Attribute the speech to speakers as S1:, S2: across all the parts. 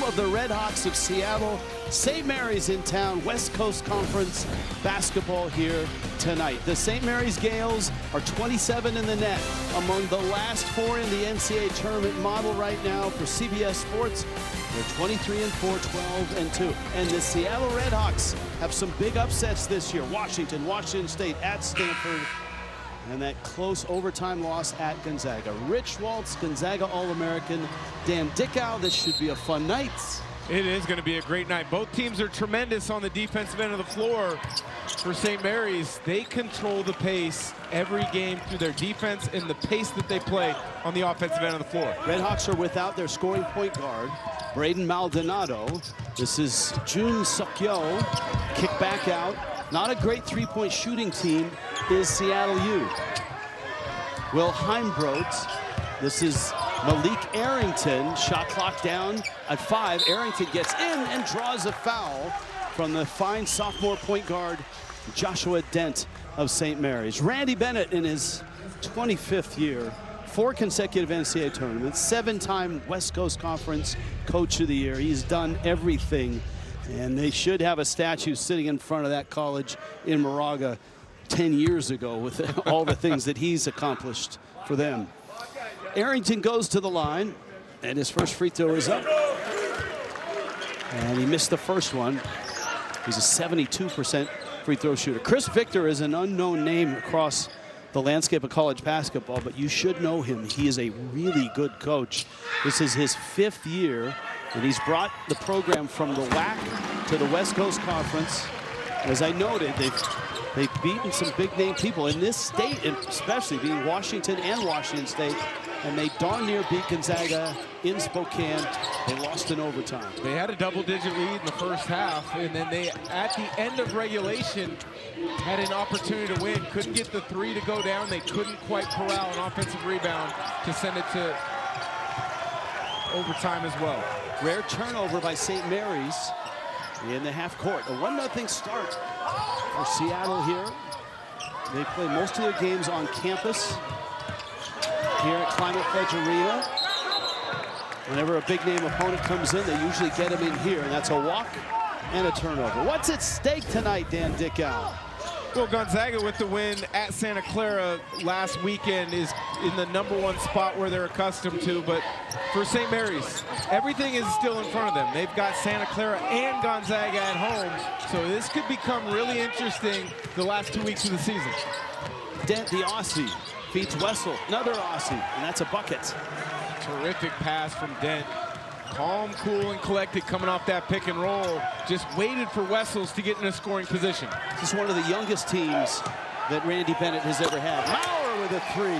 S1: of the Redhawks of Seattle. St. Mary's in town, West Coast Conference basketball here tonight. The St. Mary's Gales are 27 in the net, among the last 4 in the NCAA tournament model right now for CBS Sports. They're 23-4, 12-2. And the Seattle Redhawks have some big upsets this year. Washington State at Stanford, and that close overtime loss at Gonzaga. Rich Waltz, Gonzaga All-American. Dan Dickau, this should be a fun night.
S2: It is going to be a great night. Both teams are tremendous on the defensive end of the floor. For St. Mary's, they control the pace every game through their defense and the pace that they play on the offensive end of the floor.
S1: Redhawks are without their scoring point guard, Braden Maldonado. This is Jun Suk-yo, kick back out. Not a great three-point shooting team is Seattle U. Will Heimbrodt. This is Malik Arrington. Shot clock down at 5. Arrington gets in and draws a foul from the fine sophomore point guard Joshua Dent of St. Mary's. Randy Bennett in his 25th year. 4 consecutive NCAA tournaments. 7-time West Coast Conference Coach of the Year. He's done everything. And they should have a statue sitting in front of that college in Moraga 10 years ago with all the things that he's accomplished for them. Arrington goes to the line, and his first free throw is up. And he missed the first one. He's a 72% free throw shooter. Chris Victor is an unknown name across the landscape of college basketball, but you should know him. He is a really good coach. This is his 5th year. And he's brought the program from the WAC to the West Coast Conference. As I noted, they've beaten some big-name people in this state, especially being Washington and Washington State. And they darn near beat Gonzaga in Spokane. They lost in overtime.
S2: They had a double-digit lead in the first half, and then they, at the end of regulation, had an opportunity to win. Couldn't get the 3 to go down. They couldn't quite corral an offensive rebound to send it to overtime as well.
S1: Rare turnover by St. Mary's in the half court. A 1-0 start for Seattle here. They play most of their games on campus here at Climate Pledge Arena. Whenever a big name opponent comes in, they usually get him in here, and that's a walk and a turnover. What's at stake tonight, Dan Dickau?
S2: Well, Gonzaga with the win at Santa Clara last weekend is in the #1 spot where they're accustomed to, but for St. Mary's, everything is still in front of them. They've got Santa Clara and Gonzaga at home, so this could become really interesting the last 2 weeks of the season.
S1: Dent, the Aussie, feeds Wessel, another Aussie, and that's a bucket.
S2: Terrific pass from Dent. Calm, cool, and collected coming off that pick and roll. Just waited for Wessels to get in a scoring position.
S1: This is one of the youngest teams that Randy Bennett has ever had. Maurer with a 3.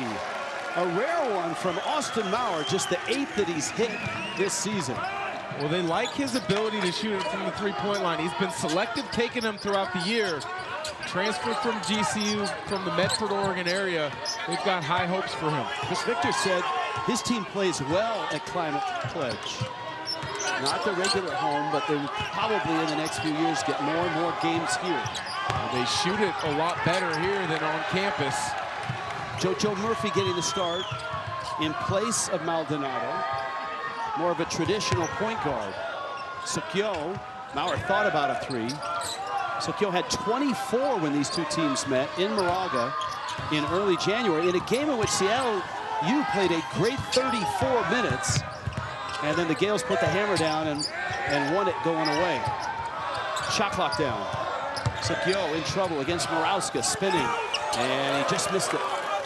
S1: A rare one from Austin Maurer, just the 8th that he's hit this season.
S2: Well, they like his ability to shoot it from the three-point line. He's been selective taking them throughout the year. Transferred from GCU, from the Medford, Oregon area. They've got high hopes for him.
S1: Chris Victor said his team plays well at Climate Pledge. Not the regular home, but they will probably in the next few years get more and more games here.
S2: Well, they shoot it a lot better here than on campus.
S1: JoJo Murphy getting the start in place of Maldonado. More of a traditional point guard. Suk-yo, Maurer thought about a 3. Suk-yo had 24 when these two teams met in Moraga in early January, in a game in which Seattle U played a great 34 minutes. And then the Gales put the hammer down and won it going away. Shot clock down. Suk-yo in trouble against Morauskas, spinning, and he just missed it.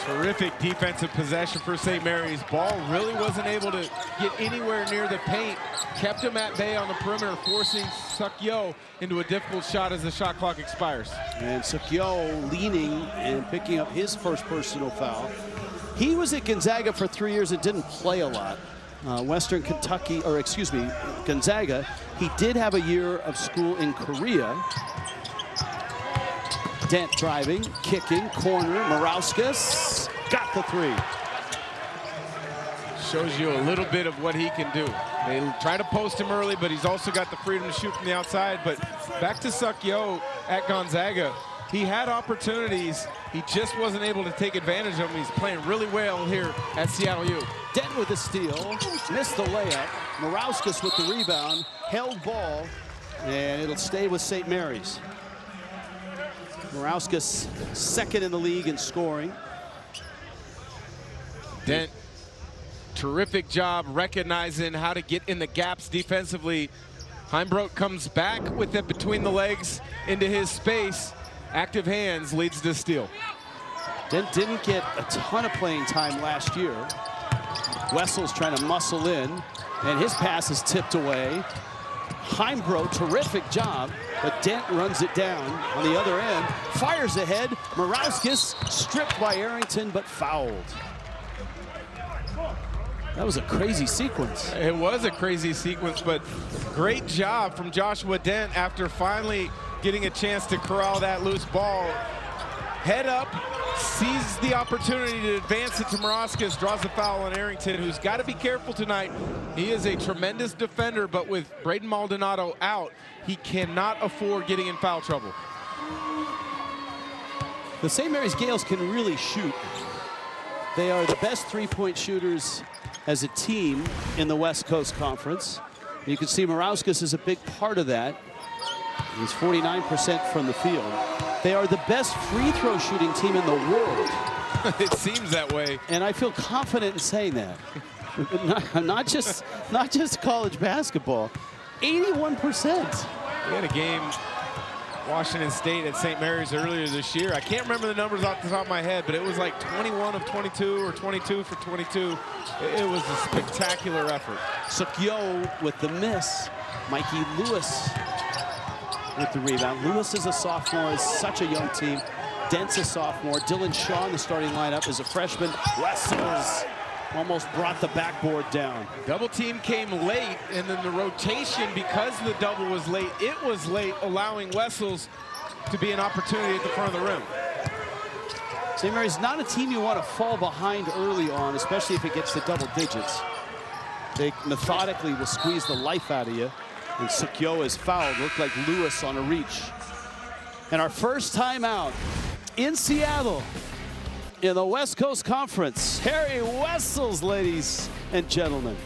S2: Terrific defensive possession for St. Mary's. Ball really wasn't able to get anywhere near the paint. Kept him at bay on the perimeter, forcing Suk-yo into a difficult shot as the shot clock expires.
S1: And Suk-yo leaning and picking up his first personal foul. He was at Gonzaga for 3 years and didn't play a lot. Western Kentucky, or excuse me, Gonzaga. He did have a year of school in Korea. Dent driving, kicking, corner, Morauskas got the 3.
S2: Shows you a little bit of what he can do. They try to post him early, but he's also got the freedom to shoot from the outside. But back to Suk-yo at Gonzaga. He had opportunities. He just wasn't able to take advantage of them. He's playing really well here at Seattle U.
S1: Dent with the steal, missed the layup. Morauskas with the rebound, held ball, and it'll stay with St. Mary's. Morauskas second in the league in scoring.
S2: Dent, terrific job recognizing how to get in the gaps defensively. Heimbroek comes back with it between the legs into his space. Active hands leads to steal.
S1: Dent didn't get a ton of playing time last year. Wessel's trying to muscle in, and his pass is tipped away. Heimbroek, terrific job, but Dent runs it down on the other end. Fires ahead. Morauskas stripped by Arrington, but fouled. That was a crazy sequence.
S2: It was a crazy sequence, but great job from Joshua Dent after finally getting a chance to corral that loose ball. Head up, sees the opportunity to advance it to Morauskas, draws a foul on Arrington, who's got to be careful tonight. He is a tremendous defender, but with Braden Maldonado out, he cannot afford getting in foul trouble.
S1: The St. Mary's Gales can really shoot. They are the best three-point shooters as a team in the West Coast Conference. You can see Morauskas is a big part of that. He's 49% from the field. They are the best free throw shooting team in the world.
S2: It seems that way.
S1: And I feel confident in saying that. not just college basketball. 81%.
S2: We had a game, Washington State at St. Mary's earlier this year. I can't remember the numbers off the top of my head, but it was like 21 of 22 or 22 for 22. It was a spectacular effort.
S1: Sukyo with the miss. Mikey Lewis with the rebound. Lewis is a sophomore, is such a young team. Dent's a sophomore. Dylan Shaw in the starting lineup is a freshman. Wessels almost brought the backboard down.
S2: Double team came late, and then the rotation, because the double was late, it was late, allowing Wessels to be an opportunity at the front of the rim.
S1: St. Mary's not a team you want to fall behind early on, especially if it gets to double digits. They methodically will squeeze the life out of you. And Sukyo is fouled. Looked like Lewis on a reach. And our first time out in Seattle in the West Coast Conference. Harry Wessels, ladies and gentlemen.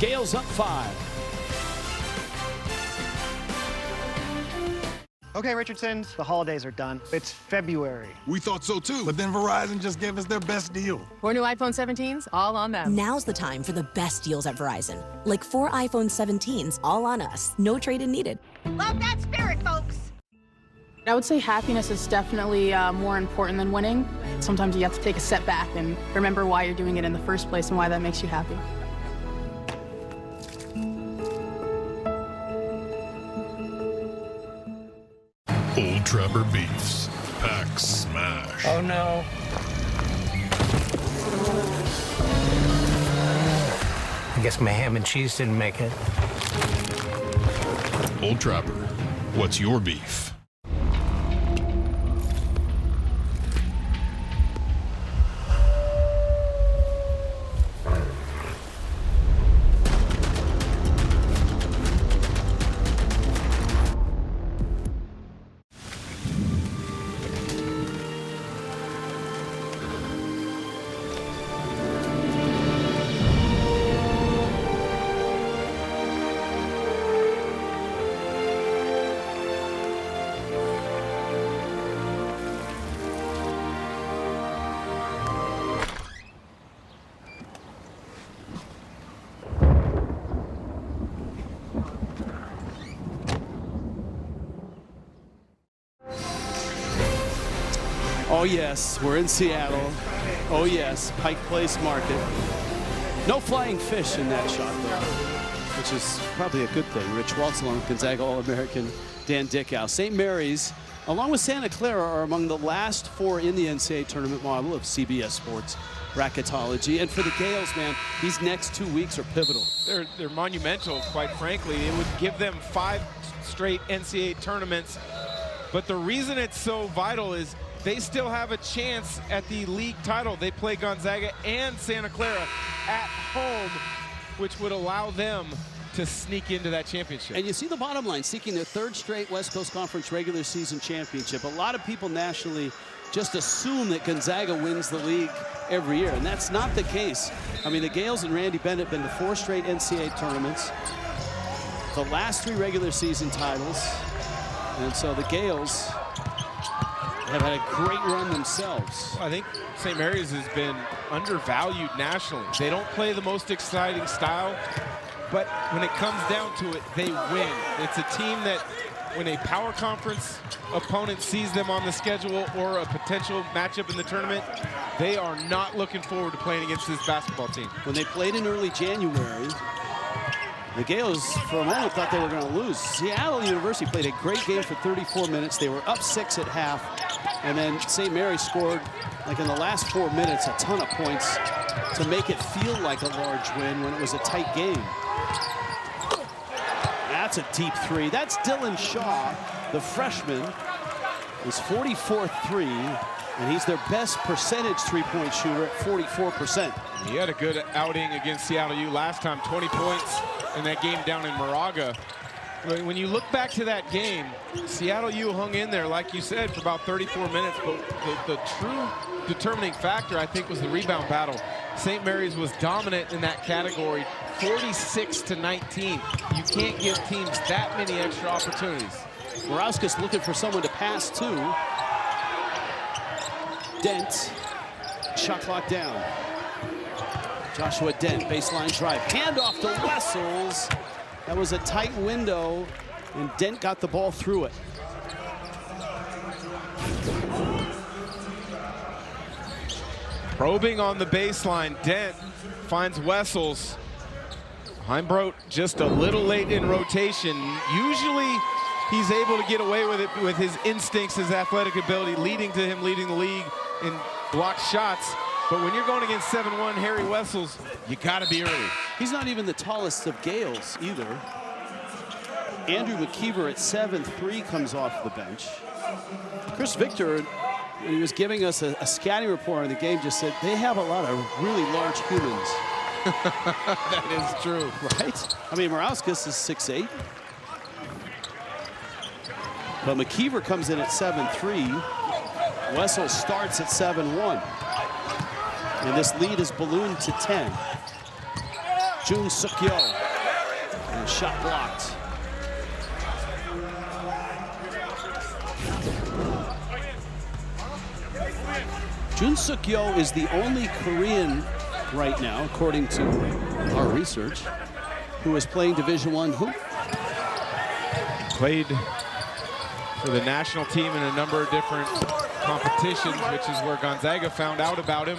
S1: Gales up 5.
S3: Okay, Richardson, the holidays are done. It's February.
S4: We thought so too, but then Verizon just gave us their best deal.
S5: 4 new iPhone 17s, all on them.
S6: Now's the time for the best deals at Verizon. Like 4 iPhone 17s, all on us. No trade-in needed.
S7: Love that spirit, folks.
S5: I would say happiness is definitely more important than winning. Sometimes you have to take a step back and remember why you're doing it in the first place and why that makes you happy.
S8: Old Trapper Beefs. Pack smash.
S9: Oh no. I guess my ham and cheese didn't make it.
S8: Old Trapper, what's your beef?
S1: Oh yes, we're in Seattle. Oh yes, Pike Place Market. No flying fish in that shot though, which is probably a good thing. Rich Waltz along with Gonzaga All-American Dan Dickau. St. Mary's, along with Santa Clara, are among the last 4 in the NCAA tournament model of CBS Sports bracketology. And for the Gales, man, these next 2 weeks are pivotal.
S2: They're monumental, quite frankly. It would give them 5 straight NCAA tournaments. But the reason it's so vital is they still have a chance at the league title. They play Gonzaga and Santa Clara at home, which would allow them to sneak into that championship.
S1: And you see the bottom line, seeking their 3rd straight West Coast Conference regular season championship. A lot of people nationally just assume that Gonzaga wins the league every year, and that's not the case. I mean, the Gales and Randy Bennett have been to 4 straight NCAA tournaments, the last 3 regular season titles, and so the Gales have had a great run themselves.
S2: I think St. Mary's has been undervalued nationally. They don't play the most exciting style, but when it comes down to it, they win. It's a team that when a power conference opponent sees them on the schedule or a potential matchup in the tournament, they are not looking forward to playing against this basketball team.
S1: When they played in early January, the Gales, for a moment, thought they were going to lose. Seattle University played a great game for 34 minutes. They were up 6 at half, and then St. Mary's scored, like in the last 4 minutes, a ton of points to make it feel like a large win when it was a tight game. That's a deep 3. That's Dylan Shaw, the freshman. His 44th 3, and he's their best percentage 3-point shooter at 44%.
S2: He had a good outing against Seattle U last time, 20 points in that game down in Moraga. When you look back to that game, Seattle U hung in there, like you said, for about 34 minutes, but the true determining factor, I think, was the rebound battle. St. Mary's was dominant in that category, 46-19. You can't give teams that many extra opportunities.
S1: Morauskas looking for someone to pass to. Dent, shot clock down. Joshua Dent, baseline drive. Handoff to Wessels. That was a tight window, and Dent got the ball through it.
S2: Probing on the baseline, Dent finds Wessels. Heimbrodt just a little late in rotation. Usually he's able to get away with it with his instincts, his athletic ability, leading to him leading the league in blocked shots. But when you're going against 7'1" Harry Wessels, you gotta be early.
S1: He's not even the tallest of Gales either. Andrew McKeever at 7'3" comes off the bench. Chris Victor, when he was giving us a scouting report on the game, just said they have a lot of really large humans.
S2: That is true.
S1: Right? I mean, Morauskas is 6'8". But McKeever comes in at 7'3". Wessel starts at 7'1". And this lead is ballooned to 10. Jun Suk-yo. And shot blocked. Jun Suk-yo is the only Korean right now, according to our research, who is playing Division I hoop.
S2: Played for the national team in a number of different competitions, which is where Gonzaga found out about him.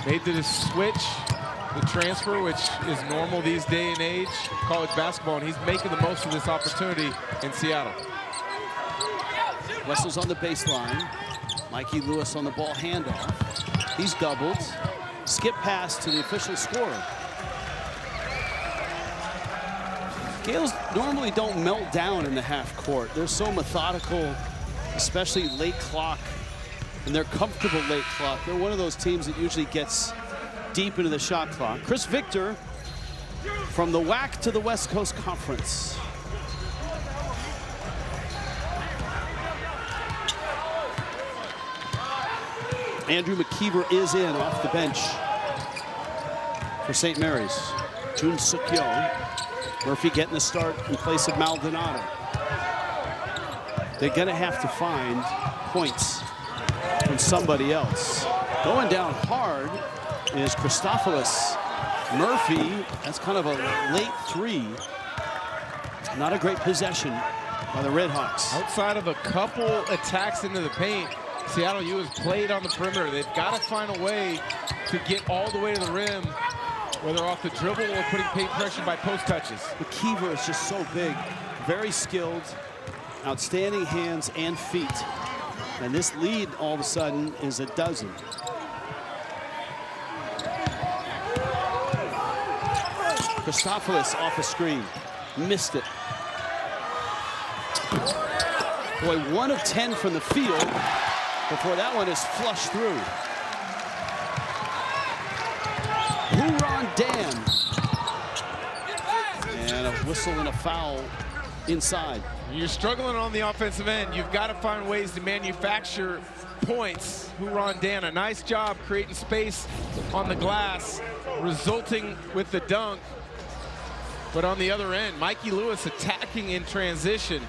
S2: Made the switch, the transfer, which is normal these day and age, college basketball, and he's making the most of this opportunity in Seattle.
S1: Wessels on the baseline. Mikey Lewis on the ball handoff. He's doubled. Skip pass to the official scorer. Gales normally don't melt down in the half court. They're so methodical, especially late clock, and they're comfortable late clock. They're one of those teams that usually gets deep into the shot clock. Chris Victor from the WAC to the West Coast Conference. Andrew McKeever is in off the bench for St. Mary's. Jun Suk-yo. Murphy getting the start in place of Maldonado. They're going to have to find points from somebody else. Going down hard is Christophilus. Murphy, that's kind of a late 3. Not a great possession by the Redhawks.
S2: Outside of a couple attacks into the paint, Seattle U has played on the perimeter. They've got to find a way to get all the way to the rim, whether off the dribble or putting paint pressure by post touches.
S1: McKeever is just so big, very skilled, outstanding hands and feet. And this lead, all of a sudden, is a dozen. Christophilus off a screen, missed it. Boy, 1 of 10 from the field before that one is flushed through. Huron Dan. whistle and a foul inside.
S2: You're struggling on the offensive end. You've got to find ways to manufacture points. Huron Dan, a nice job creating space on the glass, resulting with the dunk. But on the other end, Mikey Lewis attacking in transition.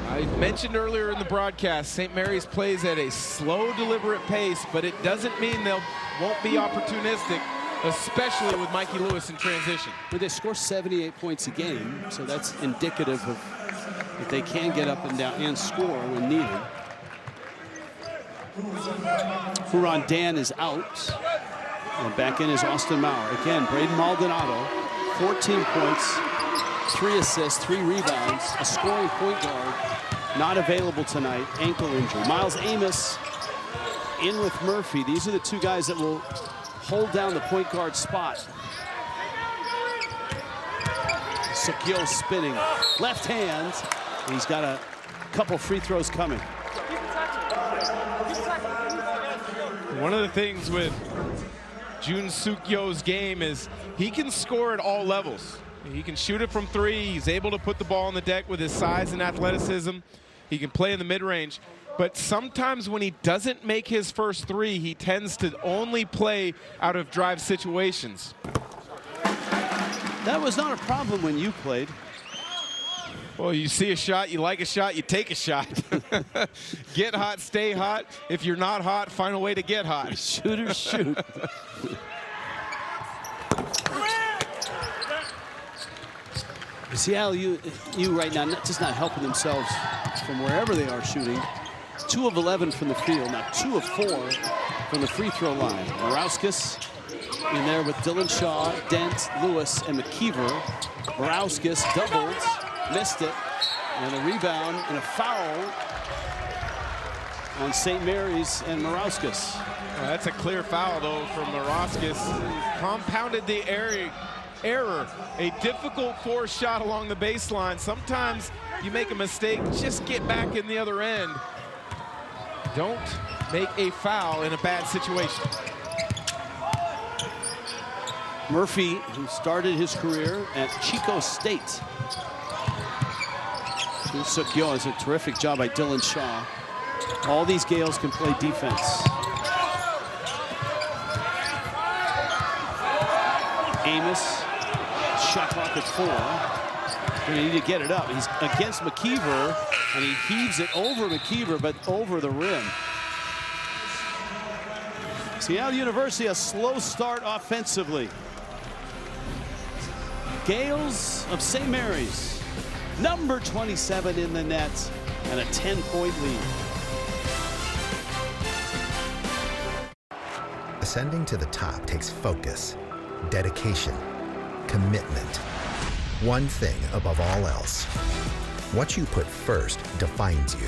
S2: I mentioned earlier in the broadcast, St. Mary's plays at a slow, deliberate pace, but it doesn't mean they won't be opportunistic, especially with Mikey Lewis in transition.
S1: But they score 78 points a game, so that's indicative of that they can get up and down and score when needed. Huron Dan is out. And back in is Austin Maurer. Again, Braden Maldonado, 14 points, 3 assists, 3 rebounds, a scoring point guard, not available tonight, ankle injury. Miles Amos in with Murphy. These are the two guys that will hold down the point guard spot. Sukyo spinning, left hand. He's got a couple free throws coming.
S2: One of the things with Jun Sukyo's game is he can score at all levels. He can shoot it from 3. He's able to put the ball on the deck with his size and athleticism. He can play in the mid-range. But sometimes when he doesn't make his first 3, he tends to only play out of drive situations.
S1: That was not a problem when you played.
S2: Well, you see a shot, you like a shot, you take a shot. Get hot, stay hot. If you're not hot, find a way to get hot.
S1: Shooters shoot. Seattle U right now just not helping themselves from wherever they are shooting. 2 of 11 from the field, now 2 of 4 from the free throw line. Morauskas in there with Dylan Shaw, Dent, Lewis, and McKeever. Morauskas doubled, missed it, and a rebound and a foul on St. Mary's and Morauskas.
S2: Well, that's a clear foul, though, from Morauskas. Compounded the error. A difficult force shot along the baseline. Sometimes you make a mistake, just get back in the other end. Don't make a foul in a bad situation.
S1: Murphy, who started his career at Chico State. Sukyo is a terrific job by Dylan Shaw. All these Gales can play defense. Amos, shot clock at 4. They need to get it up. He's against McKeever, and he heaves it over McKeever, but over the rim. Seattle University, a slow start offensively. Gales of St. Mary's, number 27 in the net, and a 10-point lead.
S10: Ascending to the top takes focus, dedication, commitment. One thing above all else. What you put first defines you.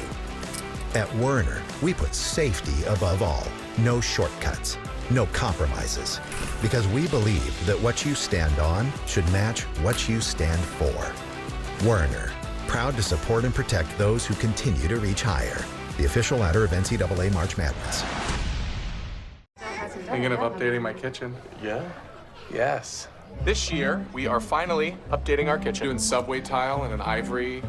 S10: At Werner, we put safety above all. No shortcuts, no compromises. Because we believe that what you stand on should match what you stand for. Werner, proud to support and protect those who continue to reach higher. The official ladder of NCAA March Madness.
S11: Thinking of updating my kitchen? Yeah? Yes. This year, we are finally updating our kitchen. Doing subway tile and an ivory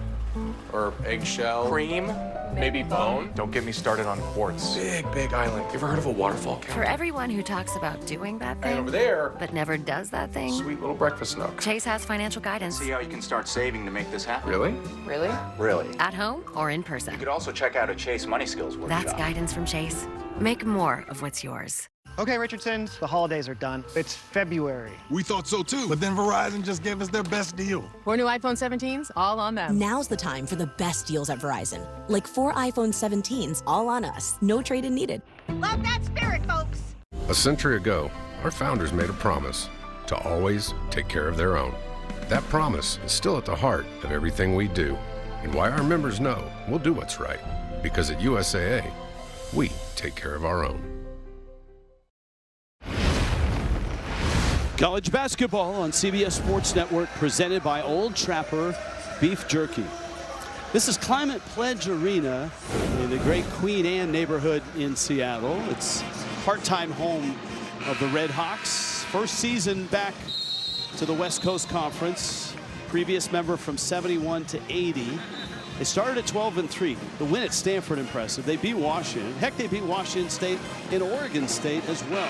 S11: or eggshell. Cream, maybe bone. Don't get me started on quartz. Big island. You ever heard of a waterfall county?
S12: For everyone who talks about doing that thing,
S11: and over there,
S12: but never does that thing,
S11: sweet little breakfast nook.
S12: Chase has financial guidance.
S13: See how you can start saving to make this happen.
S11: Really?
S12: Really?
S13: Really.
S12: At home or in person.
S13: You could also check out a Chase Money Skills workshop.
S12: That's guidance from Chase. Make more of what's yours.
S3: Okay, Richardson's, the holidays are done. It's February.
S4: We thought so too, but then Verizon just gave us their best deal.
S5: 4 new iPhone 17s, all on them.
S6: Now's the time for the best deals at Verizon. Like 4 iPhone 17s, all on us. No trade-in needed.
S7: Love that spirit, folks.
S14: A century ago, our founders made a promise to always take care of their own. That promise is still at the heart of everything we do, and why our members know we'll do what's right. Because at USAA, we take care of our own.
S1: College basketball on CBS Sports Network, presented by Old Trapper Beef Jerky. This is Climate Pledge Arena in the great Queen Anne neighborhood in Seattle. It's part-time home of the Red Hawks. First season back to the West Coast Conference. previous member from 71 to 80. They started at 12-3. The win at Stanford, impressive. They beat Washington. Heck, they beat Washington State and Oregon State as well.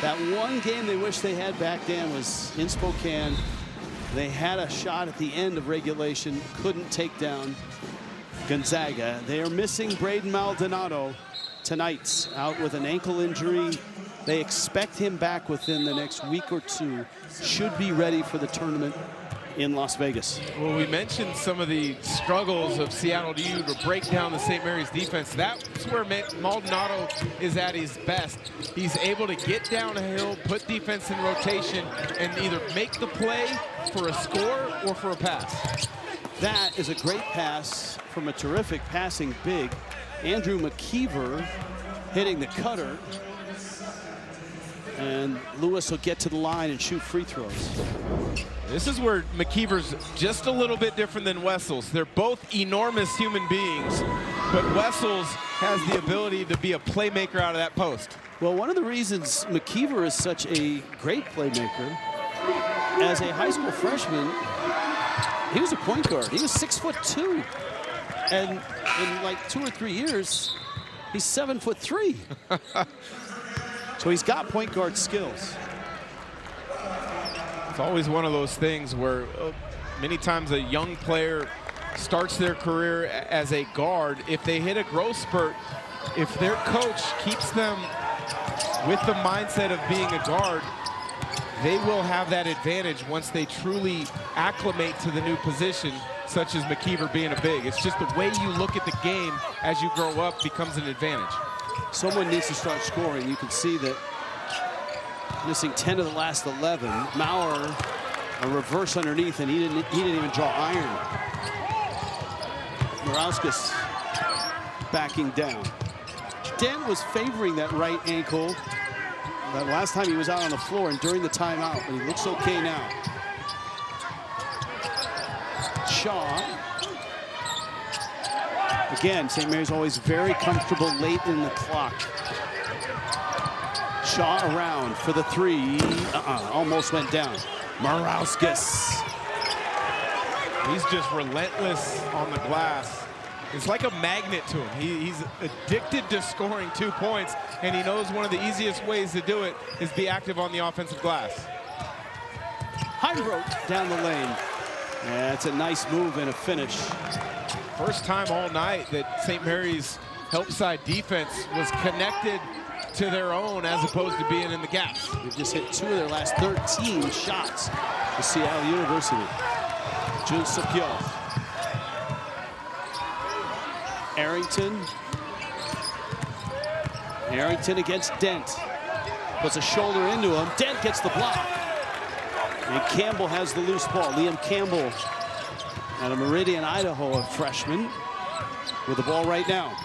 S1: That one game they wish they had back then was in Spokane. They had a shot at the end of regulation, couldn't take down Gonzaga. They are missing Braden Maldonado tonight, out with an ankle injury. They expect him back within the next week or two. Should be ready for the tournament in Las Vegas.
S2: Well, we mentioned some of the struggles of Seattle U to break down the St. Mary's defense. That's where Maldonado is at his best. He's able to get down a hill, put defense in rotation, and either make the play for a score or for a pass.
S1: That is a great pass from a terrific passing big. Andrew McKeever hitting the cutter. And Lewis will get to the line and shoot free throws.
S2: This is where McKeever's just a little bit different than Wessels. They're both enormous human beings, but Wessels has the ability to be a playmaker out of that post.
S1: Well, one of the reasons McKeever is such a great playmaker, as a high school freshman, he was a point guard. He was 6'2", and in like 2 or 3 years, he's 7'3". So he's got point guard skills.
S2: It's always one of those things where many times a young player starts their career as a guard. If they hit a growth spurt, if their coach keeps them with the mindset of being a guard, they will have that advantage once they truly acclimate to the new position, such as McKeever being a big. It's just the way you look at the game as you grow up becomes an advantage.
S1: Someone needs to start scoring. You can see that missing 10 of the last 11. Maurer, a reverse underneath, and he didn't even draw iron. Morauskas backing down. Dent was favoring that right ankle that last time he was out on the floor and during the timeout, and he looks okay now. Shaw. Again, St. Mary's always very comfortable late in the clock. Shaw around for the three. Almost went down. Morauskas.
S2: He's just relentless on the glass. It's like a magnet to him. He's addicted to scoring 2 points, and he knows one of the easiest ways to do it is be active on the offensive glass.
S1: Heinroth down the lane. That's a nice move and a finish.
S2: First time all night that St. Mary's help side defense was connected to their own as opposed to being in the gaps.
S1: They've just hit 2 of their last 13 shots to Seattle University. Jun Suk-yo. Arrington. Arrington against Dent. Puts a shoulder into him. Dent gets the block. And Campbell has the loose ball. Liam Campbell out of Meridian, Idaho, a freshman, with the ball right now.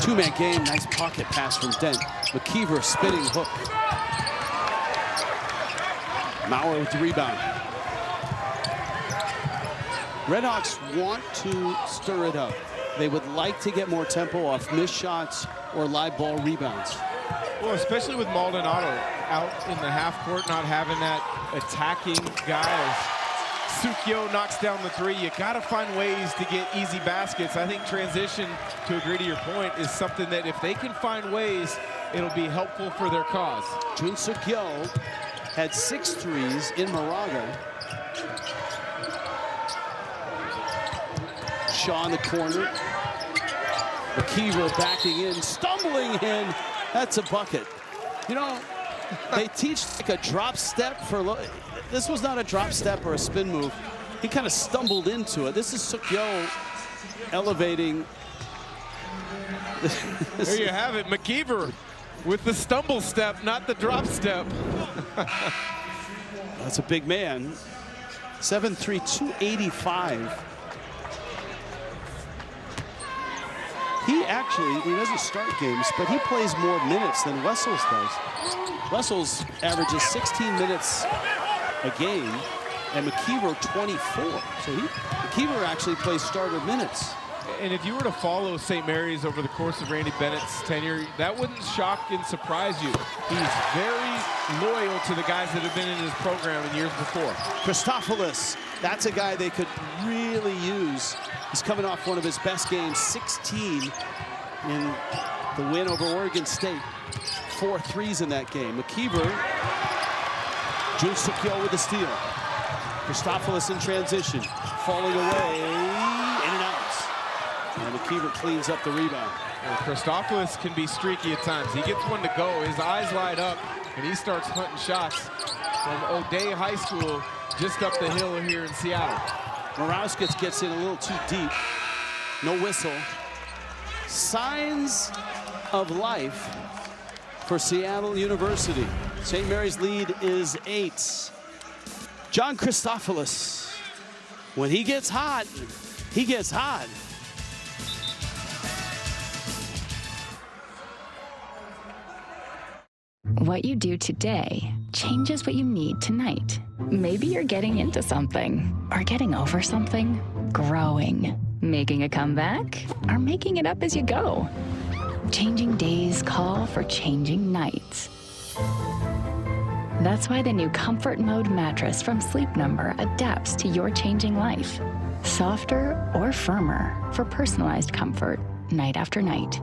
S1: Two-man game, nice pocket pass from Dent. McKeever spinning hook. Maurer with the rebound. Redhawks want to stir it up. They would like to get more tempo off missed shots or live ball rebounds.
S2: Well, especially with Maldonado out in the half court, not having that attacking guy. Suk-yo knocks down the three. You got to find ways to get easy baskets. I think transition, to agree to your point, is something that if they can find ways, it'll be helpful for their cause.
S1: Jun Suk-yo had 6 threes in Moraga. Shaw in the corner. McKeever backing in, stumbling in. That's a bucket. You know, they teach like a drop step for, this was not a drop step or a spin move. He kind of stumbled into it. This is Suk-yo elevating.
S2: There you have it, McKeever with the stumble step, not the drop step.
S1: That's a big man. 7'3", 285. He actually, he doesn't start games, but he plays more minutes than Wessels does. Wessels averages 16 minutes a game, and McKeever 24. So McKeever actually plays starter minutes.
S2: And if you were to follow St. Mary's over the course of Randy Bennett's tenure, that wouldn't shock and surprise you. He's very loyal to the guys that have been in his program in years before.
S1: Christophilus, that's a guy they could really use. He's coming off one of his best games, 16 in the win over Oregon State. 4 threes in that game. McKeever, Jun Suk-yo with the steal. Christophilus in transition, falling away, in and out. And McKeever cleans up the rebound.
S2: Well, Christophilus can be streaky at times. He gets one to go, his eyes light up, and he starts hunting shots from O'Dea High School just up the hill here in Seattle.
S1: Morauskas gets in a little too deep. No whistle. Signs of life for Seattle University. St. Mary's lead is 8. John Christophilus, when he gets hot, he gets hot.
S15: What you do today changes what you need tonight. Maybe you're getting into something, or getting over something, growing, making a comeback, or making it up as you go. Changing days call for changing nights. That's why the new Comfort Mode mattress from Sleep Number adapts to your changing life. Softer or firmer for personalized comfort, night after night.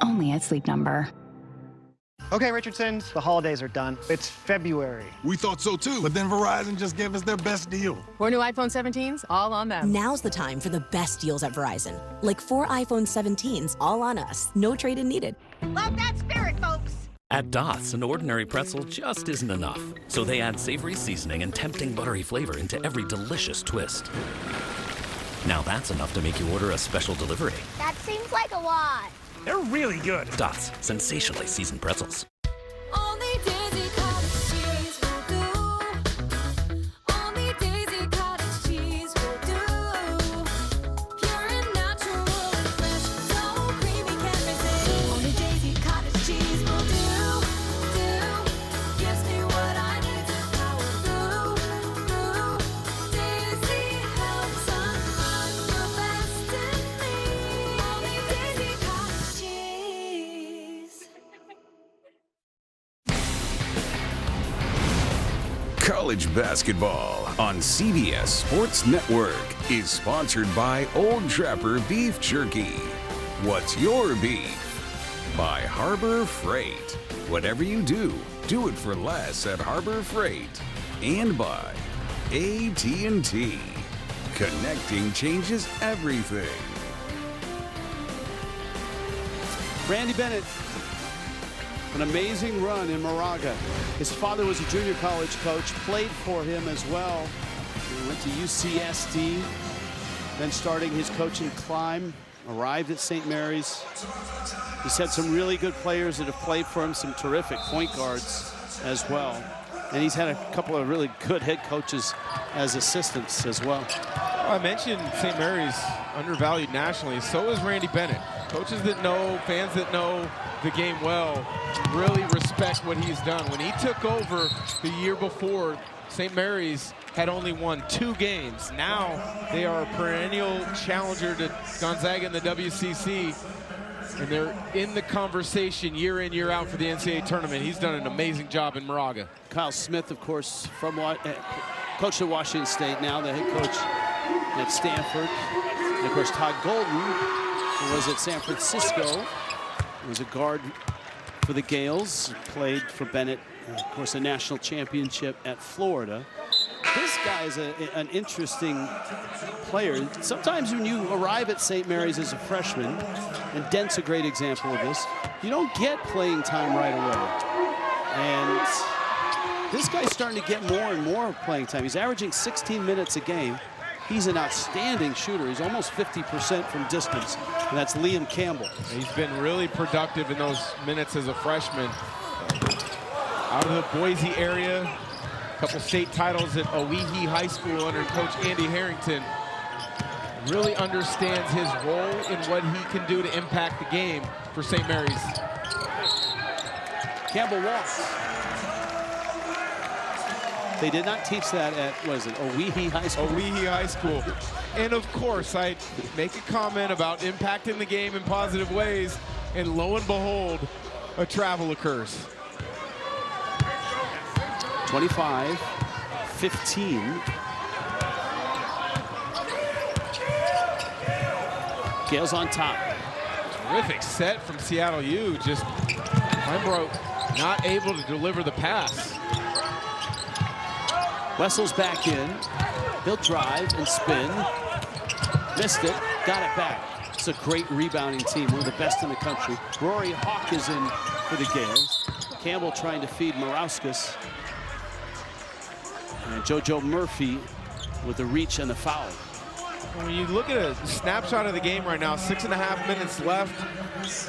S15: Only at Sleep Number.
S3: Okay, Richardson, the holidays are done. It's February.
S4: We thought so too, but then Verizon just gave us their best deal.
S16: 4 new iPhone 17s, all on them.
S6: Now's the time for the best deals at Verizon. Like 4 iPhone 17s, all on us. No trade-in needed.
S7: Love that spirit, folks.
S17: At Doth's, an ordinary pretzel just isn't enough. So they add savory seasoning and tempting buttery flavor into every delicious twist. Now that's enough to make you order a special delivery.
S7: That seems like a lot.
S17: They're really good. Doth's, sensationally seasoned pretzels.
S18: Only Daisy Cottage cheese will do. Only Daisy Cottage cheese will do. Pure and natural and fresh, so creamy can't resist. Only Daisy Cottage cheese will do. Gives me what I need to power through. Daisy helps unlock the best in me. Only Daisy Cottage cheese.
S19: College basketball on CBS Sports Network is sponsored by Old Trapper Beef Jerky. What's your beef? By Harbor Freight. Whatever you do, do it for less at Harbor Freight. And by AT&T. Connecting changes everything.
S1: Randy Bennett, an amazing run in Moraga. His father was a junior college coach, played for him as well. He went to UCSD, then starting his coaching climb, arrived at St. Mary's. He's had some really good players that have played for him, some terrific point guards as well. And he's had a couple of really good head coaches as assistants as well.
S2: I mentioned St. Mary's undervalued nationally. So is Randy Bennett. Coaches that know, fans that know the game well, really respect what he's done. When he took over the year before, St. Mary's had only won 2 games. Now they are a perennial challenger to Gonzaga in the WCC, and they're in the conversation year in, year out for the NCAA tournament. He's done an amazing job in Moraga.
S1: Kyle Smith, of course, from coach at Washington State, now the head coach at Stanford. And of course, Todd Golden, who was at San Francisco, he was a guard for the Gales, played for Bennett, and of course, a national championship at Florida. This guy is an interesting player. Sometimes when you arrive at St. Mary's as a freshman, and Dent's a great example of this, you don't get playing time right away. And this guy's starting to get more and more playing time. He's averaging 16 minutes a game. He's an outstanding shooter. He's almost 50% from distance, and that's Liam Campbell.
S2: He's been really productive in those minutes as a freshman. Out of the Boise area, a couple state titles at Owyhee High School under Coach Andy Harrington. Really understands his role in what he can do to impact the game for St. Mary's.
S1: Campbell walks. They did not teach that at, what is it, Owyhee High School?
S2: Owyhee High School. And of course, I make a comment about impacting the game in positive ways, and lo and behold, a travel occurs.
S1: 25-15. Gales on top.
S2: Terrific set from Seattle U. Just Heimbrodt not able to deliver the pass.
S1: Wessel's back in. He'll drive and spin. Missed it. Got it back. It's a great rebounding team. One of the best in the country. Rory Hawk is in for the Gales. Campbell trying to feed Morauskas. And JoJo Murphy with the reach and the foul.
S2: When you look at a snapshot of the game right now, 6.5 minutes left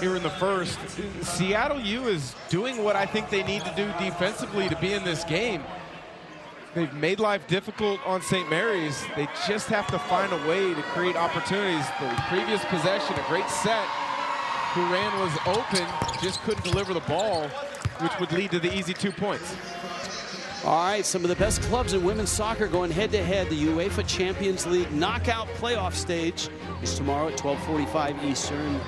S2: here in the first. Seattle U is doing what I think they need to do defensively to be in this game. They've made life difficult on St. Mary's. They just have to find a way to create opportunities. The previous possession, a great set. Huran was open, just couldn't deliver the ball, which would lead to the easy 2 points.
S1: All right, some of the best clubs in women's soccer going head-to-head. The UEFA Champions League knockout playoff stage is tomorrow at 12:45 Eastern.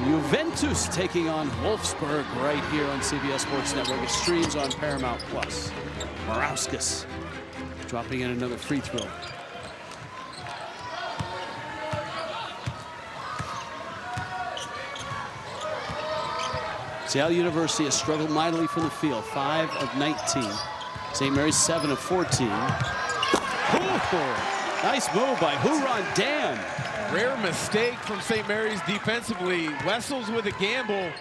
S1: Juventus taking on Wolfsburg right here on CBS Sports Network. It streams on Paramount Plus. Morauskas dropping in another free throw. Seattle University has struggled mightily from the field. 5 of 19. St. Mary's 7 of 14. Nice move by Huron Dan.
S2: Rare mistake from St. Mary's defensively. Wessels with a gamble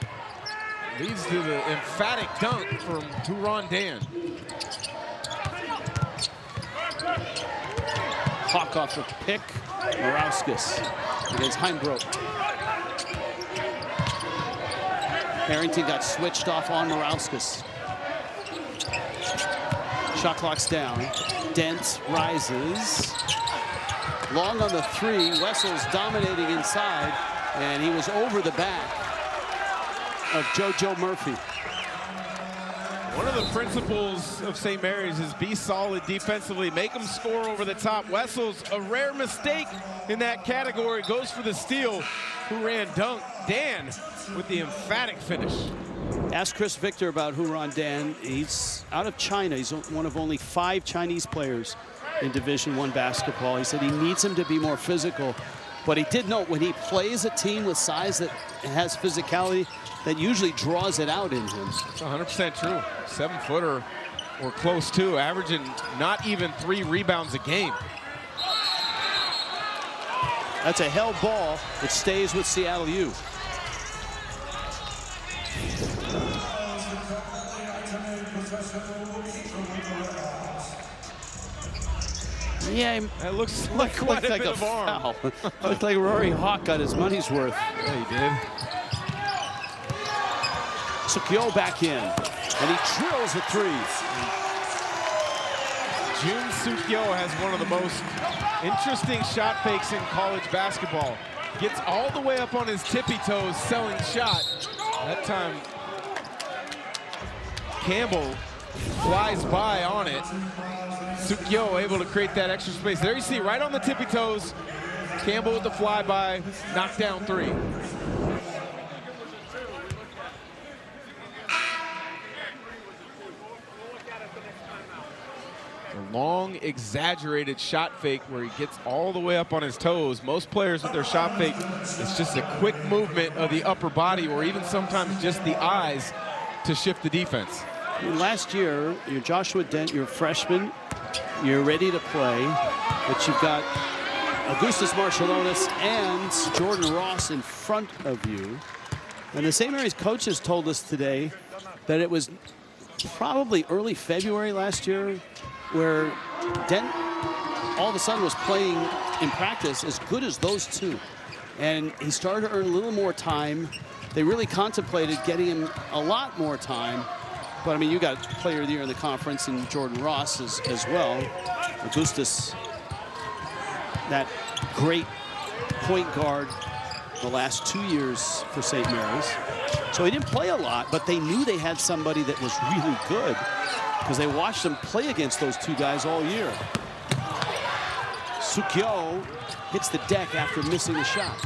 S2: leads to the emphatic dunk from Huron Dan.
S1: Hawk off the pick. Morauskas against Heimbrodt. Harrington got switched off on Morauskas. Shot clock's down. Dent rises. Long on the three. Wessel's dominating inside, and he was over the back of JoJo Murphy.
S2: One of the principles of St. Mary's is be solid defensively, make them score over the top. Wessel's, a rare mistake in that category, goes for the steal. Huron dunk. Dan with the emphatic finish.
S1: Ask Chris Victor about Huron Dan. He's out of China. He's one of only 5 Chinese players in Division I basketball. He said he needs him to be more physical, but he did note when he plays a team with size that has physicality, that usually draws it out in him.
S2: That's 100% true. 7-footer or close to, averaging not even 3 rebounds a game.
S1: That's a held ball. It stays with Seattle U. Yeah,
S2: it looks like quite a bit of arm.
S1: Looked like Rory Hawk got his money's worth.
S2: Yeah, he did.
S1: Sukyo back in, and he drills a 3.
S2: Jun Sukyo has one of the most interesting shot fakes in college basketball. Gets all the way up on his tippy toes, selling shot. That time, Campbell flies by on it. Sukyo able to create that extra space. There you see, right on the tippy toes, Campbell with the flyby, knockdown 3. A long, exaggerated shot fake where he gets all the way up on his toes. Most players with their shot fake, it's just a quick movement of the upper body or even sometimes just the eyes to shift the defense.
S1: Last year, you're Joshua Dent, you're a freshman, you're ready to play, but you've got Augustus Marciulionis and Jordan Ross in front of you. And the St. Mary's coaches told us today that it was probably early February last year where Dent all of a sudden was playing in practice as good as those two. And he started to earn a little more time. They really contemplated getting him a lot more time. But I mean, you got player of the year in the conference and Jordan Ross as well. Augustus, that great point guard the last 2 years for St. Mary's. So he didn't play a lot, but they knew they had somebody that was really good because they watched them play against those two guys all year. Sukyo hits the deck after missing the shot.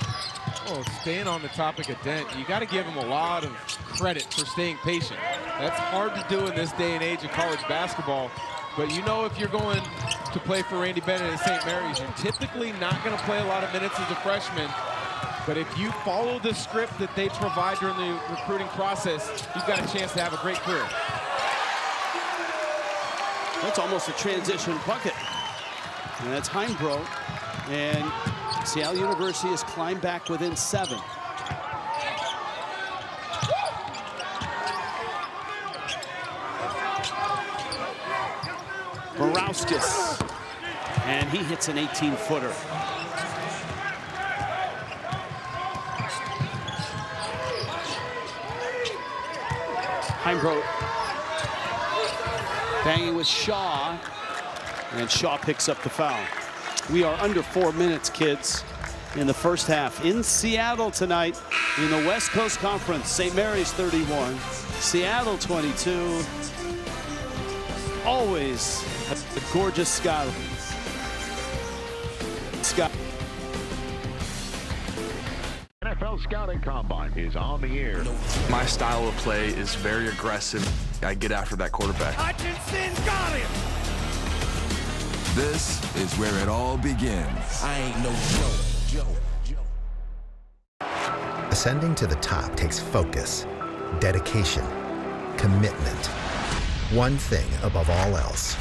S2: Oh, staying on the topic of Dent, you got to give him a lot of credit for staying patient. That's hard to do in this day and age of college basketball. But you know, if you're going to play for Randy Bennett at St. Mary's, you're typically not going to play a lot of minutes as a freshman. But if you follow the script that they provide during the recruiting process, you've got a chance to have a great career.
S1: That's almost a transition bucket. And that's Heimbro. And Seattle University has climbed back within 7. Borowskis. And he hits an 18-footer. Heimbro banging with Shaw. And Shaw picks up the foul. We are under 4 minutes, kids, in the first half. In Seattle tonight in the West Coast Conference, St. Mary's 31, Seattle 22. Always a gorgeous sky.
S20: NFL Scouting Combine is on the air.
S21: My style of play is very aggressive. I get after that quarterback.
S20: Hutchinson got him!
S22: This is where it all begins. I ain't no Joe.
S10: Ascending to the top takes focus, dedication, commitment. One thing above all else.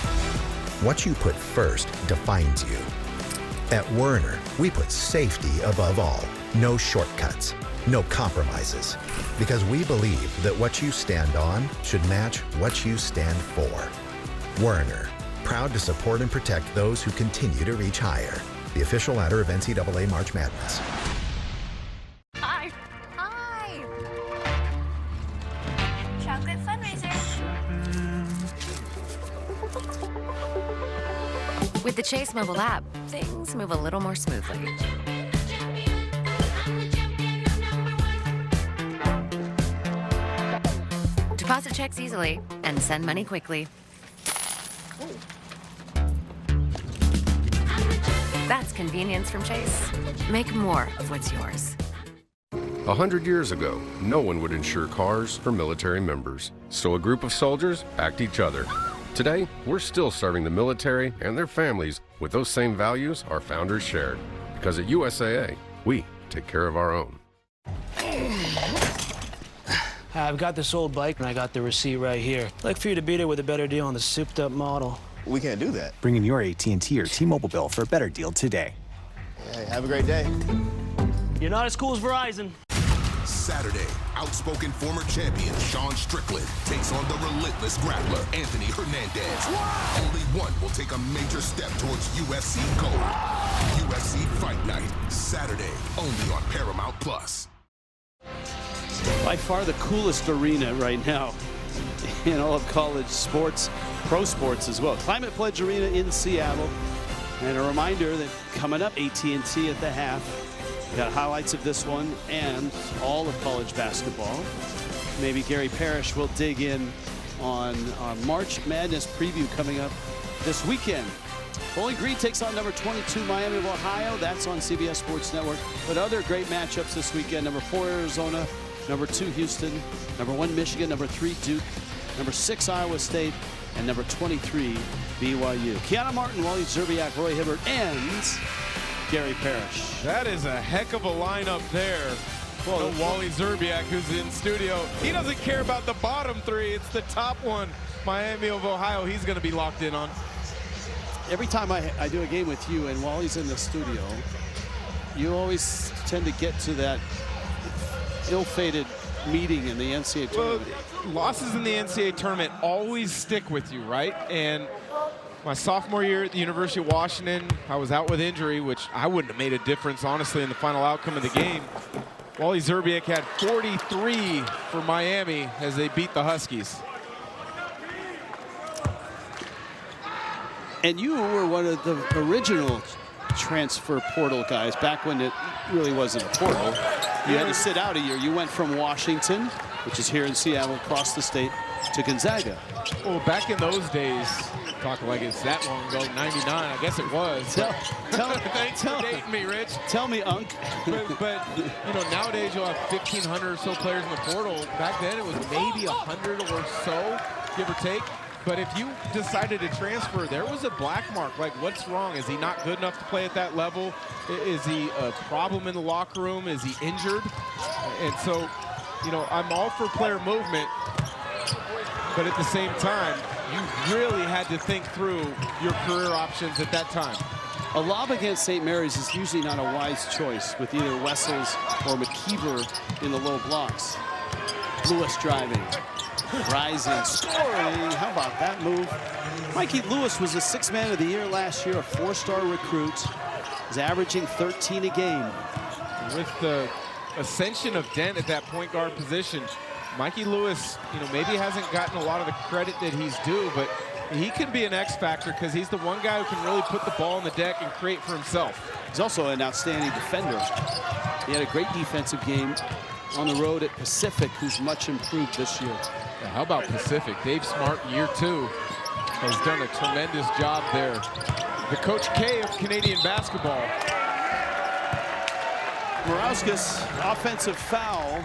S10: What you put first defines you. At Werner, we put safety above all. No shortcuts, no compromises. Because we believe that what you stand on should match what you stand for. Werner, proud to support and protect those who continue to reach higher. The official ladder of NCAA March Madness.
S7: Hi. Hi. Chocolate fundraiser.
S12: With the Chase mobile app, things move a little more smoothly. Deposit checks easily and send money quickly. That's convenience from Chase. Make more of what's yours.
S14: 100 years ago, no one would insure cars for military members, so a group of soldiers backed each other. Today, we're still serving the military and their families with those same values our founders shared. Because at USAA, we take care of our own.
S23: I've got this old bike and I got the receipt right here. I'd like for you to beat it with a better deal on the souped up model.
S24: We can't do that. Bring in your AT&T or T-Mobile bill for a better deal today.
S23: Hey, have a great day. You're not as cool as Verizon.
S22: Saturday, outspoken former champion Sean Strickland takes on the relentless grappler Anthony Hernandez. Wow. Only one will take a major step towards UFC gold. UFC Fight Night, Saturday, only on Paramount Plus.
S1: By far the coolest arena right now in all of college sports, pro sports as well. Climate Pledge Arena in Seattle. And a reminder that coming up, AT&T at the half. We got highlights of this one and all of college basketball. Maybe Gary Parrish will dig in on our March Madness preview coming up this weekend. Bowling Green takes on number 22 Miami of Ohio. That's on CBS Sports Network. But other great matchups this weekend. Number 4 Arizona, number 2 Houston, number 1 Michigan, number 3 Duke, number 6 Iowa State, and number 23 BYU. Kiana Martin, Wally Zerbiak, Roy Hibbert, and Gary Parrish.
S2: That is a heck of a lineup there. Well, Wally Zerbiak, who's in studio, he doesn't care about the bottom 3. It's the top one. Miami of Ohio, he's going to be locked in on.
S1: Every time I do a game with you and Wally's in the studio, you always tend to get to that ill-fated meeting in the NCAA tournament.
S2: Well, losses in the NCAA tournament always stick with you, right? And my sophomore year at the University of Washington, I was out with injury, which I wouldn't have made a difference, honestly, in the final outcome of the game. Wally Zerbiak had 43 for Miami as they beat the Huskies.
S1: And you were one of the original transfer portal guys back when it really wasn't a portal. You had to sit out a year. You went from Washington which is here in Seattle, across the state to Gonzaga.
S2: Well, back in those days, talking like it's that long ago, 99, I guess it was. Thanks for dating me, Rich.
S1: Tell me, Unc.
S2: but you know, nowadays you'll have 1,500 or so players in the portal. Back then it was maybe 100 or so, give or take. But if you decided to transfer, there was a black mark. Like, what's wrong? Is he not good enough to play at that level? Is he a problem in the locker room? Is he injured? And so, you know, I'm all for player movement, but at the same time, you really had to think through your career options at that time.
S1: A lob against St. Mary's is usually not a wise choice with either Wessels or McKeever in the low blocks. Lewis driving, rising, scoring. How about that move? Mikey Lewis was the 6th man of the year last year, a 4-star recruit. He's averaging 13 a game.
S2: With the ascension of Dent at that point guard position, Mikey Lewis, you know, maybe hasn't gotten a lot of the credit that he's due, but he can be an X factor because he's the one guy who can really put the ball on the deck and create for himself.
S1: He's also an outstanding defender. He had a great defensive game on the road at Pacific, who's much improved this year.
S2: Yeah, how about Pacific? Dave Smart, year 2, has done a tremendous job there. The Coach K of Canadian basketball.
S1: Morauskas, offensive foul.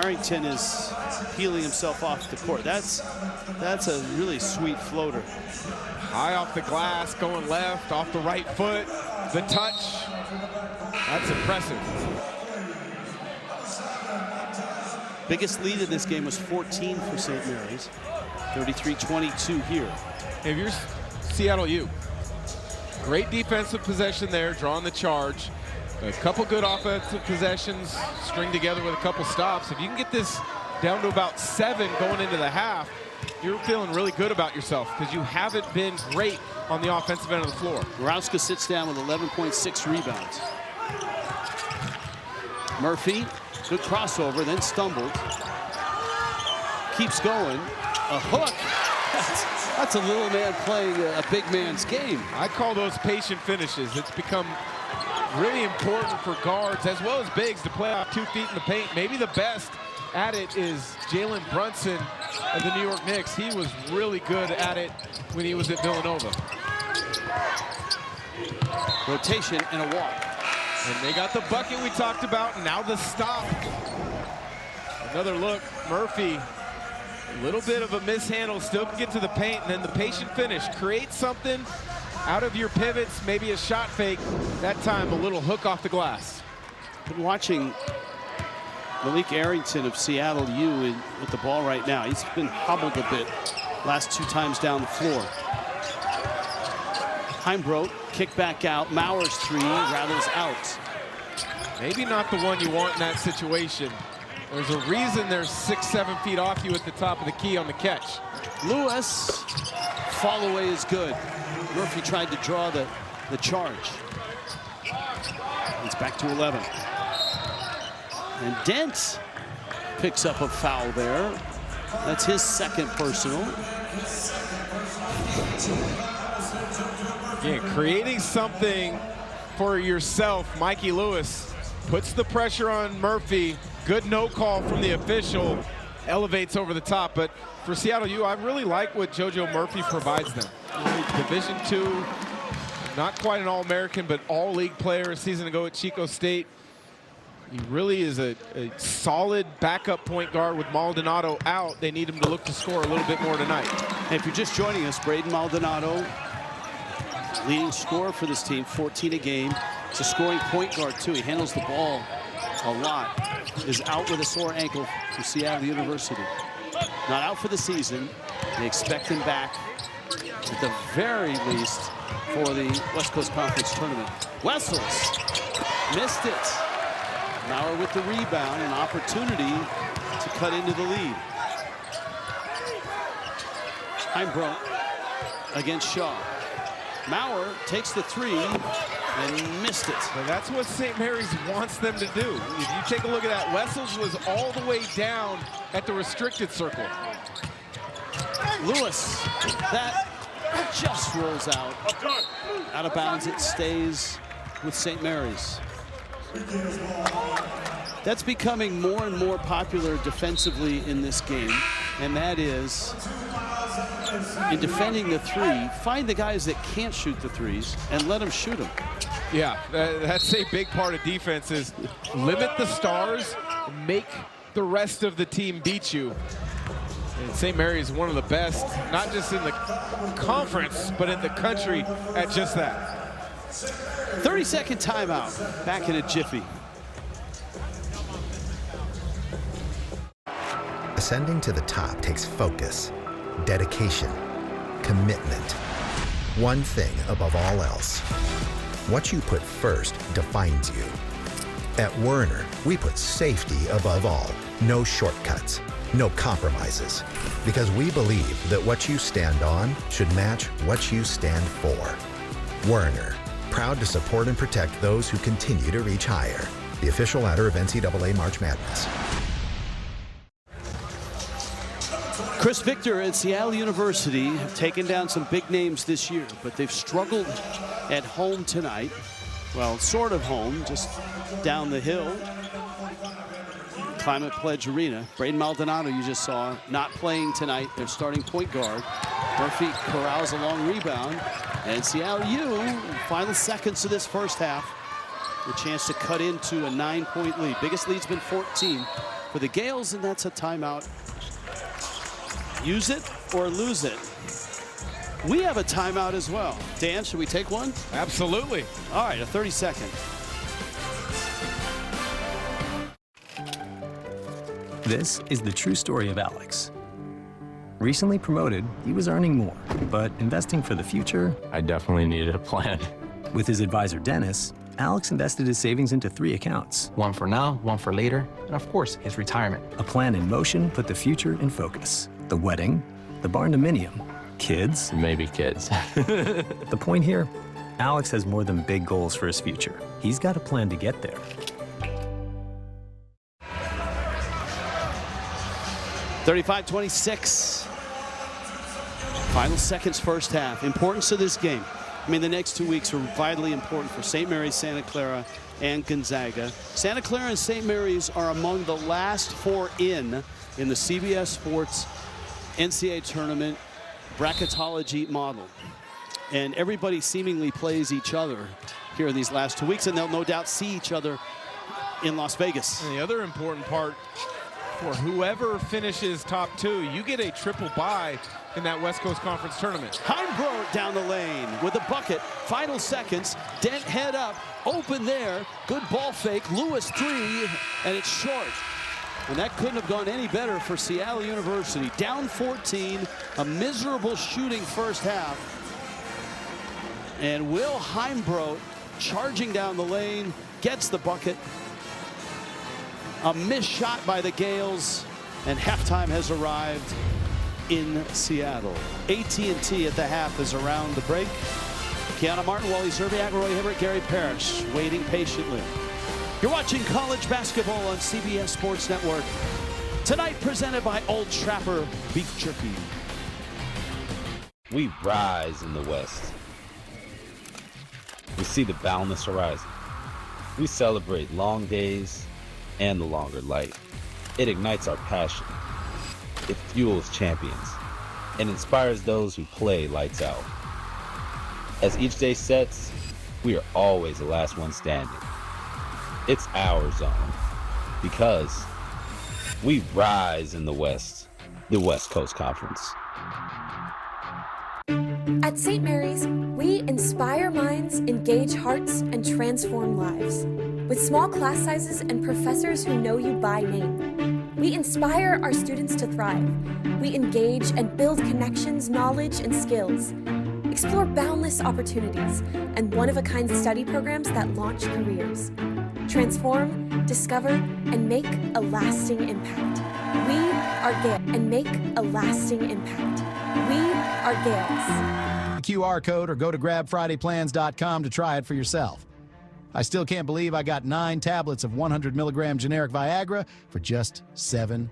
S1: Arrington is peeling himself off the court. That's a really sweet floater.
S2: High off the glass, going left, off the right foot, the touch. That's impressive.
S1: Biggest lead in this game was 14 for St. Mary's. 33-22 here.
S2: If you're Seattle U, great defensive possession there, drawing the charge. A couple good offensive possessions string together with a couple stops. If you can get this down to about 7 going into the half, you're feeling really good about yourself because you haven't been great on the offensive end of the floor.
S1: Morauskas sits down with 11.6 rebounds. Murphy, good crossover, then stumbled. Keeps going. A hook. That's a little man playing a big man's game.
S2: I call those patient finishes. It's become really important for guards as well as bigs to play off 2 feet in the paint. Maybe the best at it is Jalen Brunson of the New York Knicks. He was really good at it when he was at Villanova.
S1: Rotation and a walk.
S2: And they got the bucket we talked about, and now the stop. Another look, Murphy, a little bit of a mishandle, still can get to the paint, and then the patient finish. Create something out of your pivots, maybe a shot fake. That time, a little hook off the glass.
S1: Been watching Malik Arrington of Seattle U with the ball right now. He's been hobbled a bit last 2 times down the floor. Heimbrodt, kick back out. Mauer's 3 rattles out.
S2: Maybe not the one you want in that situation. There's a reason they're 6-7 feet off you at the top of the key on the catch.
S1: Lewis, fall away is good. Murphy tried to draw the charge. It's back to 11. And Dent picks up a foul there. That's his 2nd personal.
S2: Again, creating something for yourself. Mikey Lewis puts the pressure on Murphy. Good no call from the official. Elevates over the top. But for Seattle U, I really like what JoJo Murphy provides them. Division II, not quite an All-American, but all-league player a season ago at Chico State. He really is a solid backup point guard with Maldonado out. They need him to look to score a little bit more tonight.
S1: And if you're just joining us, Braden Maldonado, leading scorer for this team, 14 a game. It's a scoring point guard, too. He handles the ball a lot. Is out with a sore ankle for Seattle University. Not out for the season. They expect him back at the very least for the West Coast Conference Tournament. Wessels missed it. Mauer with the rebound, an opportunity to cut into the lead. Heimbrodt against Shaw. Mauer takes the 3 and missed it.
S2: Well, that's what St. Mary's wants them to do. If you take a look at that, Wessels was all the way down at the restricted circle.
S1: Lewis, that just rolls out. Out of bounds, it stays with St. Mary's. that's becoming more and more popular defensively in this game, and that is in defending the three, find the guys that can't shoot the threes and let them shoot them.
S2: Yeah, that's a big part of defense is limit the stars, make the rest of the team beat you. And St. Mary's is one of the best, not just in the conference, but in the country at just that.
S1: 30-second timeout. Back in a jiffy.
S10: Ascending to the top takes focus, dedication, commitment. One thing above all else. What you put first defines you. At Werner, we put safety above all. No shortcuts, no compromises. Because we believe that what you stand on should match what you stand for. Werner, proud to support and protect those who continue to reach higher. The official ladder of NCAA March Madness.
S1: Chris Victor and Seattle University have taken down some big names this year, but they've struggled at home tonight. Well, sort of home, just down the hill. Climate Pledge Arena. Braden Maldonado, you just saw, not playing tonight. Their starting point guard. Murphy corrals a long rebound. And Seattle U, final seconds of this first half, a chance to cut into a 9-point lead. Biggest lead's been 14 for the Gales, and that's a timeout. Use it or lose it. We have a timeout as well. Dan, should we take one?
S2: Absolutely.
S1: All right, a 30-second.
S24: This is the true story of Alex. Recently promoted, he was earning more, but investing for the future,
S8: I definitely needed a plan.
S24: With his advisor, Dennis, Alex invested his savings into 3 accounts.
S9: One for now, one for later, and of course, his retirement.
S24: A plan in motion put the future in focus. The wedding, the barn-dominium, kids.
S8: Maybe kids.
S24: The point here, Alex has more than big goals for his future. He's got a plan to get there.
S1: 35-26. Final seconds, first half. Importance of this game. I mean, the next 2 weeks are vitally important for St. Mary's, Santa Clara, and Gonzaga. Santa Clara and St. Mary's are among the last 4 in the CBS Sports NCAA tournament bracketology model. And everybody seemingly plays each other here in these last 2 weeks, and they'll no doubt see each other in Las Vegas.
S2: And the other important part for whoever finishes top 2, you get a triple bye in that West Coast Conference tournament.
S1: Heimbrodt down the lane with a bucket. Final seconds. Dent head up. Open there. Good ball fake. Lewis 3, and it's short. And that couldn't have gone any better for Seattle University. Down 14, a miserable shooting first half. And Will Heimbrodt charging down the lane, gets the bucket. A missed shot by the Gales, and halftime has arrived in Seattle. AT&T at the half is around the break. Kiana Martin, Wally Zerbiak, Roy Hibbert, Gary Parrish waiting patiently. You're watching college basketball on CBS Sports Network. Tonight presented by Old Trapper Beef Jerky.
S11: We rise in the West. We see the boundless horizon. We celebrate long days and the longer light. It ignites our passion. It fuels champions and inspires those who play lights out. As each day sets, we are always the last one standing. It's our zone because we rise in the West, the West Coast Conference.
S13: At St. Mary's, we inspire minds, engage hearts, and transform lives. With small class sizes and professors who know you by name, we inspire our students to thrive. We engage and build connections, knowledge, and skills. Explore boundless opportunities and one-of-a-kind study programs that launch careers. Transform, discover, and make a lasting impact. We are Gales and make a lasting impact. We are Gales.
S25: QR code or go to grabfridayplans.com to try it for yourself. I still can't believe I got 9 tablets of 100 milligram generic Viagra for just $7.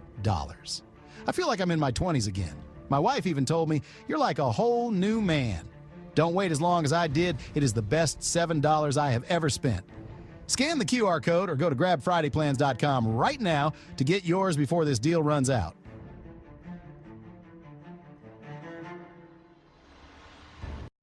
S25: I feel like I'm in my 20s again. My wife even told me, "You're like a whole new man." Don't wait as long as I did. It is the best $7 I have ever spent. Scan the QR code or go to grabfridayplans.com right now to get yours before this deal runs out.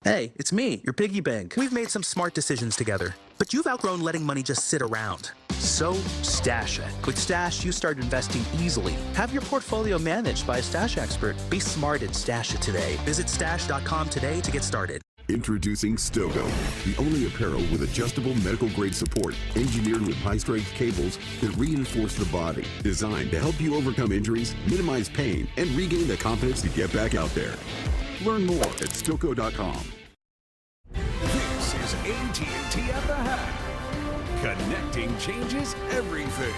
S9: Hey, it's me, your piggy bank. We've made some smart decisions together, but you've outgrown letting money just sit around. So stash it. With Stash, you start investing easily. Have your portfolio managed by a Stash expert. Be smart and stash it today. Visit stash.com today to get started.
S3: Introducing Stogo, the only apparel with adjustable medical-grade support, engineered with high-strength cables that reinforce the body, designed to help you overcome injuries, minimize pain, and regain the confidence to get back out there. Learn more at Stoco.com.
S19: This is AT&T at the Half. Connecting changes everything.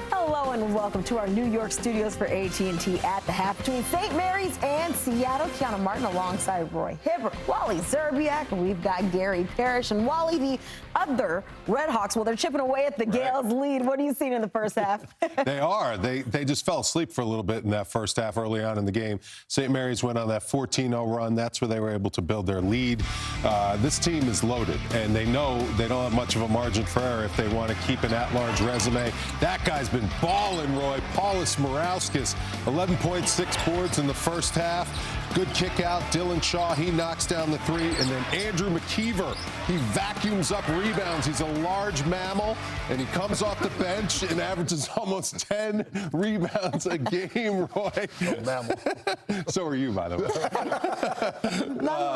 S4: Hello and welcome to our New York studios for AT&T at the Half between St. Mary's and Seattle. Kiana Martin alongside Roy Hibbert, Wally Zerbiak, and we've got Gary Parrish and Wally, the other Redhawks. Well, they're chipping away at the Gales lead. What are you seeing in the first half?
S5: They are. They just fell asleep for a little bit in that first half early on in the game. St. Mary's went on that 14-0 run. That's where they were able to build their lead. This team is loaded, and they know they don't have much of a margin for error if they want to keep an at-large resume. That guy's been balling, Roy. Paulus Morauskas, 11.6 boards in the first half. Good kick out. Dylan Shaw, he knocks down the three. And then Andrew McKeever, he vacuums up rebounds. He's a large mammal, and he comes off the bench and averages almost 10 rebounds a game, Roy.
S15: Mammal.
S5: So are you, by the way.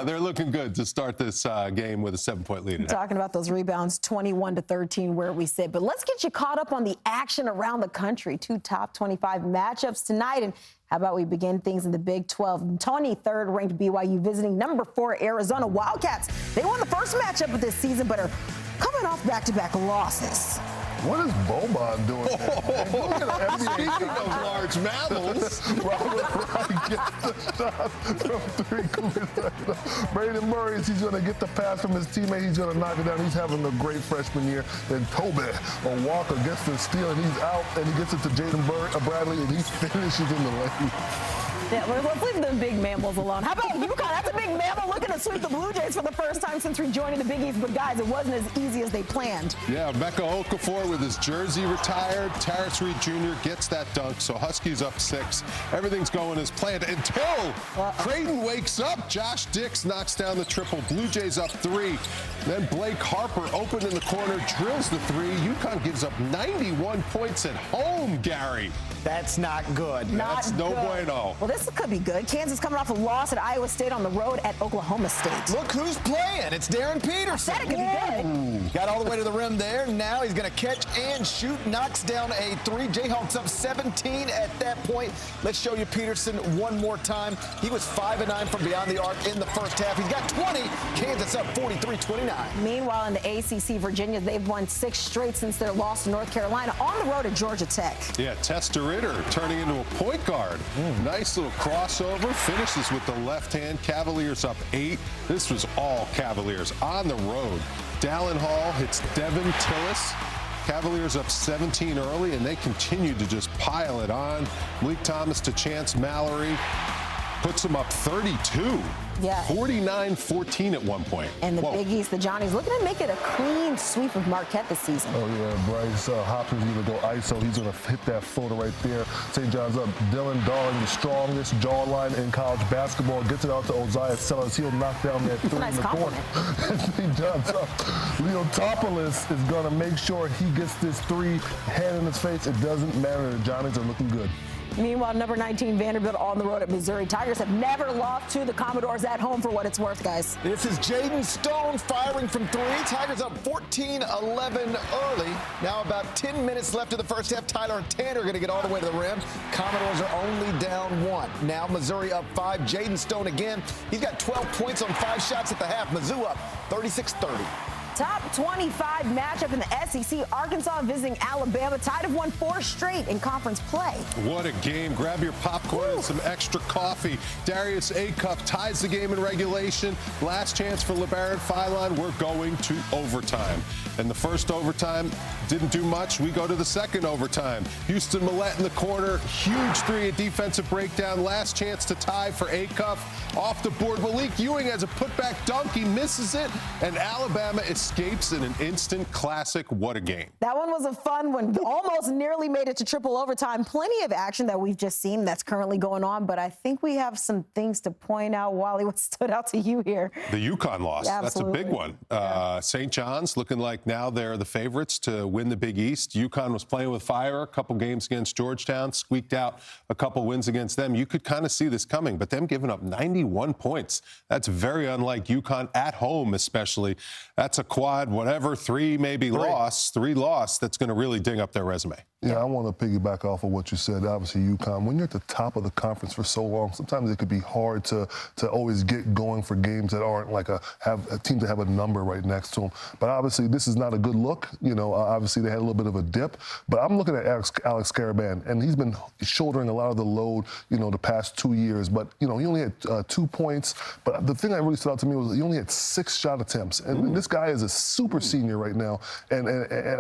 S5: They're looking good to start this game with a 7-point lead.
S4: Talking about those rebounds, 21-13 where we sit. But let's get you caught up on the action around the country. 2 top 25 matchups tonight. And how about we begin things in the Big 12? 23rd ranked BYU visiting number 4 Arizona Wildcats. They won the first matchup of this season, but are coming off back-to-back losses.
S15: What is Boban doing there?
S5: Speaking of large mammals,
S15: Robert Wright gets the shot from 3. Braden Murray, he's going to get the pass from his teammate. He's going to knock it down. He's having a great freshman year. Then Toby Walker gets the steal, and he's out, and he gets it to Jaden Bradley, and he finishes in the lane.
S4: Yeah, let's leave the big mammals alone. How about UConn? That's a big mammal looking to sweep the Blue Jays for the first time since rejoining the Big East. But, guys, it wasn't as easy as they planned.
S5: Yeah, Becca Okafor with his jersey retired. Terrace Reed Jr. gets that dunk, so Huskies up 6. Everything's going as planned until Creighton wakes up. Josh Dix knocks down the triple. Blue Jays up 3. Then Blake Harper open in the corner, drills the 3. UConn gives up 91 points at home, Gary.
S16: That's not good.
S5: That's no bueno.
S4: Well, this could be good. Kansas coming off a loss at Iowa State on the road at Oklahoma State.
S16: Look who's playing. It's Darren Peterson.
S4: I said it could be good.
S16: Got all the way to the rim there. Now he's going to catch and shoot. Knocks down a 3. Jayhawks up 17 at that point. Let's show you Peterson one more time. He was 5 of 9 from beyond the arc in the first half. He's got 20. Kansas up 43-29.
S4: Meanwhile, in the ACC, Virginia, they've won 6 straight since their loss to North Carolina on the road at Georgia Tech.
S5: Yeah, Testa Ritter turning into a point guard. Nice little crossover. Finishes with the left hand. Cavaliers up 8. This was all Cavaliers on the road. Dallin Hall hits Devin Tillis. Cavaliers up 17 early, and they continue to just pile it on. Malik Thomas to Chance Mallory. Puts them up 32.
S4: Yeah.
S5: 49-14 at one point.
S4: And the Big East, the Johnnies, looking to make it a clean sweep of Marquette this season.
S15: Oh, yeah, Bryce Hopkins going to go ISO. He's going to hit that floater right there. St. John's up. Dylan Darling, the strongest jawline in college basketball, gets it out to Ozias Sellers. He'll knock down that 3 in the corner. St. John's up. Leotopoulos is going to make sure he gets this 3 head in his face. It doesn't matter. The Johnnies are looking good.
S4: Meanwhile, number 19 Vanderbilt on the road at Missouri. Tigers have never lost to the Commodores at home for what it's worth, guys.
S16: This is Jaden Stone firing from 3. Tigers up 14-11 early. Now about 10 minutes left of the first half. Tyler and Tanner are going to get all the way to the rim. Commodores are only down 1. Now Missouri up 5. Jaden Stone again. He's got 12 points on 5 shots at the half. Mizzou up 36-30.
S4: Top 25 matchup in the SEC. Arkansas visiting Alabama. Tide have won 4 straight in conference play.
S5: What a game. Grab your popcorn and some extra coffee. Darius Acuff ties the game in regulation. Last chance for LeBaron Philon. We're going to overtime. And the first overtime didn't do much. We go to the second overtime. Houston Millett in the corner. Huge three, a defensive breakdown. Last chance to tie for Acuff. Off the board. Malik Ewing has a putback dunk. He misses it. And Alabama escapes in an instant classic. What a game.
S4: That one was a fun one. Almost nearly made it to triple overtime. Plenty of action that we've just seen that's currently going on. But I think we have some things to point out. Wally, what stood out to you here?
S5: The UConn loss.
S4: Yeah,
S5: that's a big one. St. John's looking like now they're the favorites to win the Big East. UConn was playing with fire a couple games against Georgetown, squeaked out a couple wins against them. You could kind of see this coming, but them giving up 91 points. That's very unlike UConn at home, especially. That's a quad, whatever, three loss that's going to really ding up their resume.
S15: Yeah, I want to piggyback off of what you said. Obviously, UConn, when you're at the top of the conference for so long, sometimes it could be hard to always get going for games that aren't like have a team to have a number right next to them. But obviously, this is not a good look. You know, obviously they had a little bit of a dip. But I'm looking at Alex Karaban, and he's been shouldering a lot of the load, you know, the past 2 years. But, you know, he only had 2 points. But the thing that really stood out to me was he only had 6 shot attempts. And this guy is a super senior right now. And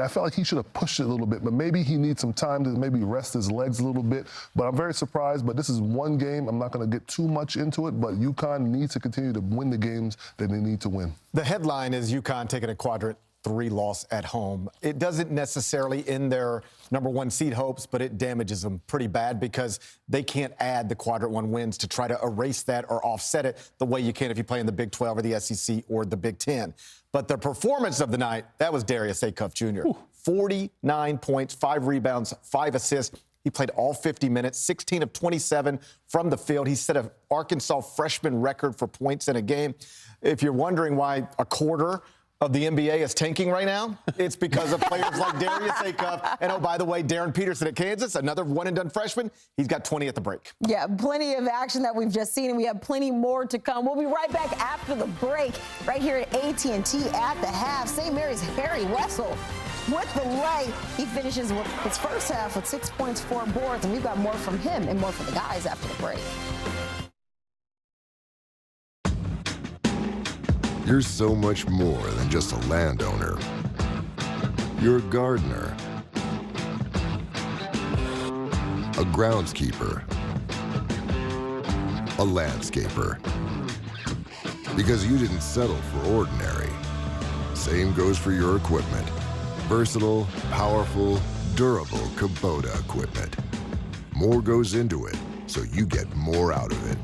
S15: I felt like he should have pushed it a little bit. But maybe he needs some time to maybe rest his legs a little bit. But I'm very surprised. But this is one game. I'm not going to get too much into it. But UConn needs to continue to win the games that they need to win.
S16: The headline is UConn taking a quadrant 3 loss at home. It doesn't necessarily end their number 1 seed hopes, but it damages them pretty bad because they can't add the quadrant 1 wins to try to erase that or offset it the way you can if you play in the Big 12 or the SEC or the Big 10. But the performance of the night, that was Darius Acuff Jr. 49 points, 5 rebounds, 5 assists. He played all 50 minutes, 16 of 27 from the field. He set an Arkansas freshman record for points in a game. If you're wondering why a quarter of the NBA is tanking right now, it's because of players like Darius Acuff. And, oh, by the way, Darren Peterson at Kansas, another one-and-done freshman. He's got 20 at the break.
S4: Yeah, plenty of action that we've just seen, and we have plenty more to come. We'll be right back after the break, right here at AT&T at the half. St. Mary's Harry Wessel with the lay. He finishes with his first half with 6 points, 4 boards, and we've got more from him and more from the guys after the break.
S6: You're so much more than just a landowner. You're a gardener, a groundskeeper, a landscaper. Because you didn't settle for ordinary. Same goes for your equipment. Versatile, powerful, durable Kubota equipment. More goes into it, so you get more out of it.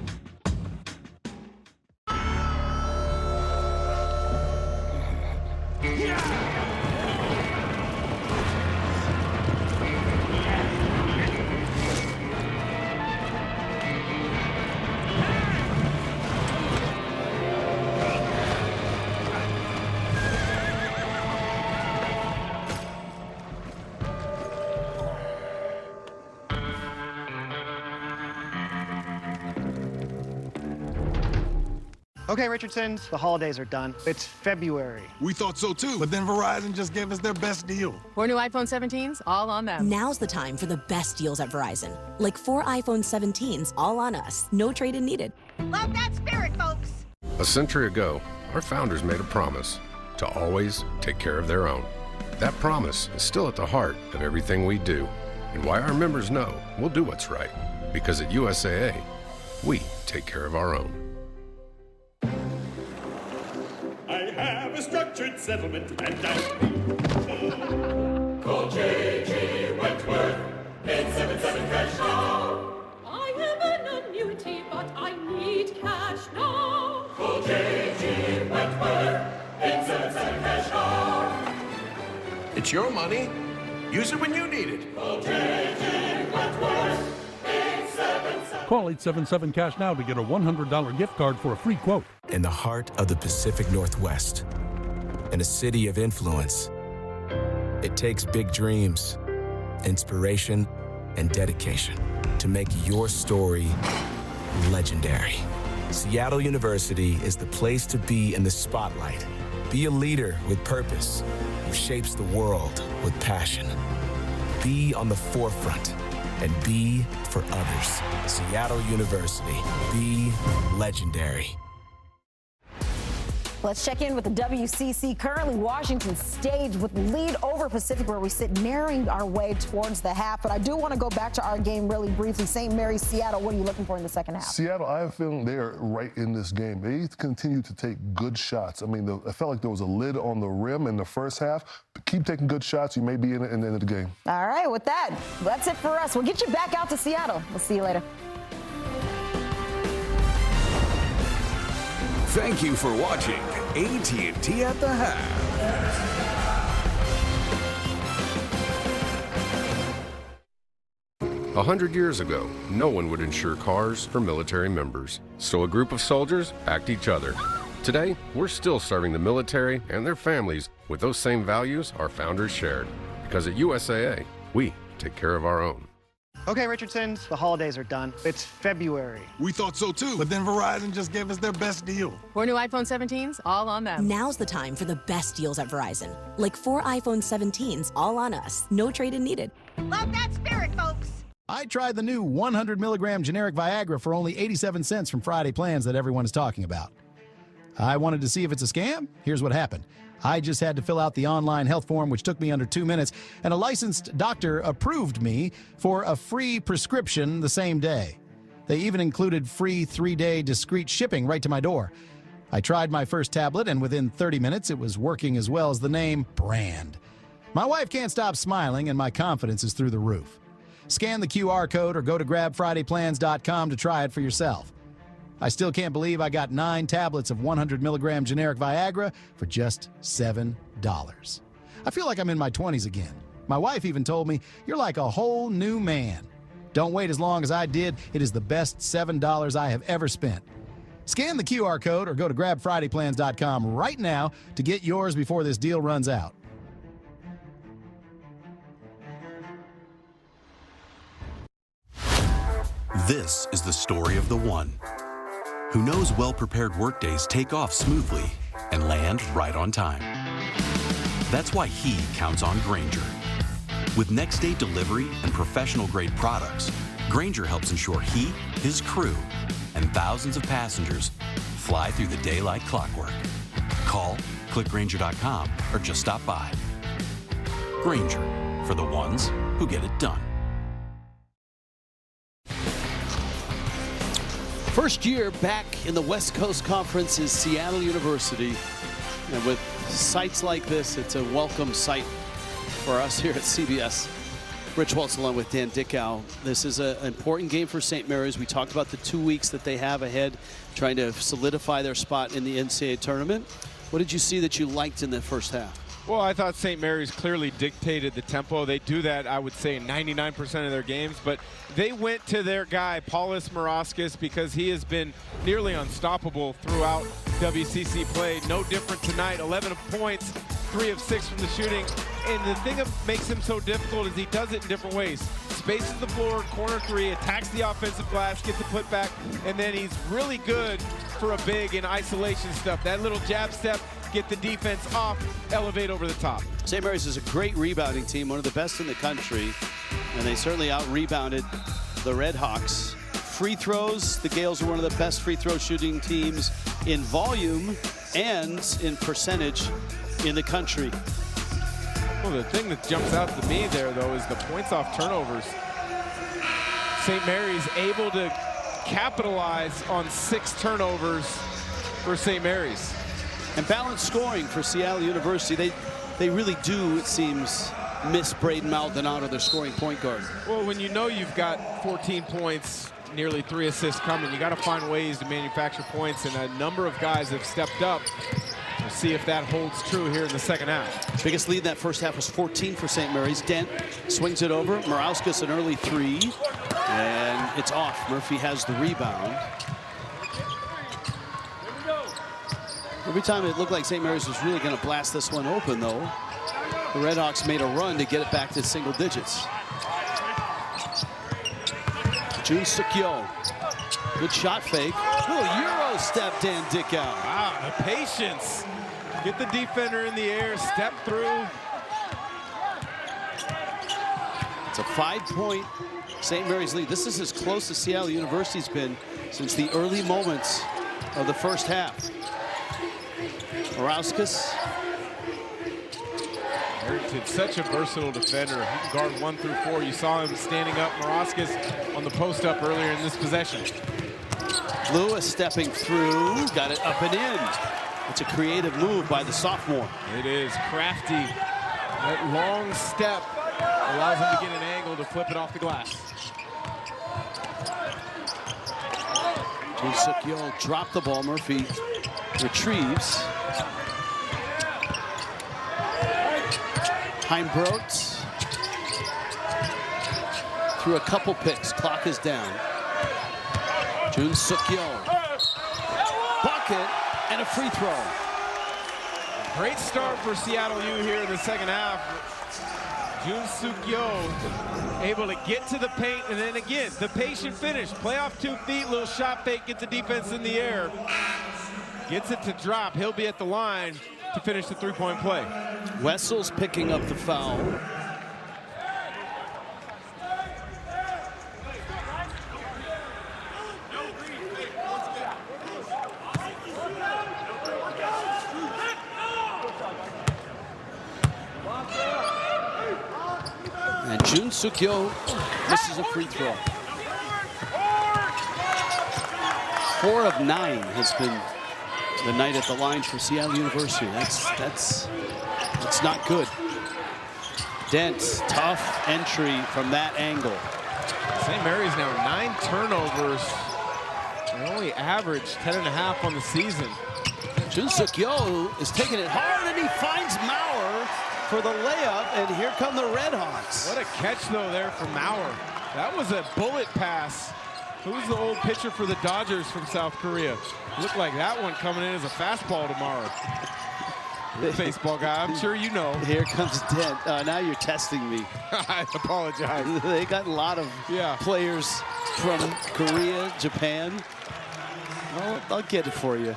S17: Okay, Richardson's, the holidays are done. It's February.
S18: We thought so too, but then Verizon just gave us their best deal.
S20: 4 new iPhone 17s, all on them.
S21: Now's the time for the best deals at Verizon. Like 4 iPhone 17s, all on us. No trade-in needed.
S7: Love that spirit, folks.
S14: A century ago, our founders made a promise to always take care of their own. That promise is still at the heart of everything we do, and why our members know we'll do what's right. Because at USAA, we take care of our own.
S26: I have a structured settlement and call J.G. Wentworth, 877 cash now.
S27: I have an annuity, but I need cash now.
S26: Call J.G. Wentworth, 877 cash now.
S18: It's your money. Use it when you need it.
S26: Call J.G. Wentworth, 877.
S28: Call 877 cash now to get a $100 gift card for a free quote.
S29: In the heart of the Pacific Northwest, in a city of influence, it takes big dreams, inspiration, and dedication to make your story legendary. Seattle University is the place to be in the spotlight. Be a leader with purpose. who shapes the world with passion. Be on the forefront and be for others. Seattle University. Be legendary.
S4: Let's check in with the WCC. Currently, Washington State with lead over Pacific, where we sit narrowing our way towards the half. But I do want to go back to our game really briefly. St. Mary's, Seattle, what are you looking for in the second half?
S15: Seattle, I have a feeling they are right in this game. They continue to take good shots. I mean, I felt like there was a lid on the rim in the first half. But keep taking good shots. You may be in it in the end of the game.
S4: All right, with that, that's it for us. We'll get you back out to Seattle. We'll see you later.
S19: Thank you for watching AT&T at the Half.
S14: 100 years ago, no one would insure cars for military members, so a group of soldiers backed each other. Today, we're still serving the military and their families with those same values our founders shared. Because at USAA, we take care of our own.
S17: Okay, Richardson, the holidays are done. It's February.
S1: We thought so too, but then Verizon just gave us their best deal.
S20: 4 new iPhone 17s, all on them.
S21: Now's the time for the best deals at Verizon. Like 4 iPhone 17s, all on us. No trade-in needed.
S7: Love that spirit, folks.
S25: I tried the new 100 milligram generic Viagra for only 87 cents from Friday Plans that everyone is talking about. I wanted to see if it's a scam. Here's what happened. I just had to fill out the online health form, which took me under 2 minutes, and a licensed doctor approved me for a free prescription the same day. They even included free 3-day discreet shipping right to my door. I tried my first tablet, and within 30 minutes, it was working as well as the name brand. My wife can't stop smiling, and my confidence is through the roof. Scan the QR code or go to grabfridayplans.com to try it for yourself. I still can't believe I got 9 tablets of 100 milligram generic Viagra for just $7. I feel like I'm in my 20s again. My wife even told me, "You're like a whole new man." Don't wait as long as I did. It is the best $7 I have ever spent. Scan the QR code or go to grabfridayplans.com right now to get yours before this deal runs out.
S2: This is the story of the one who knows well-prepared workdays take off smoothly and land right on time. That's why he counts on Grainger. With next-day delivery and professional-grade products, Grainger helps ensure he, his crew, and thousands of passengers fly through the day like clockwork. Call, click Grainger.com, or just stop by. Grainger, for the ones who get it done.
S8: First year back in the West Coast Conference is Seattle University. And with sites like this, it's a welcome sight for us here at CBS. Rich Waltz along with Dan Dickau. This is an important game for St. Mary's. We talked about the 2 weeks that they have ahead, trying to solidify their spot in the NCAA tournament. What did you see that you liked in the first half?
S10: Well, I thought St. Mary's clearly dictated the tempo. They do that, I would say, in 99% of their games. But they went to their guy, Paulius Morauskas, because he has been nearly unstoppable throughout WCC play. No different tonight. 11 points, 3 of 6 from the shooting. And the thing that makes him so difficult is he does it in different ways. Spaces the floor, corner 3, attacks the offensive glass, gets a putback, and then he's really good for a big in isolation stuff. That little jab step, get the defense off, elevate over the top.
S8: St. Mary's is a great rebounding team, one of the best in the country, and they certainly out-rebounded the Red Hawks. Free throws, the Gales are one of the best free throw shooting teams in volume and in percentage in the country.
S10: Well, the thing that jumps out to me there, though, is the points off turnovers. St. Mary's able to capitalize on 6 turnovers for St. Mary's.
S8: And balanced scoring for Seattle University. They really do, it seems, miss Braden Maldonado, their scoring point guard.
S10: Well, when you know you've got 14 points, nearly 3 assists coming, you got to find ways to manufacture points, and a number of guys have stepped up. We'll see if that holds true here in the second half.
S8: Biggest lead in that first half was 14 for St. Mary's. Dent swings it over. Morauskas an early 3, and it's off. Murphy has the rebound. Every time it looked like St. Mary's was really going to blast this one open, though, the Red Hawks made a run to get it back to single digits. Jun Suk-yo. Good shot fake. Little Euro step, Dan Dickau.
S10: Wow, the patience Get the defender in the air, step through.
S8: It's a 5-point St. Mary's lead. This is as close as Seattle University's been since the early moments of the first half. Morauskas.
S10: Harrington, such a versatile defender. He can guard 1 through 4. You saw him standing up. Morauskas on the post up earlier in this possession.
S8: Lewis stepping through, got it up and in. It's a creative move by the sophomore.
S10: It is crafty. That long step allows him to get an angle to flip it off the glass.
S8: Jun Suk-yeol dropped the ball. Murphy retrieves. Heimbrodt through a couple picks. Clock is down. Jun Suk-yeol. Bucket and a free throw.
S10: Great start for Seattle U here in the second half. Jun Suk-yeol able to get to the paint, and then again, the patient finish. Play off 2 feet, little shot fake, get the defense in the air. Gets it to drop. He'll be at the line to finish the three-point play.
S8: Wessel's picking up the foul. And Jun Suk-yeol misses a free throw. 4 of 9 has been the night at the line for Seattle University. That's not good. Dent, tough entry from that angle.
S10: St. Mary's now 9 turnovers. They only average 10.5 on the season.
S8: Jun Suk-yeol is taking it hard, and he finds Maurer for the layup, and here come the Red Hawks.
S10: What a catch, though, there from Maurer. That was a bullet pass. Who's the old pitcher for the Dodgers from South Korea? Looked like that one coming in as a fastball tomorrow. Baseball guy, I'm sure you know.
S8: Here comes Dent. Now you're testing me.
S10: I apologize.
S8: They got a lot of players from Korea, Japan. Well, I'll get it for you.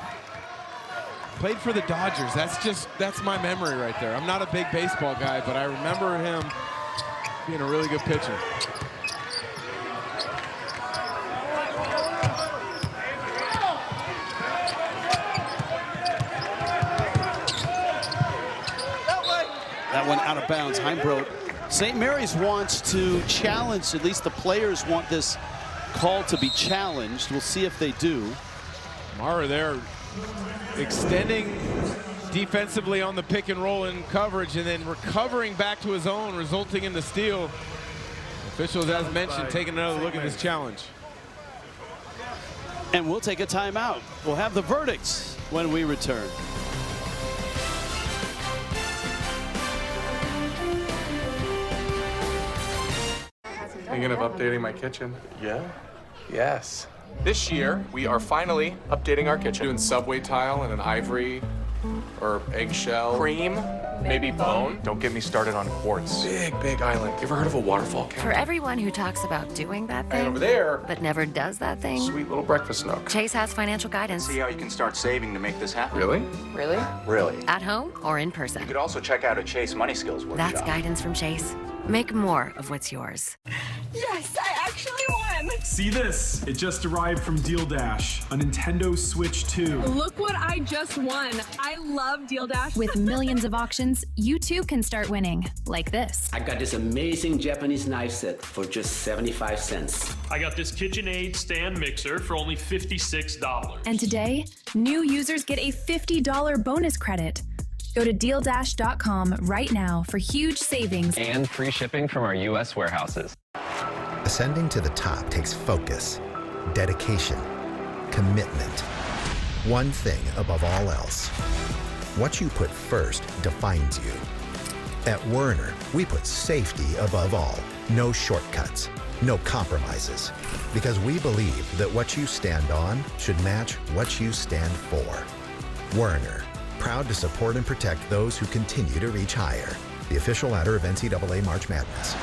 S10: Played for the Dodgers. That's my memory right there. I'm not a big baseball guy, but I remember him being a really good pitcher.
S8: That one out of bounds. Heimbrodt. St. Mary's wants to challenge, at least the players want this call to be challenged. We'll see if they do.
S10: Maurer there extending defensively on the pick and roll in coverage, and then recovering back to his own, resulting in the steal. Officials, as mentioned, taking another look at this challenge.
S8: And we'll take a timeout. We'll have the verdicts when we return.
S3: Thinking of updating my kitchen? Yeah? Yes. This year, we are finally updating our kitchen. Doing subway tile and an ivory or eggshell. Cream, maybe bone. Don't get me started on quartz. Big island. You ever heard of a waterfall
S5: For everyone who talks about doing that thing,
S3: And over there,
S5: but never does that thing,
S3: sweet little breakfast nook.
S5: Chase has financial guidance.
S9: See how you can start saving to make this happen.
S3: Really?
S5: Really?
S9: Really.
S5: At home or in person.
S9: You could also check out a Chase Money Skills workshop.
S5: That's guidance from Chase. Make more of what's yours.
S11: Yes, I actually won!
S12: See this? It just arrived from Deal Dash, a Nintendo Switch 2.
S11: Look what I just won. I love Deal Dash.
S13: With millions of auctions, you too can start winning, like this.
S22: I got this amazing Japanese knife set for just 75 cents.
S23: I got this KitchenAid stand mixer for only $56.
S13: And today, new users get a $50 bonus credit. Go to DealDash.com right now for huge savings
S24: and free shipping from our U.S. warehouses.
S30: Ascending to the top takes focus, dedication, commitment. One thing above all else. What you put first defines you. At Werner, we put safety above all. No shortcuts, no compromises. Because we believe that what you stand on should match what you stand for. Werner. Proud to support and protect those who continue to reach higher. The official ladder of NCAA March Madness.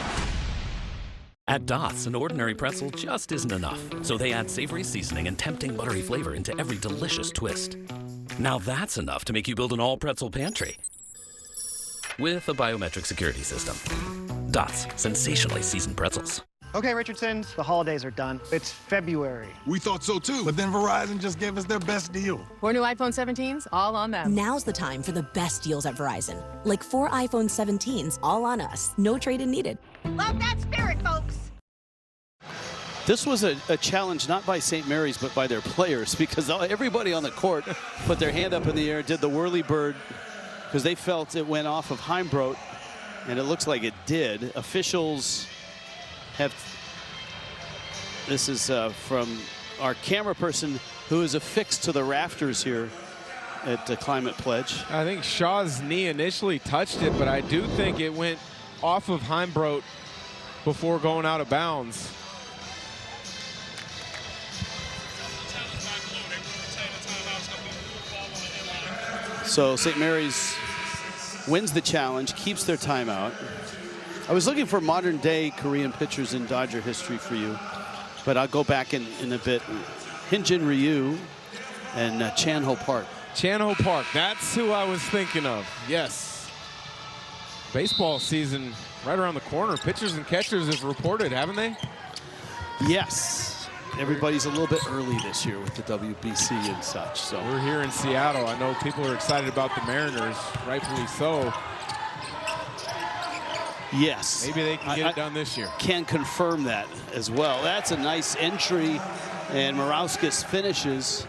S31: At Doth's, an ordinary pretzel just isn't enough, so they add savory seasoning and tempting buttery flavor into every delicious twist. Now that's enough to make you build an all-pretzel pantry. With a biometric security system. Dots, sensationally seasoned pretzels.
S17: Okay, Richardson's, the holidays are done. It's February.
S1: We thought so too, but then Verizon just gave us their best deal.
S20: 4 new iPhone 17s, all on them.
S21: Now's the time for the best deals at Verizon. Like 4 iPhone 17s, all on us. No trade-in needed.
S7: Love that spirit, folks.
S8: This was a challenge not by St. Mary's, but by their players, because everybody on the court put their hand up in the air, did the whirly bird, because they felt it went off of Heimbrodt, and it looks like it did. Officials have, this is from our camera person who is affixed to the rafters here at Climate Pledge.
S10: I think Shaw's knee initially touched it, but I do think it went off of Heimbrodt before going out of bounds.
S8: So St. Mary's wins the challenge, keeps their timeout. I was looking for modern day Korean pitchers in Dodger history for you, but I'll go back in a bit. Hyun-Jin Ryu and Chan-Ho Park.
S10: Chan-Ho Park, that's who I was thinking of, yes. Baseball season right around the corner. Pitchers and catchers have reported, haven't they?
S8: Yes. Everybody's a little bit early this year with the WBC and such. So
S10: we're here in Seattle. I know people are excited about the Mariners, rightfully so.
S8: Yes.
S10: Maybe they can get it done this year.
S8: Can confirm that as well. That's a nice entry, and Morauskas finishes.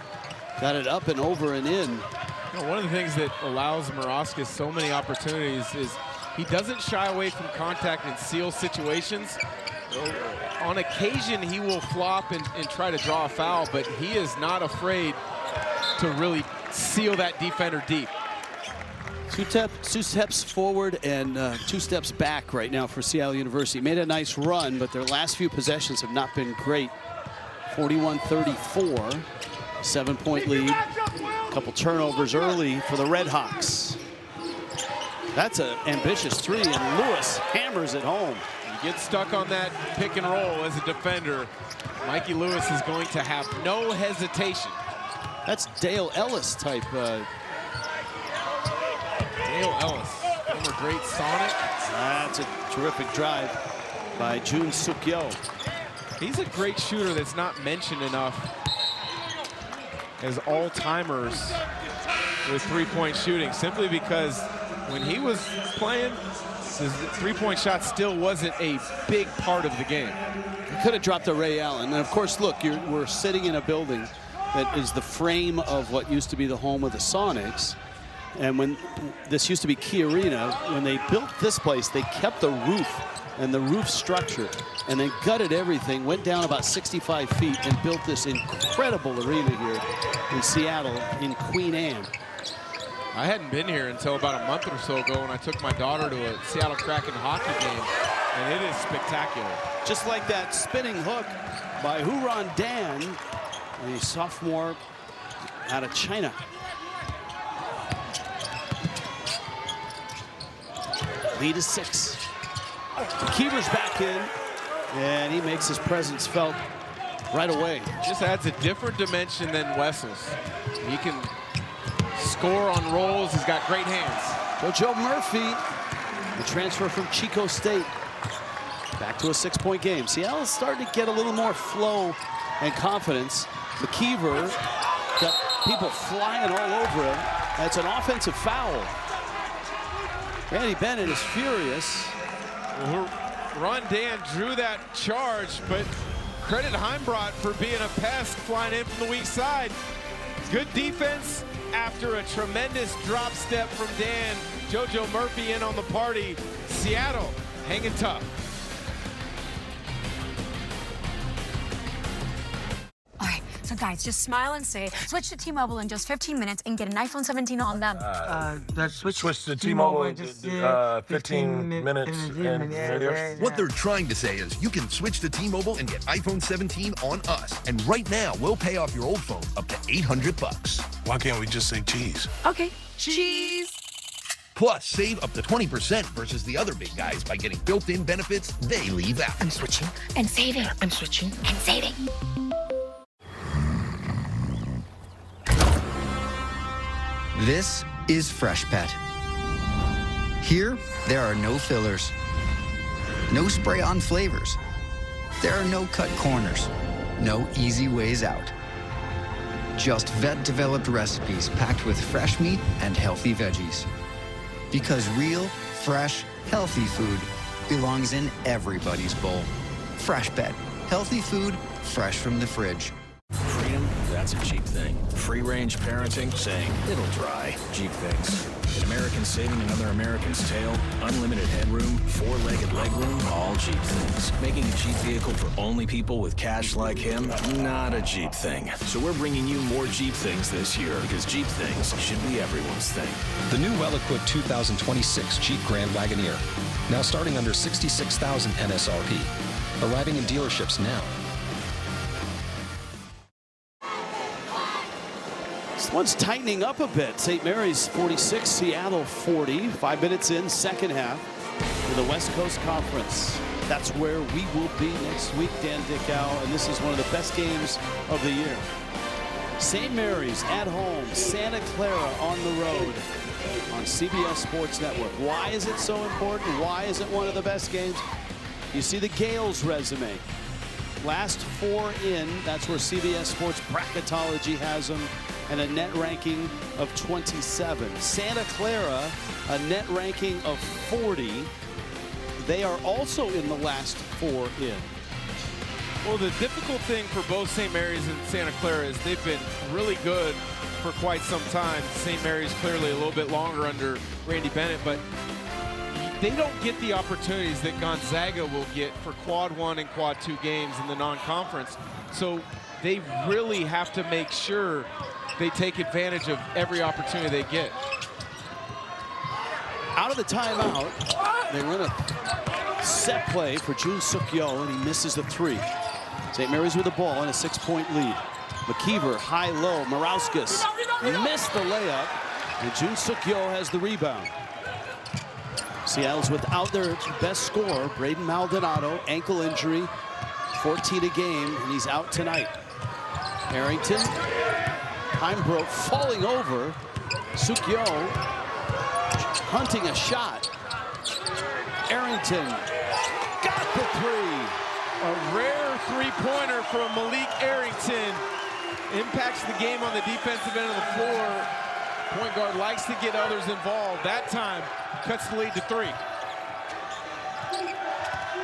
S8: Got it up and over and in.
S10: You know, one of the things that allows Morauskas so many opportunities is he doesn't shy away from contact in seal situations. On occasion, he will flop and try to draw a foul, but he is not afraid to really seal that defender deep.
S8: Two steps forward and 2 steps back right now for Seattle University. Made a nice run, but their last few possessions have not been great. 41-34, 7-point lead. A couple turnovers early for the Red Hawks. That's an ambitious 3, and Lewis hammers it home.
S10: Get stuck on that pick and roll as a defender, Mikey Lewis is going to have no hesitation.
S8: That's Dale Ellis type.
S10: Dale Ellis, former great Sonic.
S8: That's a terrific drive by Jun Suk-yo.
S10: He's a great shooter that's not mentioned enough as all-timers with three-point shooting, simply because when he was playing, the three-point shot still wasn't a big part of the game.
S8: He could have dropped to Ray Allen. And of course, look, we're sitting in a building that is the frame of what used to be the home of the Sonics. And when this used to be Key Arena, when they built this place, they kept the roof and the roof structure and then gutted everything, went down about 65 feet and built this incredible arena here in Seattle in Queen Anne.
S10: I hadn't been here until about a month or so ago when I took my daughter to a Seattle Kraken hockey game, and it is spectacular.
S8: Just like that spinning hook by Huron Dan, a sophomore out of China. Lead is 6. Keever's back in, and he makes his presence felt right away.
S10: Just adds a different dimension than Wessels. He can score on rolls. He's got great hands.
S8: Joe Murphy, the transfer from Chico State, back to a 6-point game. Seattle's starting to get a little more flow and confidence. McKeever got people flying all over him. That's an offensive foul. Randy Bennett is furious.
S10: Well, Ron Dan drew that charge, but credit Heimbrodt for being a pest flying in from the weak side. Good defense after a tremendous drop step from Dan. JoJo Murphy in on the party. Seattle hanging tough.
S4: All right, so guys, just smile and say, switch to T-Mobile in just 15 minutes and get an iPhone 17 on them.
S6: Switch to T-Mobile in 15 minutes.
S14: What they're trying to say is you can switch to T-Mobile and get iPhone 17 on us. And right now, we'll pay off your old phone up to $800.
S1: Why can't we just say cheese?
S4: Okay, cheese.
S14: Plus, save up to 20% versus the other big guys by getting built-in benefits they leave out.
S4: I'm switching and saving. I'm switching and saving.
S2: This is Freshpet. Here, there are no fillers, no spray-on flavors. There are no cut corners, no easy ways out. Just vet-developed recipes packed with fresh meat and healthy veggies. Because real, fresh, healthy food belongs in everybody's bowl. Freshpet. Healthy food, fresh from the fridge.
S3: Freedom, that's a Jeep thing. Free-range parenting, saying it'll dry. Jeep things. An American saving another American's tail, unlimited headroom, four-legged legroom, all Jeep things. Making a Jeep vehicle for only people with cash like him, not a Jeep thing. So we're bringing you more Jeep things this year, because Jeep things should be everyone's thing.
S15: The new well-equipped 2026 Jeep Grand Wagoneer. Now starting under $66,000 MSRP. Arriving in dealerships now.
S8: This one's tightening up a bit. St. Mary's 46, Seattle 40. 5 minutes in, second half in the West Coast Conference. That's where we will be next week, Dan Dickau, and this is one of the best games of the year. St. Mary's at home, Santa Clara on the road on CBS Sports Network. Why is it so important? Why is it one of the best games? You see the Gales resume. Last 4 in, that's where CBS Sports Bracketology has them, and a net ranking of 27. Santa Clara, a net ranking of 40. They are also in the last 4 in.
S10: Well, the difficult thing for both St. Mary's and Santa Clara is they've been really good for quite some time. St. Mary's clearly a little bit longer under Randy Bennett, but they don't get the opportunities that Gonzaga will get for quad 1 and quad 2 games in the non-conference. So they really have to make sure they take advantage of every opportunity they get.
S8: Out of the timeout, they run a set play for Jun Suk Yo, and he misses the 3. St. Mary's with the ball and a 6-point lead. McKeever, high-low, Morauskas missed the layup, and Jun Suk Yo has the rebound. Seattle's without their best scorer, Braden Maldonado, ankle injury, 14 a game, and he's out tonight. Arrington, time broke, falling over. Suk Yo hunting a shot. Arrington got the 3.
S10: A rare three-pointer from Malik Arrington. Impacts the game on the defensive end of the floor. Point guard likes to get others involved. That time, cuts the lead to 3.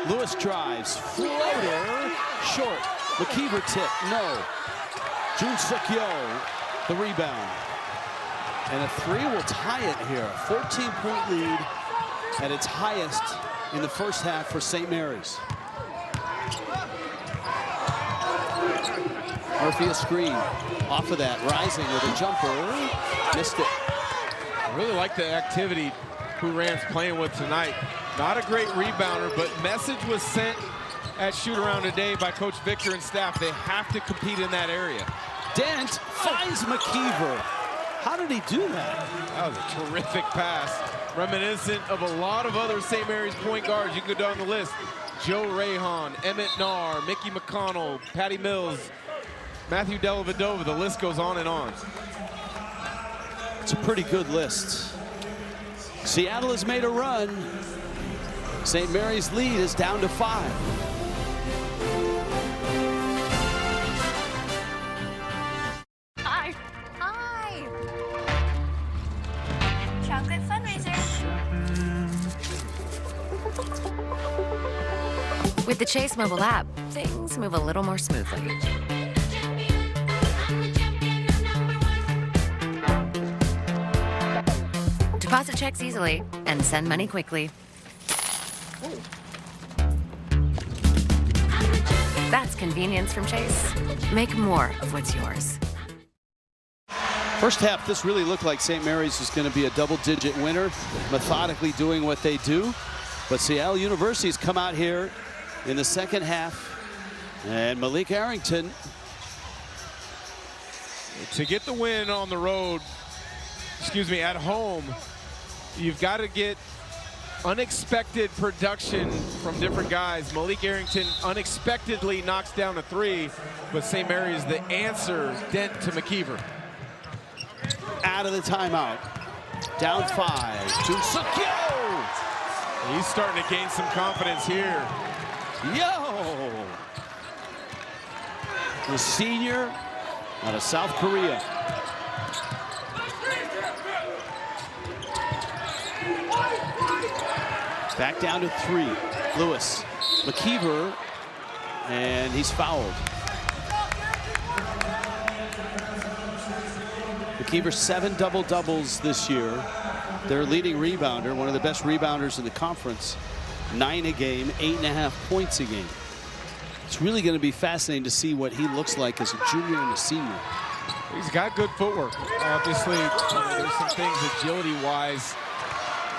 S8: Lewis drives, floater, short. McKeever tip, no. Jun Suk Yo, the rebound. And a 3 will tie it here. 14-point lead at its highest in the first half for St. Mary's. Murphy a screen. Off of that, Rising with a jumper. Missed it.
S10: I really like the activity Horan's playing with tonight. Not a great rebounder, but message was sent at shoot-around today by Coach Victor and staff. They have to compete in that area.
S8: Dent finds McKeever. How did he do that?
S10: That was a terrific pass. Reminiscent of a lot of other St. Mary's point guards. You can go down the list. Joe Rayhan, Emmett Nahr, Mickey McConnell, Patty Mills, Matthew Dellavedova. The list goes on and on.
S8: It's a pretty good list. Seattle has made a run. St. Mary's lead is down to 5.
S4: Hi. Hi. Chocolate fundraiser.
S5: With the Chase mobile app, things move a little more smoothly. Deposit checks easily and send money quickly. That's convenience from Chase. Make more of what's yours.
S8: First half, this really looked like St. Mary's was going to be a double-digit winner, methodically doing what they do. But Seattle University's come out here in the second half, and Malik Arrington.
S10: To get the win on the road, at home, you've got to get unexpected production from different guys. Malik Arrington unexpectedly knocks down a 3, but St. Mary's the answer, Dent to McKeever.
S8: out of the timeout. Down 5 to Sukyo.
S10: He's starting to gain some confidence here.
S8: Yo! The senior out of South Korea. Back down to 3. Lewis. McKeever. And he's fouled. McKeever 7 double-doubles this year. Their leading rebounder, one of the best rebounders in the conference. 9 a game, 8.5 points a game. It's really going to be fascinating to see what he looks like as a junior and a senior.
S10: He's got good footwork. Obviously, there's some things agility-wise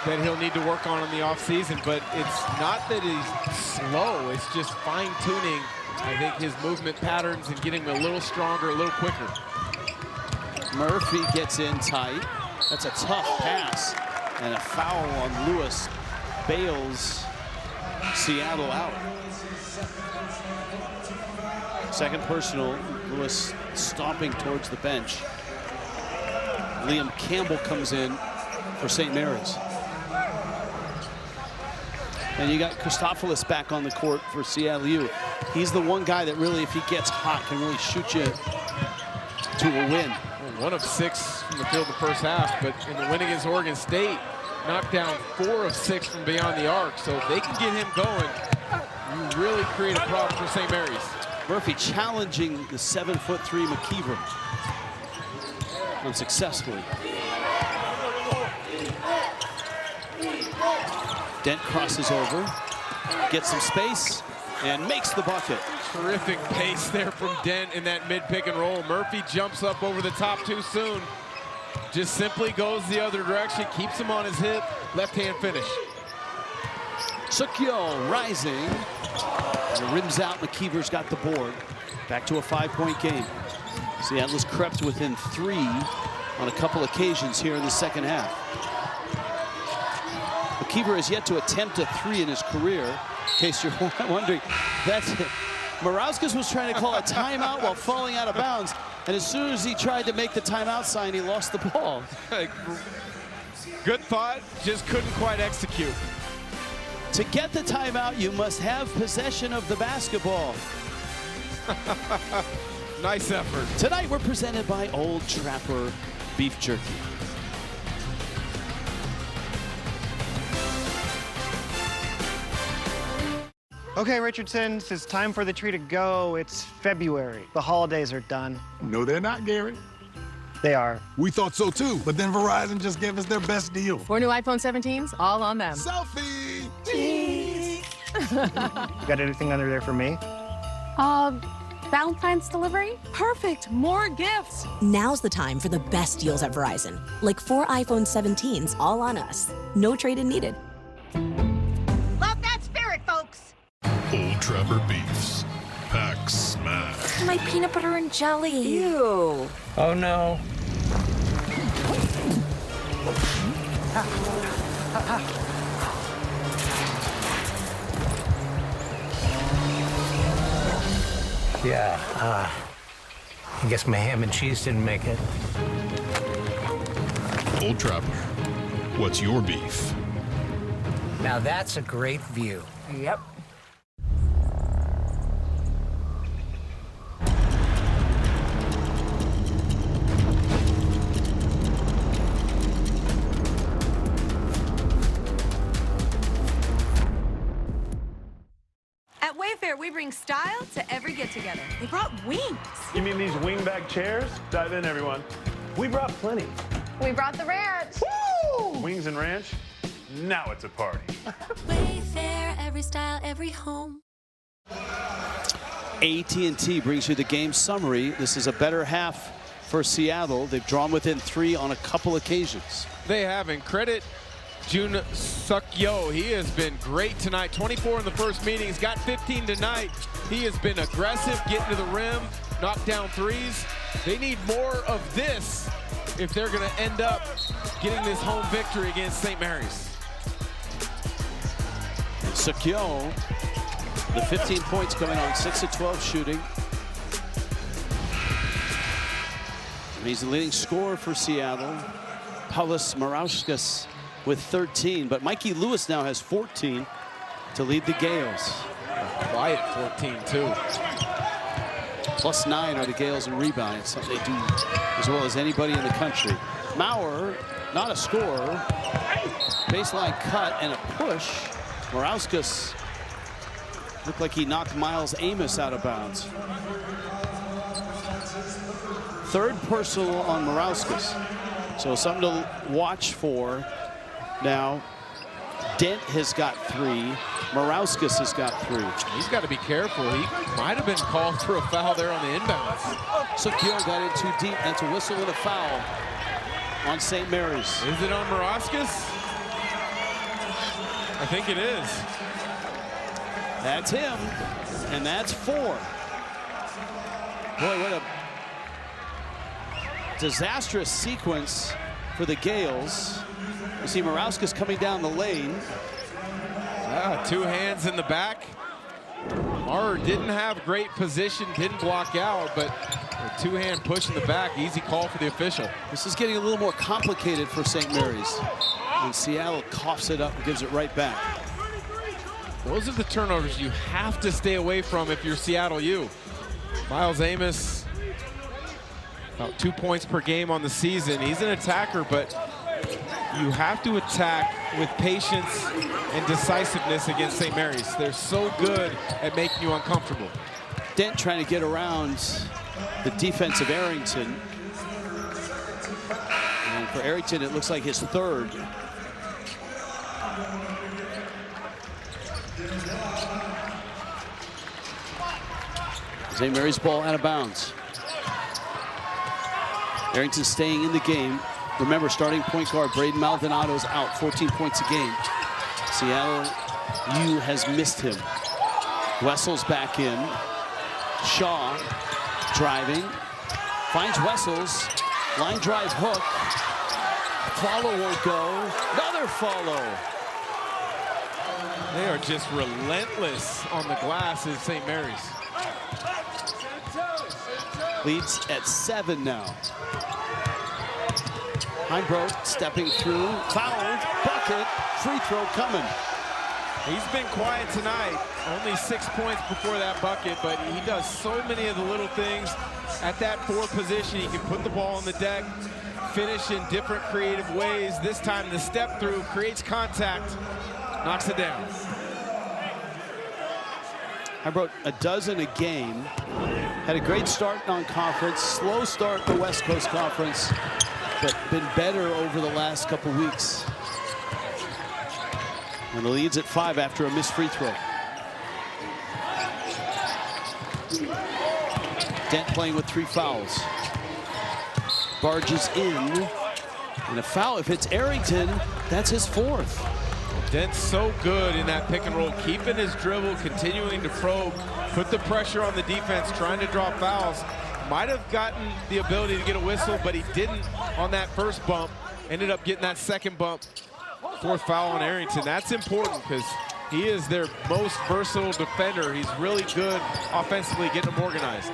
S10: that he'll need to work on in the offseason, but it's not that he's slow. It's just fine-tuning, I think, his movement patterns and getting a little stronger, a little quicker.
S8: Murphy gets in tight. That's a tough pass. And a foul on Lewis bails Seattle out. Second personal, Lewis stomping towards the bench. Liam Campbell comes in for St. Mary's. And you got Christopoulos back on the court for Seattle U. He's the one guy that really, if he gets hot, can really shoot you to a win.
S10: 1 of 6 from the field the first half, but in the win against Oregon State, knocked down 4 of 6 from beyond the arc. So if they can get him going, you really create a problem for St. Mary's.
S8: Murphy challenging the 7'3" McKeever unsuccessfully. Dent crosses over, gets some space, and makes the bucket.
S10: Terrific pace there from Dent in that mid-pick and roll. Murphy jumps up over the top too soon. Just simply goes the other direction, keeps him on his hip, left-hand finish.
S8: Sukyo rising. And rims out, McKeever's got the board. Back to a 5-point game. Seattle's crept within 3 on a couple occasions here in the second half. McKeever has yet to attempt a 3 in his career. In case you're wondering, that's it. Morauskas was trying to call a timeout while falling out of bounds. And as soon as he tried to make the timeout sign, he lost the ball.
S10: Good thought, just couldn't quite execute.
S8: To get the timeout, you must have possession of the basketball.
S10: Nice effort.
S8: Tonight, we're presented by Old Trapper Beef Jerky.
S17: Okay, Richardson, it's time for the tree to go. It's February. The holidays are done.
S1: No, they're not, Gary.
S17: They are.
S1: We thought so too, but then Verizon just gave us their best deal.
S20: 4 new iPhone 17s, all on them.
S1: Selfie!
S17: Got anything under there for me?
S4: Valentine's delivery? Perfect. More gifts.
S21: Now's the time for the best deals at Verizon. Like 4 iPhone 17s, all on us. No trade-in needed.
S7: Love that spirit, folks.
S9: Old Trapper Beefs. Pack smash.
S5: My peanut butter and jelly.
S20: Ew.
S6: Oh no.
S11: Yeah, I guess my ham and cheese didn't make it.
S9: Old Trapper, what's your beef?
S11: Now that's a great view.
S20: Yep.
S12: At Wayfair, we bring style to every get-together. They brought wings.
S23: You mean these wingback chairs? Dive in, everyone. We brought plenty.
S7: We brought the ranch.
S23: Woo! Wings and ranch? Now it's a party.
S5: Wayfair, every style, every home.
S8: AT&T brings you the game summary. This is a better half for Seattle. They've drawn within 3 on a couple occasions.
S10: They haven't. Credit Jun Sukyo. He has been great tonight. 24 in the first meeting. He's got 15 tonight. He has been aggressive, getting to the rim, knock down threes. They need more of this if they're going to end up getting this home victory against St. Mary's.
S8: Sukyo, the 15 points coming on 6 of 12 shooting. He's the leading scorer for Seattle. Paulius Marauskas with 13, but Mikey Lewis now has 14 to lead the Gales.
S10: Quiet 14 too.
S8: +9 are the Gales in rebounding, something they do as well as anybody in the country. Maurer, not a scorer. Baseline cut and a push. Marauskas looked like he knocked Miles Amos out of bounds. Third personal on Marauskas. So something to watch for now. Dent has got 3. Marauskas has got 3.
S10: He's got to be careful. He might have been called for a foul there on the inbounds.
S8: Sukiel got in too deep. That's a whistle and a foul on St. Mary's.
S10: Is it on Marauskas? I think it is.
S8: That's him, and that's 4. Boy, what a disastrous sequence for the Gales. You see Marauskas coming down the lane.
S10: 2 hands in the back. Maurer didn't have great position, didn't block out, but a 2-hand push in the back, easy call for the official.
S8: This is getting a little more complicated for St. Mary's. And Seattle coughs it up and gives it right back.
S10: Those are the turnovers you have to stay away from if you're Seattle U. Miles Amos, about 2 points per game on the season. He's an attacker, but you have to attack with patience and decisiveness against St. Mary's. They're so good at making you uncomfortable.
S8: Dent trying to get around the defense of Arrington. And for Arrington, it looks like his 3rd. St. Mary's ball out of bounds. Arrington staying in the game. Remember, starting point guard Braden Maldonado's out, 14 points a game. Seattle U has missed him. Wessels back in. Shaw driving. Finds Wessels. Line drive hook. Follow won't go. Another follow.
S10: They are just relentless on the glass at St. Mary's.
S8: Leads at 7 now. Heimbrodt stepping through, fouled, bucket, free throw coming.
S10: He's been quiet tonight. Only 6 points before that bucket, but he does so many of the little things. At that 4 position, he can put the ball on the deck, finish in different creative ways. This time the step through, creates contact, knocks it down.
S8: Heimbrodt a dozen a game. Had a great start on conference, slow start in the West Coast Conference, but been better over the last couple weeks. And the lead's at 5 after a missed free throw. Dent playing with 3 fouls. Barges in, and a foul. If it's Arrington, that's his 4th.
S10: Dent's so good in that pick and roll, keeping his dribble, continuing to probe, put the pressure on the defense, trying to draw fouls. Might have gotten the ability to get a whistle, but he didn't on that first bump. Ended up getting that second bump. 4th foul on Arrington. That's important because he is their most versatile defender. He's really good offensively getting them organized.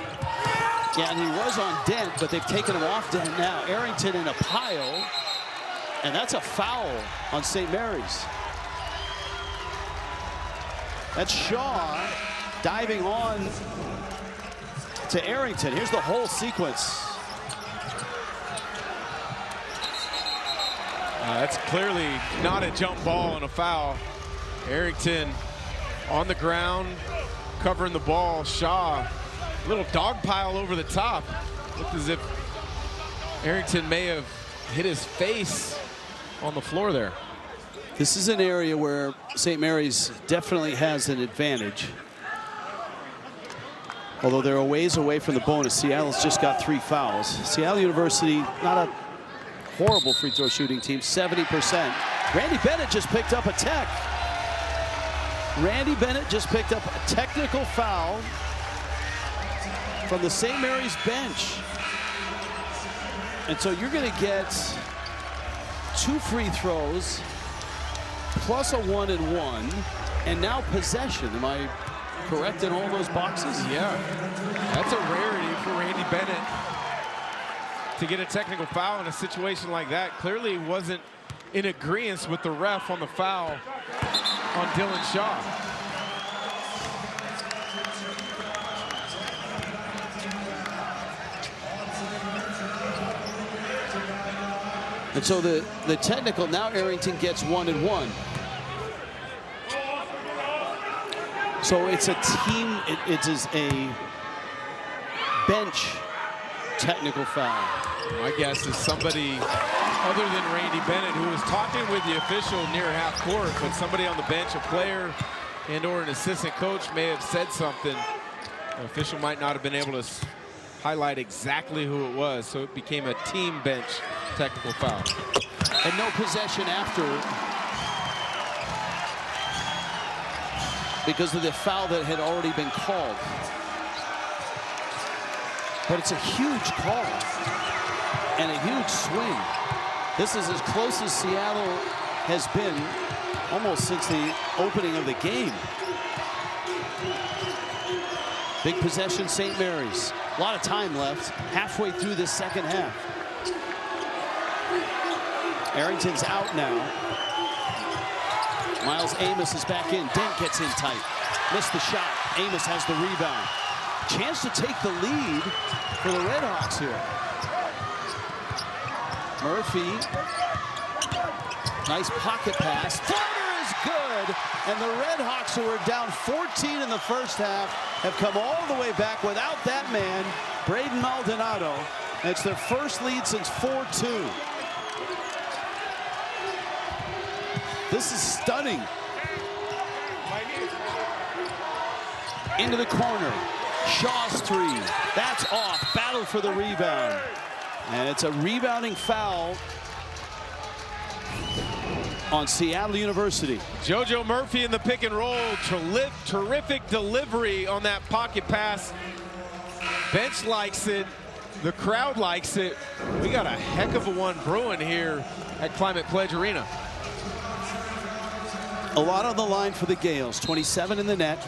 S8: Yeah, and he was on Dent, but they've taken him off Dent now. Arrington in a pile, and that's a foul on St. Mary's. That's Shaw diving on to Arrington. Here's the whole sequence.
S10: That's clearly not a jump ball and a foul. Arrington on the ground, covering the ball. Shaw, little dog pile over the top. Looked as if Arrington may have hit his face on the floor there.
S8: This is an area where St. Mary's definitely has an advantage. Although they're a ways away from the bonus. Seattle's just got 3 fouls. Seattle University, not a horrible free throw shooting team, 70%. Randy Bennett just picked up a tech. Randy Bennett just picked up a technical foul from the St. Mary's bench. And so you're going to get 2 free throws plus a 1-and-1, and now possession. Am I correct in all those boxes?
S10: Yeah, that's a rarity for Randy Bennett. to get a technical foul in a situation like that. Clearly wasn't in agreement with the ref on the foul on Dylan Shaw.
S8: And so the technical, now Arrington gets 1 and 1. So it's a team, it is a bench technical foul.
S10: My guess is somebody other than Randy Bennett, who was talking with the official near half court, but somebody on the bench, a player and or an assistant coach may have said something. The official might not have been able to highlight exactly who it was, so it became a team bench technical foul.
S8: And no possession after, because of the foul that had already been called. But it's a huge call and a huge swing. This is as close as Seattle has been almost since the opening of the game. Big possession, St. Mary's. A lot of time left, halfway through this second half. Arrington's out now. Miles Amos is back in. Dent gets in tight. Missed the shot. Amos has the rebound. Chance to take the lead for the Redhawks here. Murphy. Nice pocket pass. Floater is good. And the Redhawks, who were down 14 in the first half, have come all the way back without that man, Braden Maldonado. And it's their first lead since 4-2. This is stunning. Into the corner. Shaw's three. That's off. Battle for the rebound. And it's a rebounding foul on Seattle University.
S10: JoJo Murphy in the pick and roll. Terrific delivery on that pocket pass. Bench likes it. The crowd likes it. We got a heck of a one brewing here at Climate Pledge Arena.
S8: A lot on the line for the Gales. 27 in the net.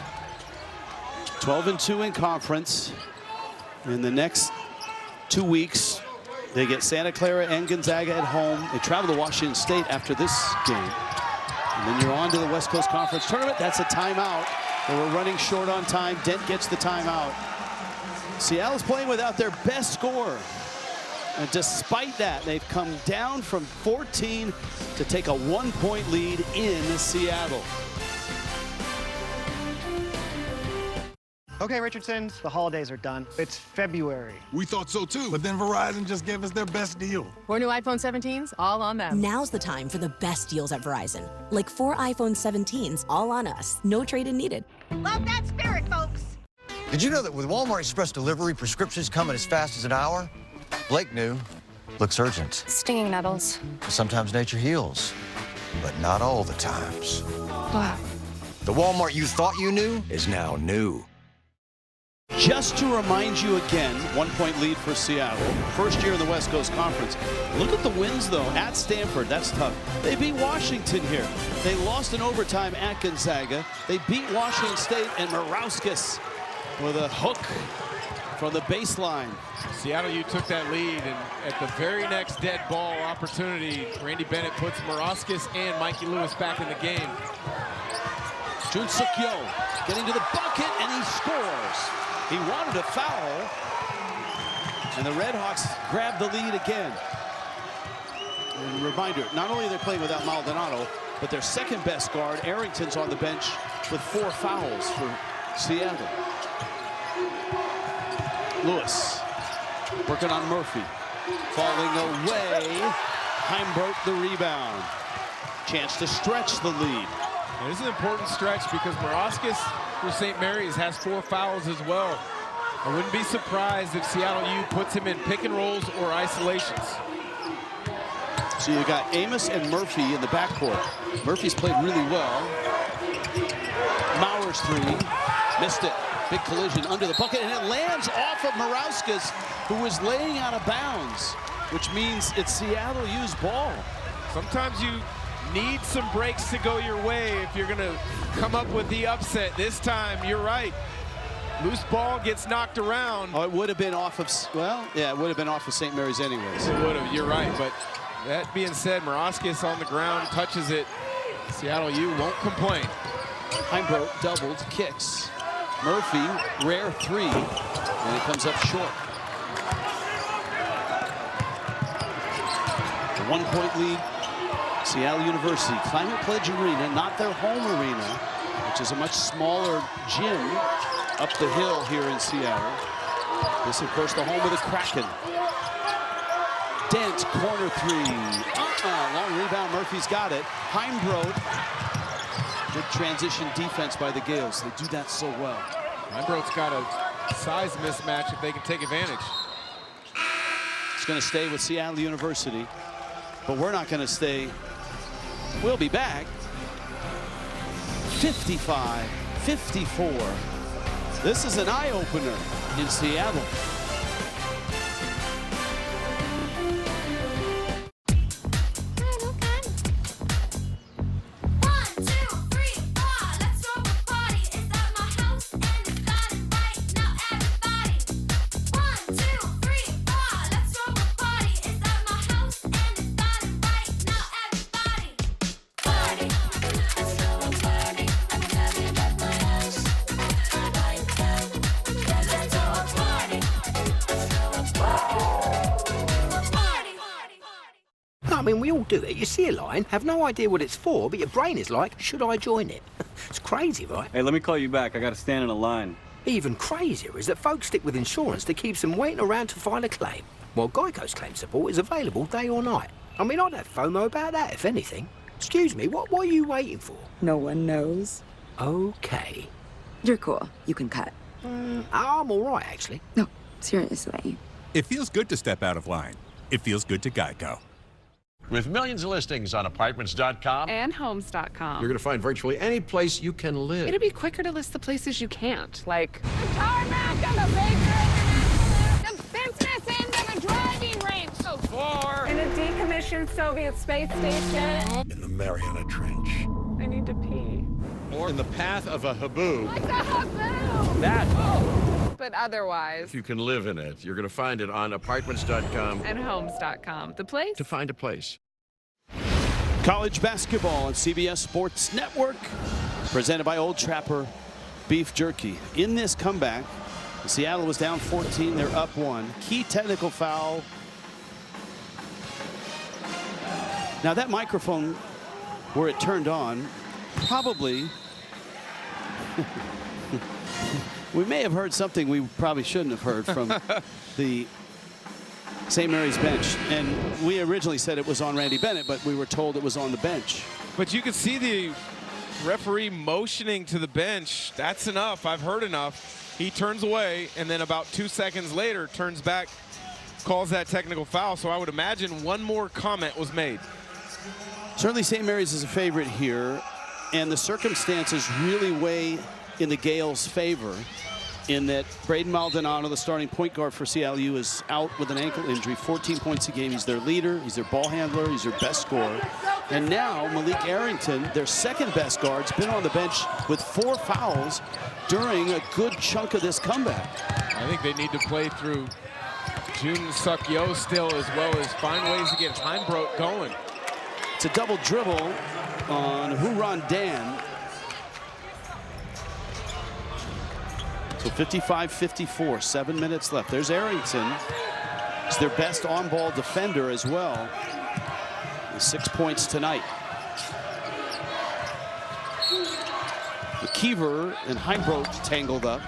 S8: 12-2 in conference. In the next 2 weeks, they get Santa Clara and Gonzaga at home. They travel to Washington State after this game. And then you're on to the West Coast Conference Tournament. That's a timeout. They were running short on time. Dent gets the timeout. Seattle's playing without their best scorer. And despite that, they've come down from 14 to take a 1-point lead in Seattle.
S17: Okay, Richardson, the holidays are done. It's February.
S1: We thought so too, but then Verizon just gave us their best deal.
S20: 4 new iPhone 17s, all on them.
S21: Now's the time for the best deals at Verizon. Like 4 iPhone 17s, all on us. No trade-in needed.
S7: Love that spirit, folks.
S13: Did you know that with Walmart Express Delivery, prescriptions come in as fast as an hour? Blake knew. Looks urgent.
S5: Stinging nettles.
S13: Sometimes nature heals, but not all the times.
S5: Wow.
S13: The Walmart you thought you knew is now new.
S8: Just to remind you again, 1-point lead for Seattle. First year in the West Coast Conference. Look at the wins, though, at Stanford. That's tough. They beat Washington here. They lost in overtime at Gonzaga. They beat Washington State and Morauskas with a hook from the baseline.
S10: Seattle, you took that lead, and at the very next dead ball opportunity, Randy Bennett puts Morauskas and Mikey Lewis back in the game.
S8: Jun Suk-yo getting to the bucket, and he scores. He wanted a foul, and the Redhawks grab the lead again. And reminder, not only are they playing without Maldonado, but their second best guard, Arrington's on the bench with 4 fouls for Seattle. Lewis working on Murphy. Falling away. Heimbroek the rebound. Chance to stretch the lead.
S10: Now, this is an important stretch because Morauskas for St. Mary's has 4 fouls as well. I wouldn't be surprised if Seattle U puts him in pick and rolls or isolations.
S8: So you got Amos and Murphy in the backcourt. Murphy's played really well. Mauer's three. Missed it. Big collision under the bucket, and it lands off of Morauskas, who was laying out of bounds, which means it's Seattle U's ball.
S10: Sometimes you need some breaks to go your way if you're going to come up with the upset. This time, you're right. Loose ball gets knocked around.
S8: Oh, it would have been off of, well, yeah, it would have been off of St. Mary's anyways.
S10: It would have, you're right. But that being said, Morauskas on the ground, touches it. Seattle U won't complain.
S8: Heimbrodt doubled, kicks. Murphy, rare three, and it comes up short. A 1-point lead, Seattle University. Climate Pledge Arena, not their home arena, which is a much smaller gym up the hill here in Seattle. This, of course, the home of the Kraken. Dent, corner three. Long rebound, Murphy's got it. Heimbrodt. Good transition defense by the Gales. They do that so well.
S10: Heimbrodt's got a size mismatch if they can take advantage.
S8: It's going to stay with Seattle University, but we're not going to stay. We'll be back. 55-54. This is an eye-opener in Seattle.
S11: I mean, we all do it. You see a line, have no idea what it's for, but your brain is like, should I join it? It's crazy, right?
S16: Hey, let me call you back. I gotta stand in a line.
S11: Even crazier is that folks stick with insurance that keeps them waiting around to file a claim, while Geico's claim support is available day or night. I mean, I'd have FOMO about that, if anything. Excuse me, what are you waiting for?
S18: No one knows.
S11: Okay.
S18: You're cool. You can cut.
S11: I'm all right, actually.
S18: No, seriously.
S19: It feels good to step out of line. It feels good to Geico.
S22: With millions of listings on Apartments.com
S20: and Homes.com.
S22: you're going to find virtually any place you can live.
S20: It'll be quicker to list the places you can't, like
S7: The tarmac and the baker, the business end of a driving range.
S20: in a decommissioned Soviet space station.
S1: In the Mariana Trench.
S20: I need to pee.
S22: Or in the path of a haboob.
S20: It's a haboob!
S22: That.
S20: But otherwise.
S22: If you can live in it, you're going to find it on Apartments.com
S20: And Homes.com. The place
S22: to find a place.
S8: College basketball on CBS Sports Network, presented by Old Trapper Beef Jerky. In this comeback, Seattle was down 14, they're up 1. Key technical foul. Now that microphone, where it turned on, probably, we may have heard something we probably shouldn't have heard from the St. Mary's bench. And we originally said it was on Randy Bennett, but we were told it was on the bench.
S10: But you can see the referee motioning to the bench. That's enough. I've heard enough. He turns away, and then about 2 seconds later, turns back, calls that technical foul. So I would imagine one more comment was made.
S8: Certainly St. Mary's is a favorite here, and the circumstances really weigh in the Gales' favor in that Braden Maldonado, the starting point guard for CLU, is out with an ankle injury, 14 points a game. He's their leader, he's their ball handler, he's their best scorer. And now Malik Arrington, their second best guard, has been on the bench with 4 fouls during a good chunk of this comeback.
S10: I think they need to play through Jun Suk Yo still, as well as find ways to get Heimbrodt going.
S8: It's a double dribble on Huron Dan. So 55-54, 7 minutes left. There's Arrington. He's their best on-ball defender as well. With 6 points tonight. McKeever and Heimbrodt tangled up.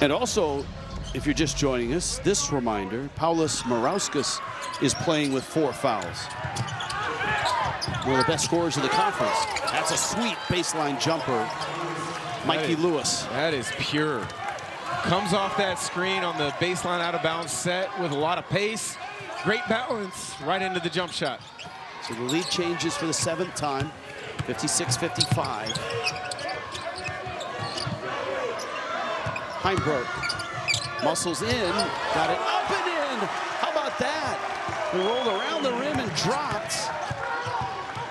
S8: And also, if you're just joining us, this reminder, Paulius Morauskas is playing with 4 fouls. One of the best scorers of the conference. That's a sweet baseline jumper. Mikey Lewis.
S10: That is pure. Comes off that screen on the baseline out of bounds set with a lot of pace. Great balance right into the jump shot.
S8: So the lead changes for the 7th time, 56-55. Heimbrodt muscles in, got it up and in. How about that? He rolled around the rim and dropped.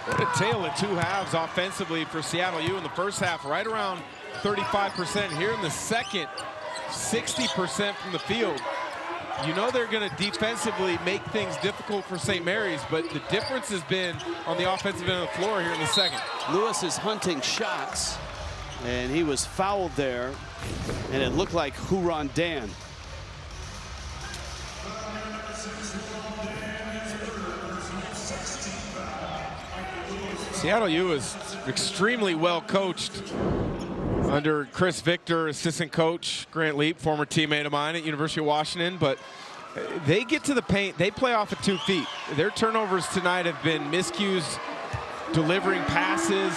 S10: What a tale of two halves offensively for Seattle U in the first half, right around 35%. Here in the second, 60% from the field. You know they're going to defensively make things difficult for St. Mary's, but the difference has been on the offensive end of the floor here in the second.
S8: Lewis is hunting shots, and he was fouled there, and it looked like Huron Dan.
S10: Seattle U is extremely well coached under Chris Victor, assistant coach Grant Leap, former teammate of mine at University of Washington. But they get to the paint, they play off of 2 feet. Their turnovers tonight have been miscues delivering passes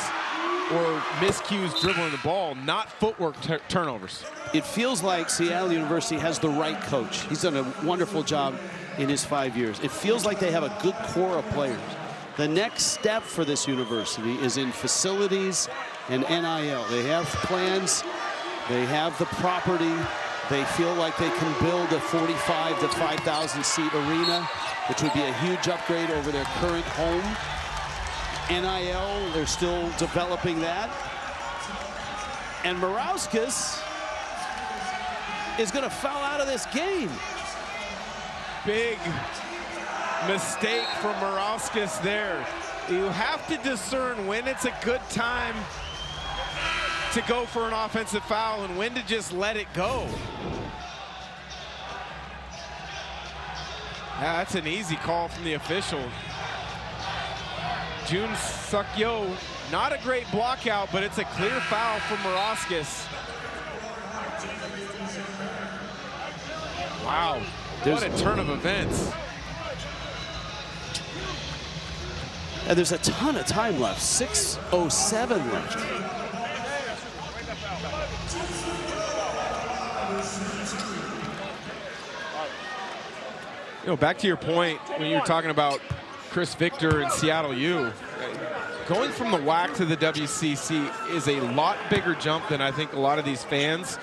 S10: or miscues dribbling the ball, not footwork turnovers.
S8: It feels like Seattle University has the right coach. He's done a wonderful job in his 5 years. It feels like they have a good core of players. The next step for this university is in facilities and NIL. They have plans, they have the property, they feel like they can build a 45 to 5,000 seat arena, which would be a huge upgrade over their current home. NIL, they're still developing that. And Morauskas is going to foul out of this game.
S10: Big mistake from Morauskas there. You have to discern when it's a good time to go for an offensive foul and when to just let it go. Yeah, that's an easy call from the official. Jun Suk-yo, not a great block out, but it's a clear foul from Morauskas. Wow, what a turn of events.
S8: And there's a ton of time left, 6:07 left.
S10: You know, back to your point when you were talking about Chris Victor and Seattle U, going from the WAC to the WCC is a lot bigger jump than I think a lot of these fans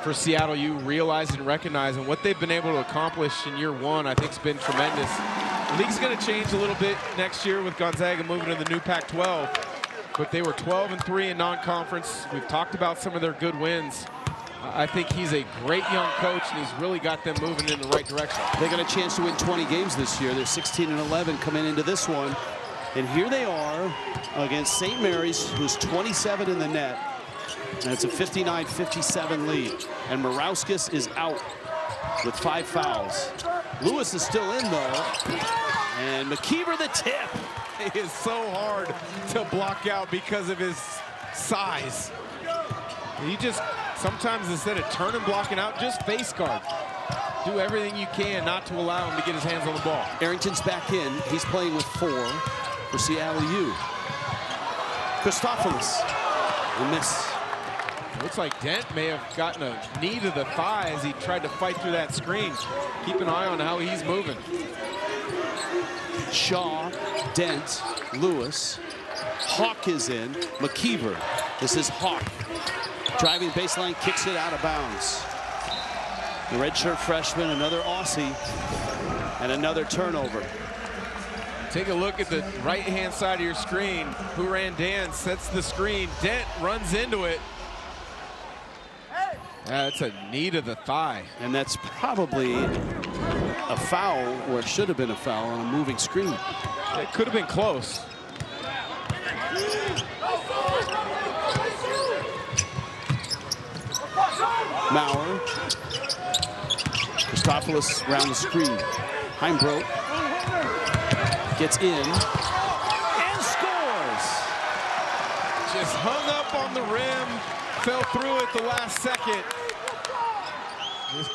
S10: for Seattle U realize and recognize, and what they've been able to accomplish in year one I think has been tremendous. The league's going to change a little bit next year with Gonzaga moving to the new Pac-12, but they were 12-3 in non-conference. We've talked about some of their good wins. I think he's a great young coach, and he's really got them moving in the right direction.
S8: They got a chance to win 20 games this year. They're 16-11 coming into this one. And here they are against St. Mary's, who's 27 in the net. And it's a 59-57 lead. And Morauskas is out with 5 fouls. Lewis is still in, though. And McKeever the tip.
S10: It is so hard to block out because of his size. You just, sometimes instead of turning blocking out, just face guard. Do everything you can not to allow him to get his hands on the ball.
S8: Arrington's back in. He's playing with 4 for Seattle U. Christophilus, a miss.
S10: Looks like Dent may have gotten a knee to the thigh as he tried to fight through that screen. Keep an eye on how he's moving.
S8: Shaw, Dent, Lewis. Hawk is in. McKeever. This is Hawk. Driving baseline, kicks it out of bounds. The redshirt freshman, another Aussie, and another turnover.
S10: Take a look at the right-hand side of your screen. Huron Dan sets the screen. Dent runs into it. That's a knee to the thigh.
S8: And that's probably a foul, or it should have been a foul on a moving screen.
S10: It could have been close.
S8: Maurer. Christophilus around the screen. Heimbrodt gets in and scores.
S10: Just hung up on the rim, fell through at the last second. This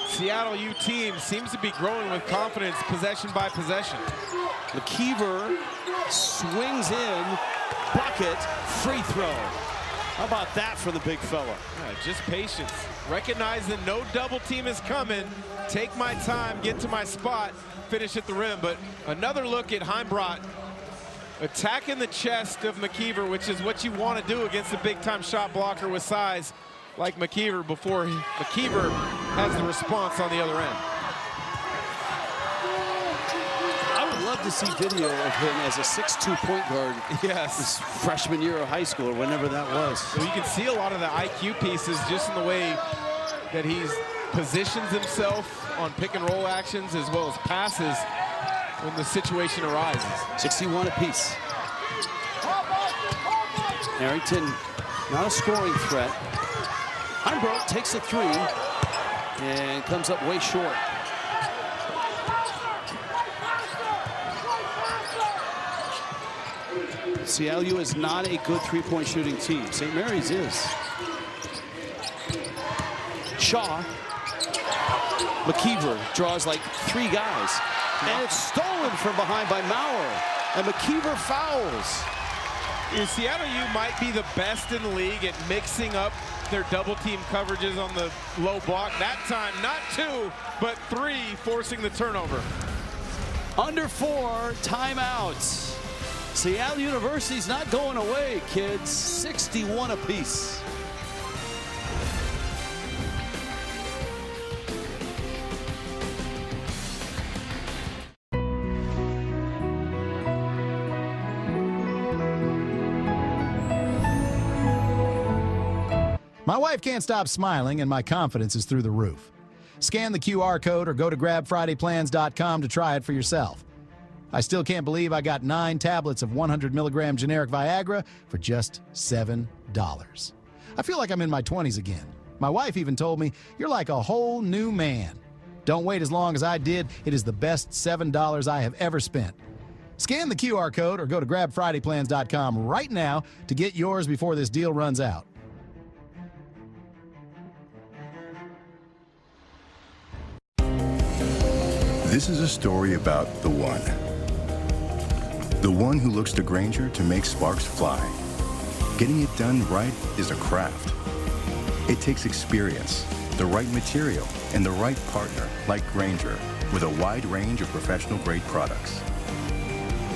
S10: Seattle U team seems to be growing with confidence, possession by possession.
S8: McKeever swings in, bucket, free throw. How about that for the big fella?
S10: Yeah, just patience. Recognize that no double team is coming. Take my time, get to my spot, finish at the rim. But another look at Heimbrodt attacking the chest of McKeever, which is what you want to do against a big-time shot blocker with size like McKeever before McKeever has the response on the other end.
S8: love to see video of him as a 6'2" point guard.
S10: Yes.
S8: His freshman year of high school or whenever that was.
S10: Well, you can see a lot of the IQ pieces just in the way that he's positions himself on pick and roll actions as well as passes when the situation arises.
S8: 61 apiece. Arrington, not a scoring threat. Heimbrook takes a three and comes up way short. CLU is not a good three-point shooting team. St. Mary's is. Shaw. McKeever draws like three guys. And it's stolen from behind by Maurer. And McKeever fouls.
S10: Seattle U might be the best in the league at mixing up their double team coverages on the low block. That time, not 2, but 3, forcing the turnover.
S8: Under 4, timeouts. Seattle University's not going away, kids. 61 apiece.
S2: My wife can't stop smiling, and my confidence is through the roof. Scan the QR code or go to grabfridayplans.com to try it for yourself. I still can't believe I got 9 tablets of 100 milligram generic Viagra for just $7. I feel like I'm in my 20s again. My wife even told me, "You're like a whole new man." Don't wait as long as I did. It is the best $7 I have ever spent. Scan the QR code or go to grabfridayplans.com right now to get yours before this deal runs out.
S3: This is a story about the one. The one who looks to Grainger to make sparks fly. Getting it done right is a craft. It takes experience, the right material, and the right partner like Grainger with a wide range of professional-grade products.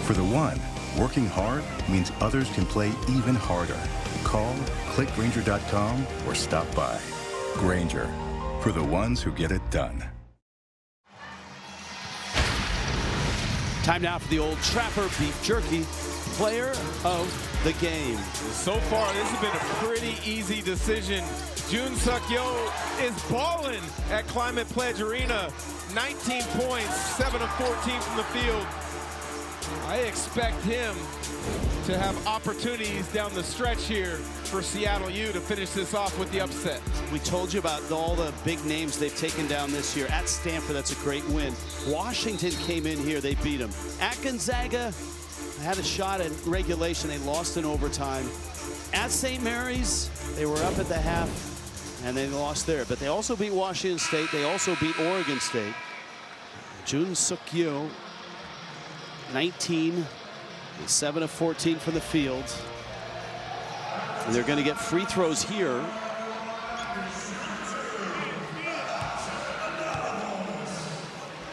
S3: For the one, working hard means others can play even harder. Call, click Grainger.com, or stop by. Grainger, for the ones who get it done.
S8: Time now for the Old Trapper Beef Jerky Player of the Game.
S10: So far, this has been a pretty easy decision. Jun Suk Yo is balling at Climate Pledge Arena. 19 points, 7 of 14 from the field. I expect him to have opportunities down the stretch here for Seattle U to finish this off with the upset.
S8: We told you about all the big names they've taken down this year. At Stanford, that's a great win. Washington came in here, they beat them. At Gonzaga, had a shot at regulation, they lost in overtime. At St. Mary's, they were up at the half, and they lost there. But they also beat Washington State, they also beat Oregon State. Jun Suk Yo, 19, 7 of 14 from the field. And they're going to get free throws here.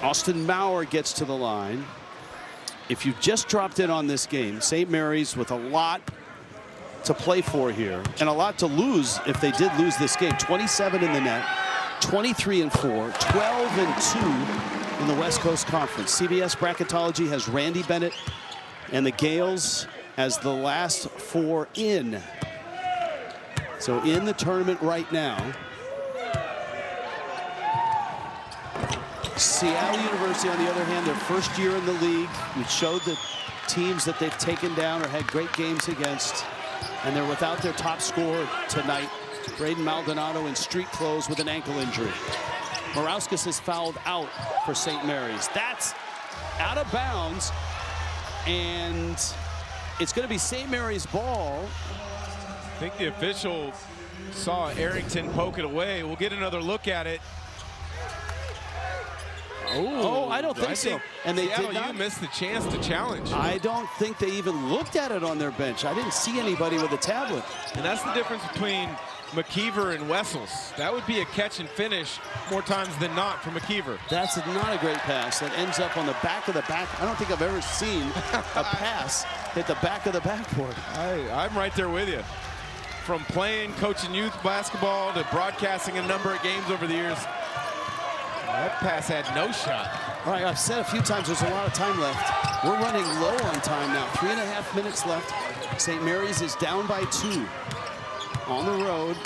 S8: Austin Maurer gets to the line. If you've just dropped in on this game, St. Mary's with a lot to play for here and a lot to lose if they did lose this game. 27 in the net, 23 and 4, 12 and 2 in the West Coast Conference. CBS Bracketology has Randy Bennett and the Gales as the last 4 in. So in the tournament right now, Seattle University, on the other hand, their first year in the league. We showed the teams that they've taken down or had great games against, and they're without their top scorer tonight, Braden Maldonado, in street clothes with an ankle injury. Morauskas is fouled out for St. Mary's. That's out of bounds, and it's going to be St. Mary's ball.
S10: I think the official saw Arrington poke it away. We'll get another look at it.
S8: Oh, I don't think so. And they did not.
S10: You missed the chance to challenge.
S8: I don't think they even looked at it on their bench. I didn't see anybody with a tablet.
S10: And that's the difference between McKeever and Wessels. That would be a catch and finish more times than not for McKeever.
S8: That's not a great pass. That ends up on the back of the back. I don't think I've ever seen a pass hit the back of the backboard.
S10: I'm right there with you. From playing, coaching youth basketball to broadcasting a number of games over the years, that pass had no shot.
S8: All right, I've said a few times there's a lot of time left. We're running low on time now. 3.5 minutes left. St. Mary's is down by 2 on the road.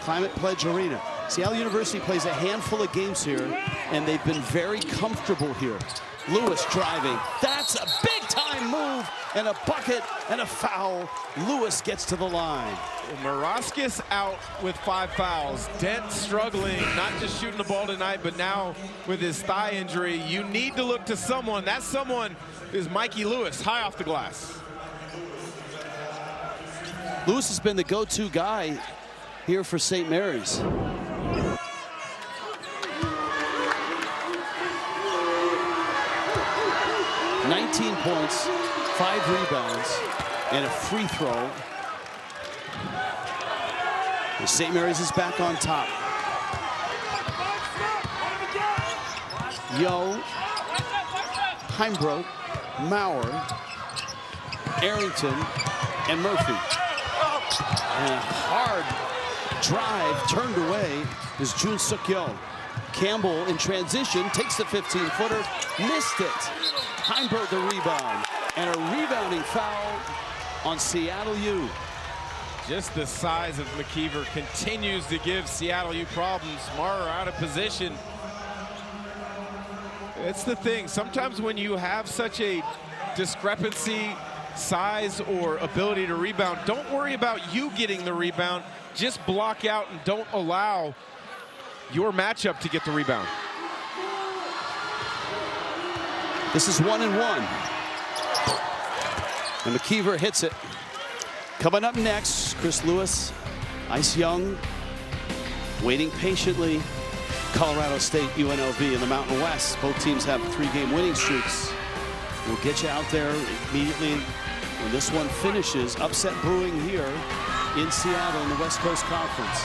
S8: Climate Pledge Arena. Seattle University plays a handful of games here, and they've been very comfortable here. Lewis driving. That's a big-time move, and a bucket and a foul. Lewis gets to the line.
S10: Maraskis out with 5 fouls. Dent struggling, not just shooting the ball tonight, but now with his thigh injury. You need to look to someone. That someone is Mikey Lewis, high off the glass.
S8: Lewis has been the go-to guy here for St. Mary's. "19 points, 5 rebounds, and a free throw. And St. Mary's is back on top. Yo, Heimbrodt, Maurer, Arrington, and Murphy. And a hard drive turned away is Jun Suk Yo. Campbell in transition takes the 15-footer, missed it. Heimbrodt the rebound, and a rebounding foul on Seattle U.
S10: Just the size of McKeever continues to give Seattle U problems. Maurer out of position. It's the thing. Sometimes when you have such a discrepancy, size or ability to rebound, don't worry about you getting the rebound. Just block out and don't allow your matchup to get the rebound.
S8: This is 1-1. And McKeever hits it. Coming up next, Chris Lewis, Ice Young, waiting patiently. Colorado State, UNLV in the Mountain West. Both teams have 3-game winning streaks. We'll get you out there immediately when this one finishes. Upset brewing here in Seattle in the West Coast Conference.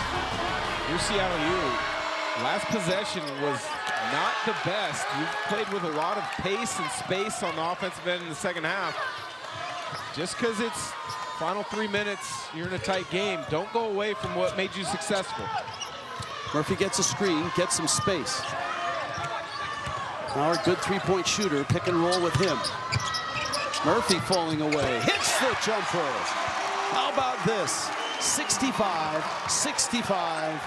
S10: Your Seattle U, last possession was not the best. You've played with a lot of pace and space on the offensive end in the second half. Just because it's final 3 minutes, you're in a tight game. Don't go away from what made you successful.
S8: Murphy gets a screen, gets some space. Now a good three-point shooter, pick and roll with him. Murphy falling away, hits the jumper. How about this? 65-65,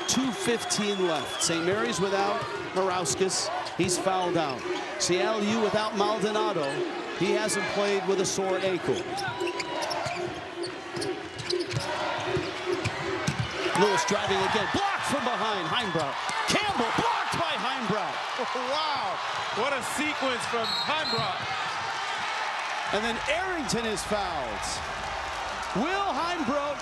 S8: 2:15 left. St. Mary's without Maraskis, he's fouled out. Seattle U without Maldonado, he hasn't played with a sore ankle. Lewis driving again, blocked from behind, Heimbrodt. Campbell blocked by Heimbrodt.
S10: Wow, what a sequence from Heimbrodt.
S8: And then Arrington is fouled. Will Heimbrodt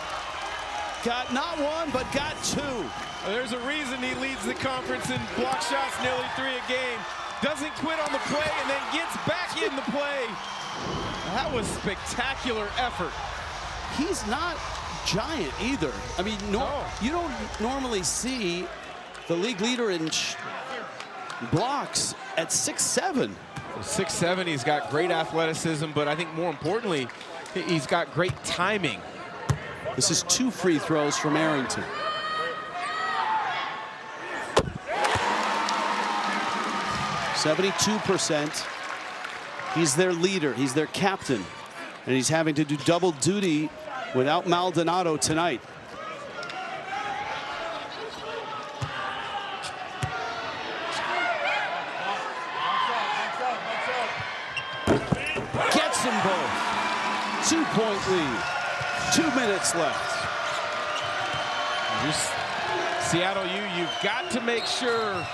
S8: got not one, but got 2.
S10: There's a reason he leads the conference in block shots, nearly 3 a game. Doesn't quit on the play and then gets back in the play. That was spectacular effort.
S8: He's not giant either. I mean, you don't normally see the league leader in blocks at 6'7".
S10: 6'7", he's got great athleticism, but I think more importantly, he's got great timing.
S8: This is 2 free throws from Arrington. %72%. He's their leader, he's their captain, and he's having to do double duty without Maldonado tonight. Gets them both. 2-point lead. 2 minutes left.
S10: Seattle U, you've got to make sure,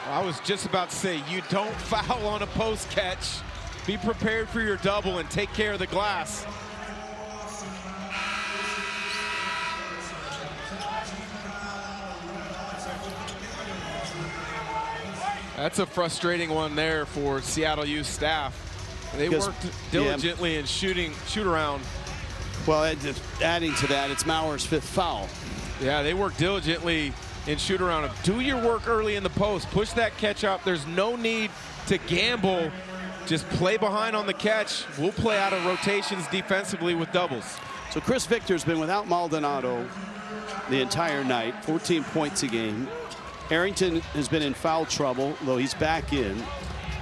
S10: I was just about to say, you don't foul on a post catch. Be prepared for your double and take care of the glass. That's a frustrating one there for Seattle U staff. They worked diligently in shoot around.
S8: Well, adding to that, it's Maurer's 5th foul.
S10: Yeah, they work diligently in shoot around. Do your work early in the post. Push that catch up. There's no need to gamble. Just play behind on the catch. We'll play out of rotations defensively with doubles.
S8: So Chris Victor's been without Maldonado the entire night, 14 points a game. Arrington has been in foul trouble, though he's back in.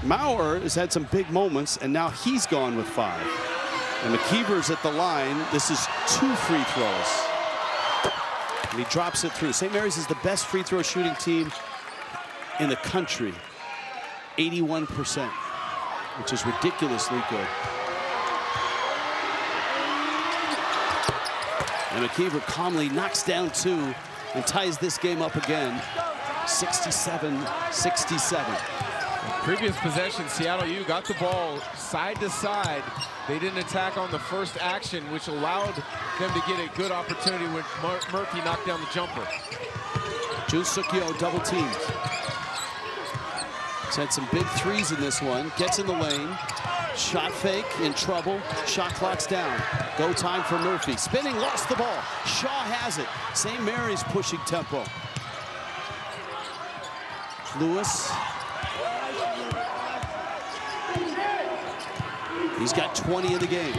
S8: Maurer has had some big moments, and now he's gone with 5. And McKeever's at the line. This is 2 free throws. And he drops it through. St. Mary's is the best free throw shooting team in the country. 81%, which is ridiculously good. And McKeever calmly knocks down 2 and ties this game up again. 67-67.
S10: Previous possession, Seattle U got the ball side to side. They didn't attack on the first action, which allowed them to get a good opportunity when Murphy knocked down the jumper.
S8: Jun Suk Yo double teamed. He's had some big threes in this one. Gets in the lane. Shot fake, in trouble. Shot clock's down. Go time for Murphy. Spinning, lost the ball. Shaw has it. St. Mary's pushing tempo. Lewis. He's got 20 in the game.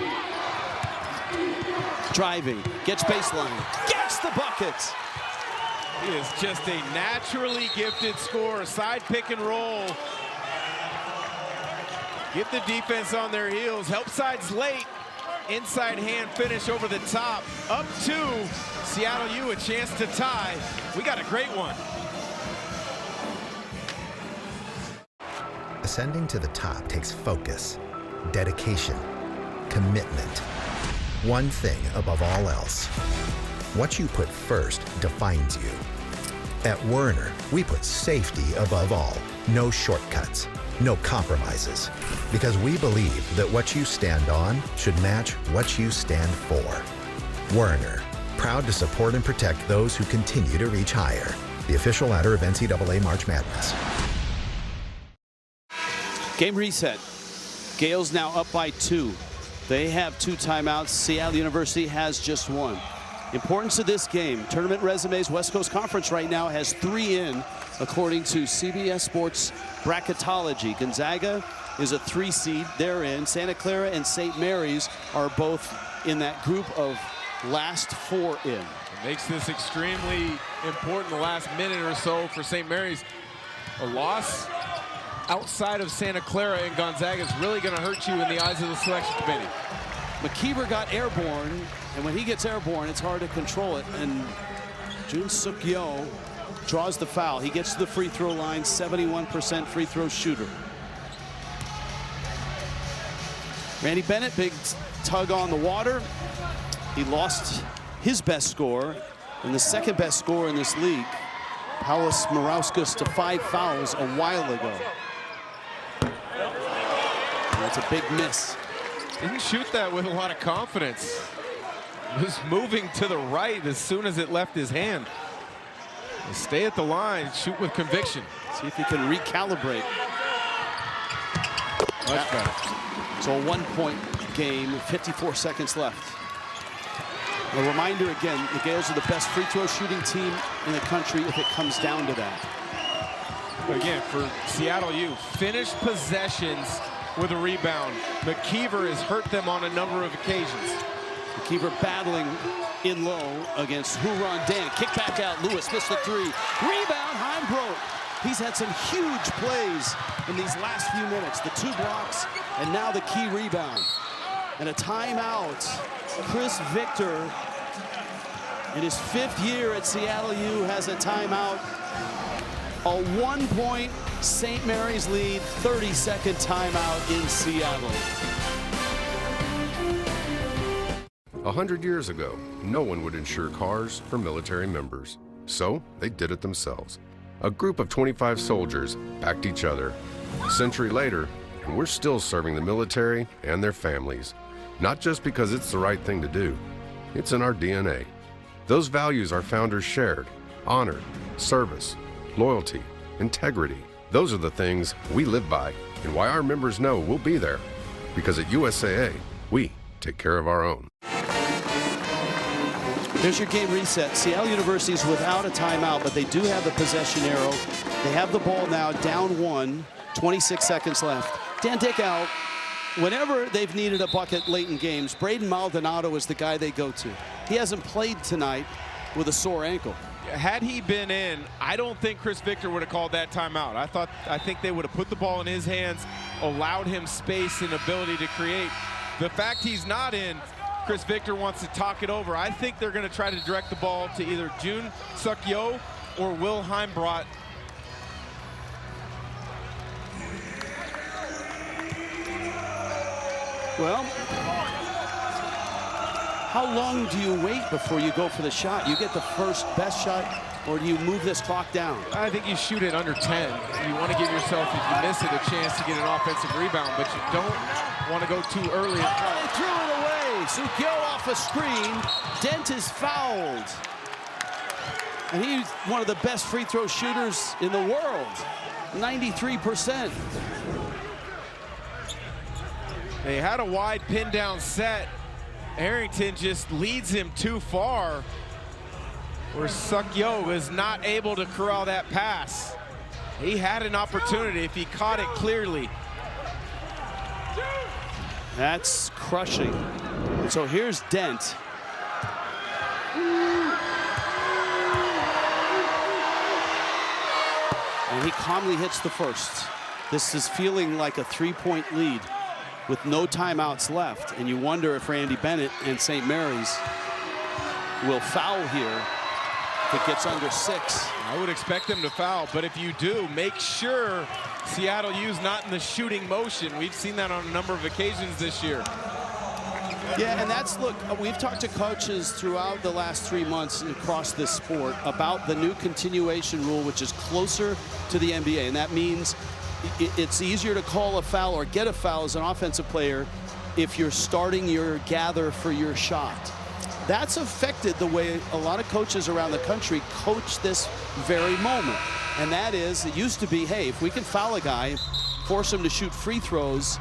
S8: Driving, gets baseline, gets the buckets.
S10: He is just a naturally gifted scorer. Side pick and roll. Get the defense on their heels. Help side's late. Inside hand finish over the top. Up 2. Seattle U a chance to tie. We got a great one.
S4: Ascending to the top takes focus, dedication, commitment. One thing above all else. What you put first defines you. At Werner, we put safety above all. No shortcuts, no compromises. Because we believe that what you stand on should match what you stand for. Werner, proud to support and protect those who continue to reach higher. The official ladder of NCAA March Madness.
S8: Game reset. Gales now up by 2. They have 2 timeouts. Seattle University has just 1. Importance of this game. Tournament resumes. West Coast Conference right now has 3 in, according to CBS Sports bracketology. Gonzaga is a 3 seed. They're in. Santa Clara and St. Mary's are both in that group of last 4 in.
S10: It makes this extremely important the last minute or so for St. Mary's. A loss outside of Santa Clara and Gonzaga is really going to hurt you in the eyes of the selection committee.
S8: McKeever got airborne, and when he gets airborne, it's hard to control it. And Jun Suk Yo draws the foul. He gets to the free throw line, 71% free throw shooter. Randy Bennett, big tug on the water. He lost his best scorer and the second best scorer in this league, Paulius Morauskas, to 5 fouls a while ago. That's a big miss.
S10: Didn't shoot that with a lot of confidence. Was moving to the right as soon as it left his hand. Stay at the line, shoot with conviction.
S8: See if he can recalibrate.
S10: Much better.
S8: So a 1-point game, 54 seconds left. A reminder again, the Gales are the best free throw shooting team in the country if it comes down to that.
S10: Again, for Seattle U, finished possessions with a rebound. McKeever has hurt them on a number of occasions.
S8: McKeever battling in low against Huron Dan. Kick back out, Lewis missed the 3. Rebound, Heimbrodt. He's had some huge plays in these last few minutes. The 2 blocks and now the key rebound. And a timeout. Chris Victor, in his 5th year at Seattle U, has a timeout. A 1-point St. Mary's lead, 30-second timeout in Seattle.
S14: 100 years ago, no one would insure cars for military members. So they did it themselves. A group of 25 soldiers backed each other. A century later, and we're still serving the military and their families. Not just because it's the right thing to do. It's in our DNA. Those values our founders shared: honor, service, loyalty, integrity. Those are the things we live by, and why our members know we'll be there. Because at USAA, we take care of our own.
S8: There's your game reset. Seattle University is without a timeout, but they do have the possession arrow. They have the ball now, down 1, 26 seconds left. Dan Dickau, whenever they've needed a bucket late in games, Braden Maldonado is the guy they go to. He hasn't played tonight, with a sore ankle.
S10: Had he been in, I don't think Chris Victor would have called that timeout. I think they would have put the ball in his hands, allowed him space and ability to create. The fact he's not in, Chris Victor wants to talk it over. I think they're going to try to direct the ball to either Jun Suk-Yo or Will Heimbrot.
S8: Well, how long do you wait before you go for the shot? You get the first best shot, or do you move this clock down?
S10: I think you shoot it under 10. You want to give yourself, if you miss it, a chance to get an offensive rebound, but you don't want to go too early.
S8: They threw it away. Suk-Yo off a screen. Dent is fouled. And he's one of the best free throw shooters in the world. 93%.
S10: They had a wide pin down set. Harrington just leads him too far, where Suk-Yo is not able to corral that pass. He had an opportunity if he caught it clearly.
S8: That's crushing. And so here's Dent. And he calmly hits the first. This is feeling like a three-point lead with no timeouts left. And you wonder if Randy Bennett and St. Mary's will foul here if it gets under 6.
S10: I would expect them to foul, but if you do, make sure Seattle U's not in the shooting motion. We've seen that on a number of occasions this year.
S8: Yeah, and that's, look, we've talked to coaches throughout the last 3 months across this sport about the new continuation rule, which is closer to the NBA. And that means it's easier to call a foul or get a foul as an offensive player if you're starting your gather for your shot. That's affected the way a lot of coaches around the country coach this very moment. And that is, it used to be, hey, if we can foul a guy, force him to shoot free throws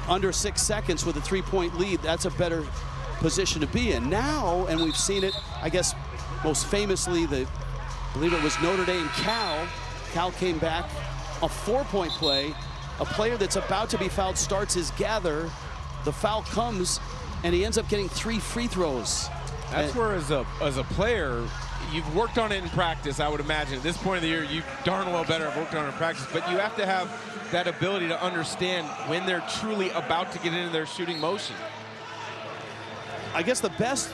S8: under 6 seconds with a three-point lead, that's a better position to be in. Now, and we've seen it, I guess, most famously, I believe it was Notre Dame Cal. Cal came back, a 4-point play. A player that's about to be fouled starts his gather. The foul comes, and he ends up getting 3 free throws.
S10: That's where, as a player, you've worked on it in practice, I would imagine. At this point of the year, you darn well better have worked on it in practice, but you have to have that ability to understand when they're truly about to get into their shooting motion.
S8: I guess the best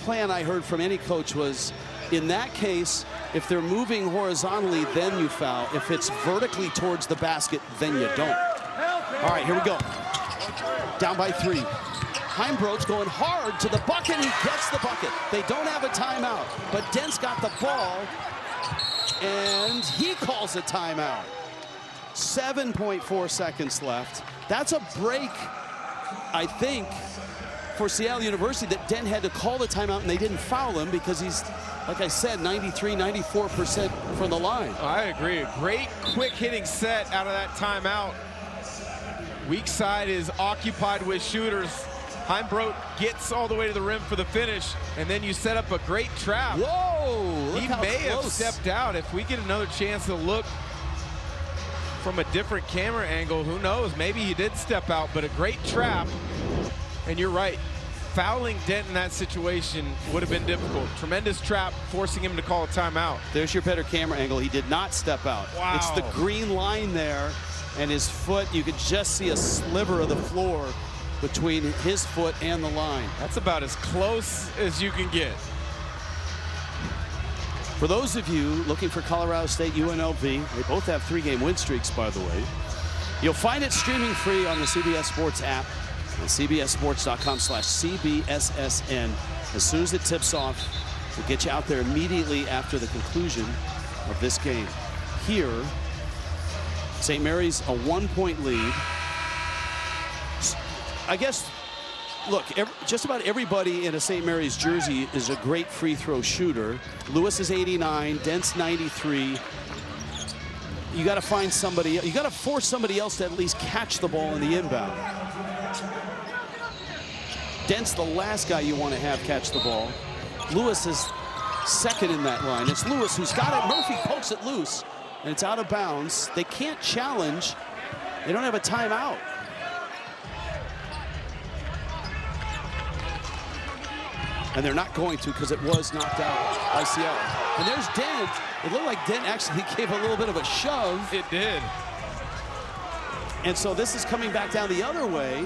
S8: plan I heard from any coach was, in that case, if they're moving horizontally, then you foul. If it's vertically towards the basket, then you don't. All right, here we go. Down by 3. Heimbrot's going hard to the bucket. He gets the bucket. They don't have a timeout, but Dent's got the ball, and he calls a timeout. 7.4 seconds left. That's a break, I think, for Seattle University, that Dent had to call the timeout and they didn't foul him because he's, like I said, 93, 94% from the line.
S10: I agree. A great quick hitting set out of that timeout. Weak side is occupied with shooters. Heimbrot gets all the way to the rim for the finish, and then you set up a great trap.
S8: Whoa!
S10: He may have stepped out. If we get another chance to look from a different camera angle, who knows? Maybe he did step out, but a great trap. And you're right, fouling Dent in that situation would have been difficult. Tremendous trap, forcing him to call a timeout.
S8: There's your better camera angle. He did not step out.
S10: Wow.
S8: It's the green line there, and his foot, you could just see a sliver of the floor between his foot and the line.
S10: That's about as close as you can get.
S8: For those of you looking for Colorado State UNLV, they both have 3-game win streaks, by the way. You'll find it streaming free on the CBS Sports app and cbssports.com/CBSSN. As soon as it tips off, we'll get you out there immediately after the conclusion of this game. Here, St. Mary's a 1-point lead. I guess, look, just about everybody in a St. Mary's jersey is a great free throw shooter. Lewis is 89, Dent's 93. You got to find somebody, you got to force somebody else to at least catch the ball in the inbound. Dent's the last guy you want to have catch the ball. Lewis is second in that line. It's Lewis who's got it. Murphy pokes it loose, and it's out of bounds. They can't challenge. They don't have a timeout. And they're not going to because it was knocked out by Seattle. And there's Dent. It looked like Dent actually gave a little bit of a shove.
S10: It did.
S8: And so this is coming back down the other way.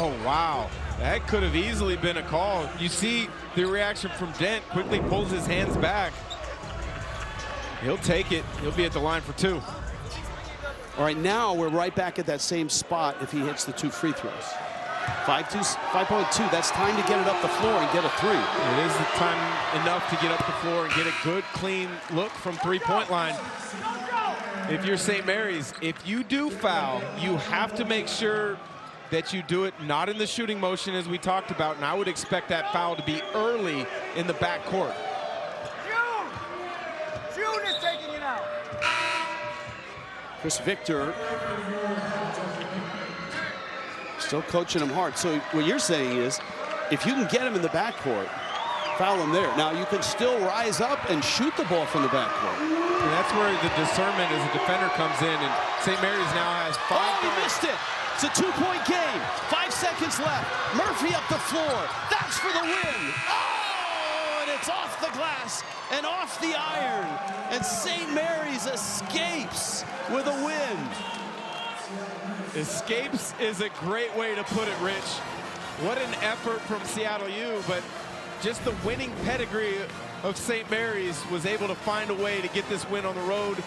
S10: Oh, wow. That could have easily been a call. You see the reaction from Dent, quickly pulls his hands back. He'll take it. He'll be at the line for 2.
S8: All right, now we're right back at that same spot if he hits the 2 free throws. 5.2, that's time to get it up the floor and get a 3.
S10: It is the time enough to get up the floor and get a good, clean look from three-point line. If you're St. Mary's, if you do foul, you have to make sure that you do it not in the shooting motion as we talked about, and I would expect that foul to be early in the backcourt.
S7: June is taking it out.
S8: Chris Victor still coaching him hard. So what you're saying is, if you can get him in the backcourt, foul him there. Now you can still rise up and shoot the ball from the backcourt.
S10: And that's where the discernment as a defender comes in, and St. Mary's now has 5
S8: Oh, he missed it. It's a 2-point game. 5 seconds left. Murphy up the floor. That's for the win. Oh, and it's off the glass and off the iron. And St. Mary's escapes with a win.
S10: Escapes is a great way to put it, Rich. What an effort from Seattle U, but just the winning pedigree of St. Mary's was able to find a way to get this win on the road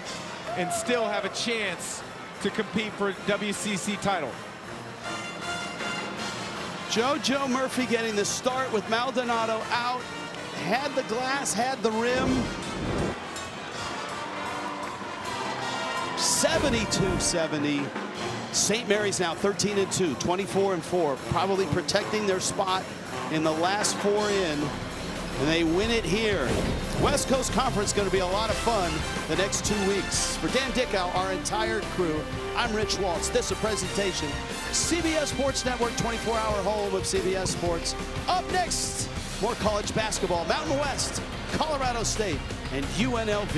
S10: and still have a chance to compete for a WCC title.
S8: Joe Murphy getting the start with Maldonado out. Had the glass, had the rim. 72-70. St. Mary's now 13-2, 24-4, probably protecting their spot in the last 4 in, and they win it here. West Coast Conference going to be a lot of fun the next 2 weeks. For Dan Dickau, our entire crew, I'm Rich Waltz. This is a presentation, CBS Sports Network, 24-hour home of CBS Sports. Up next, more college basketball, Mountain West, Colorado State, and UNLV.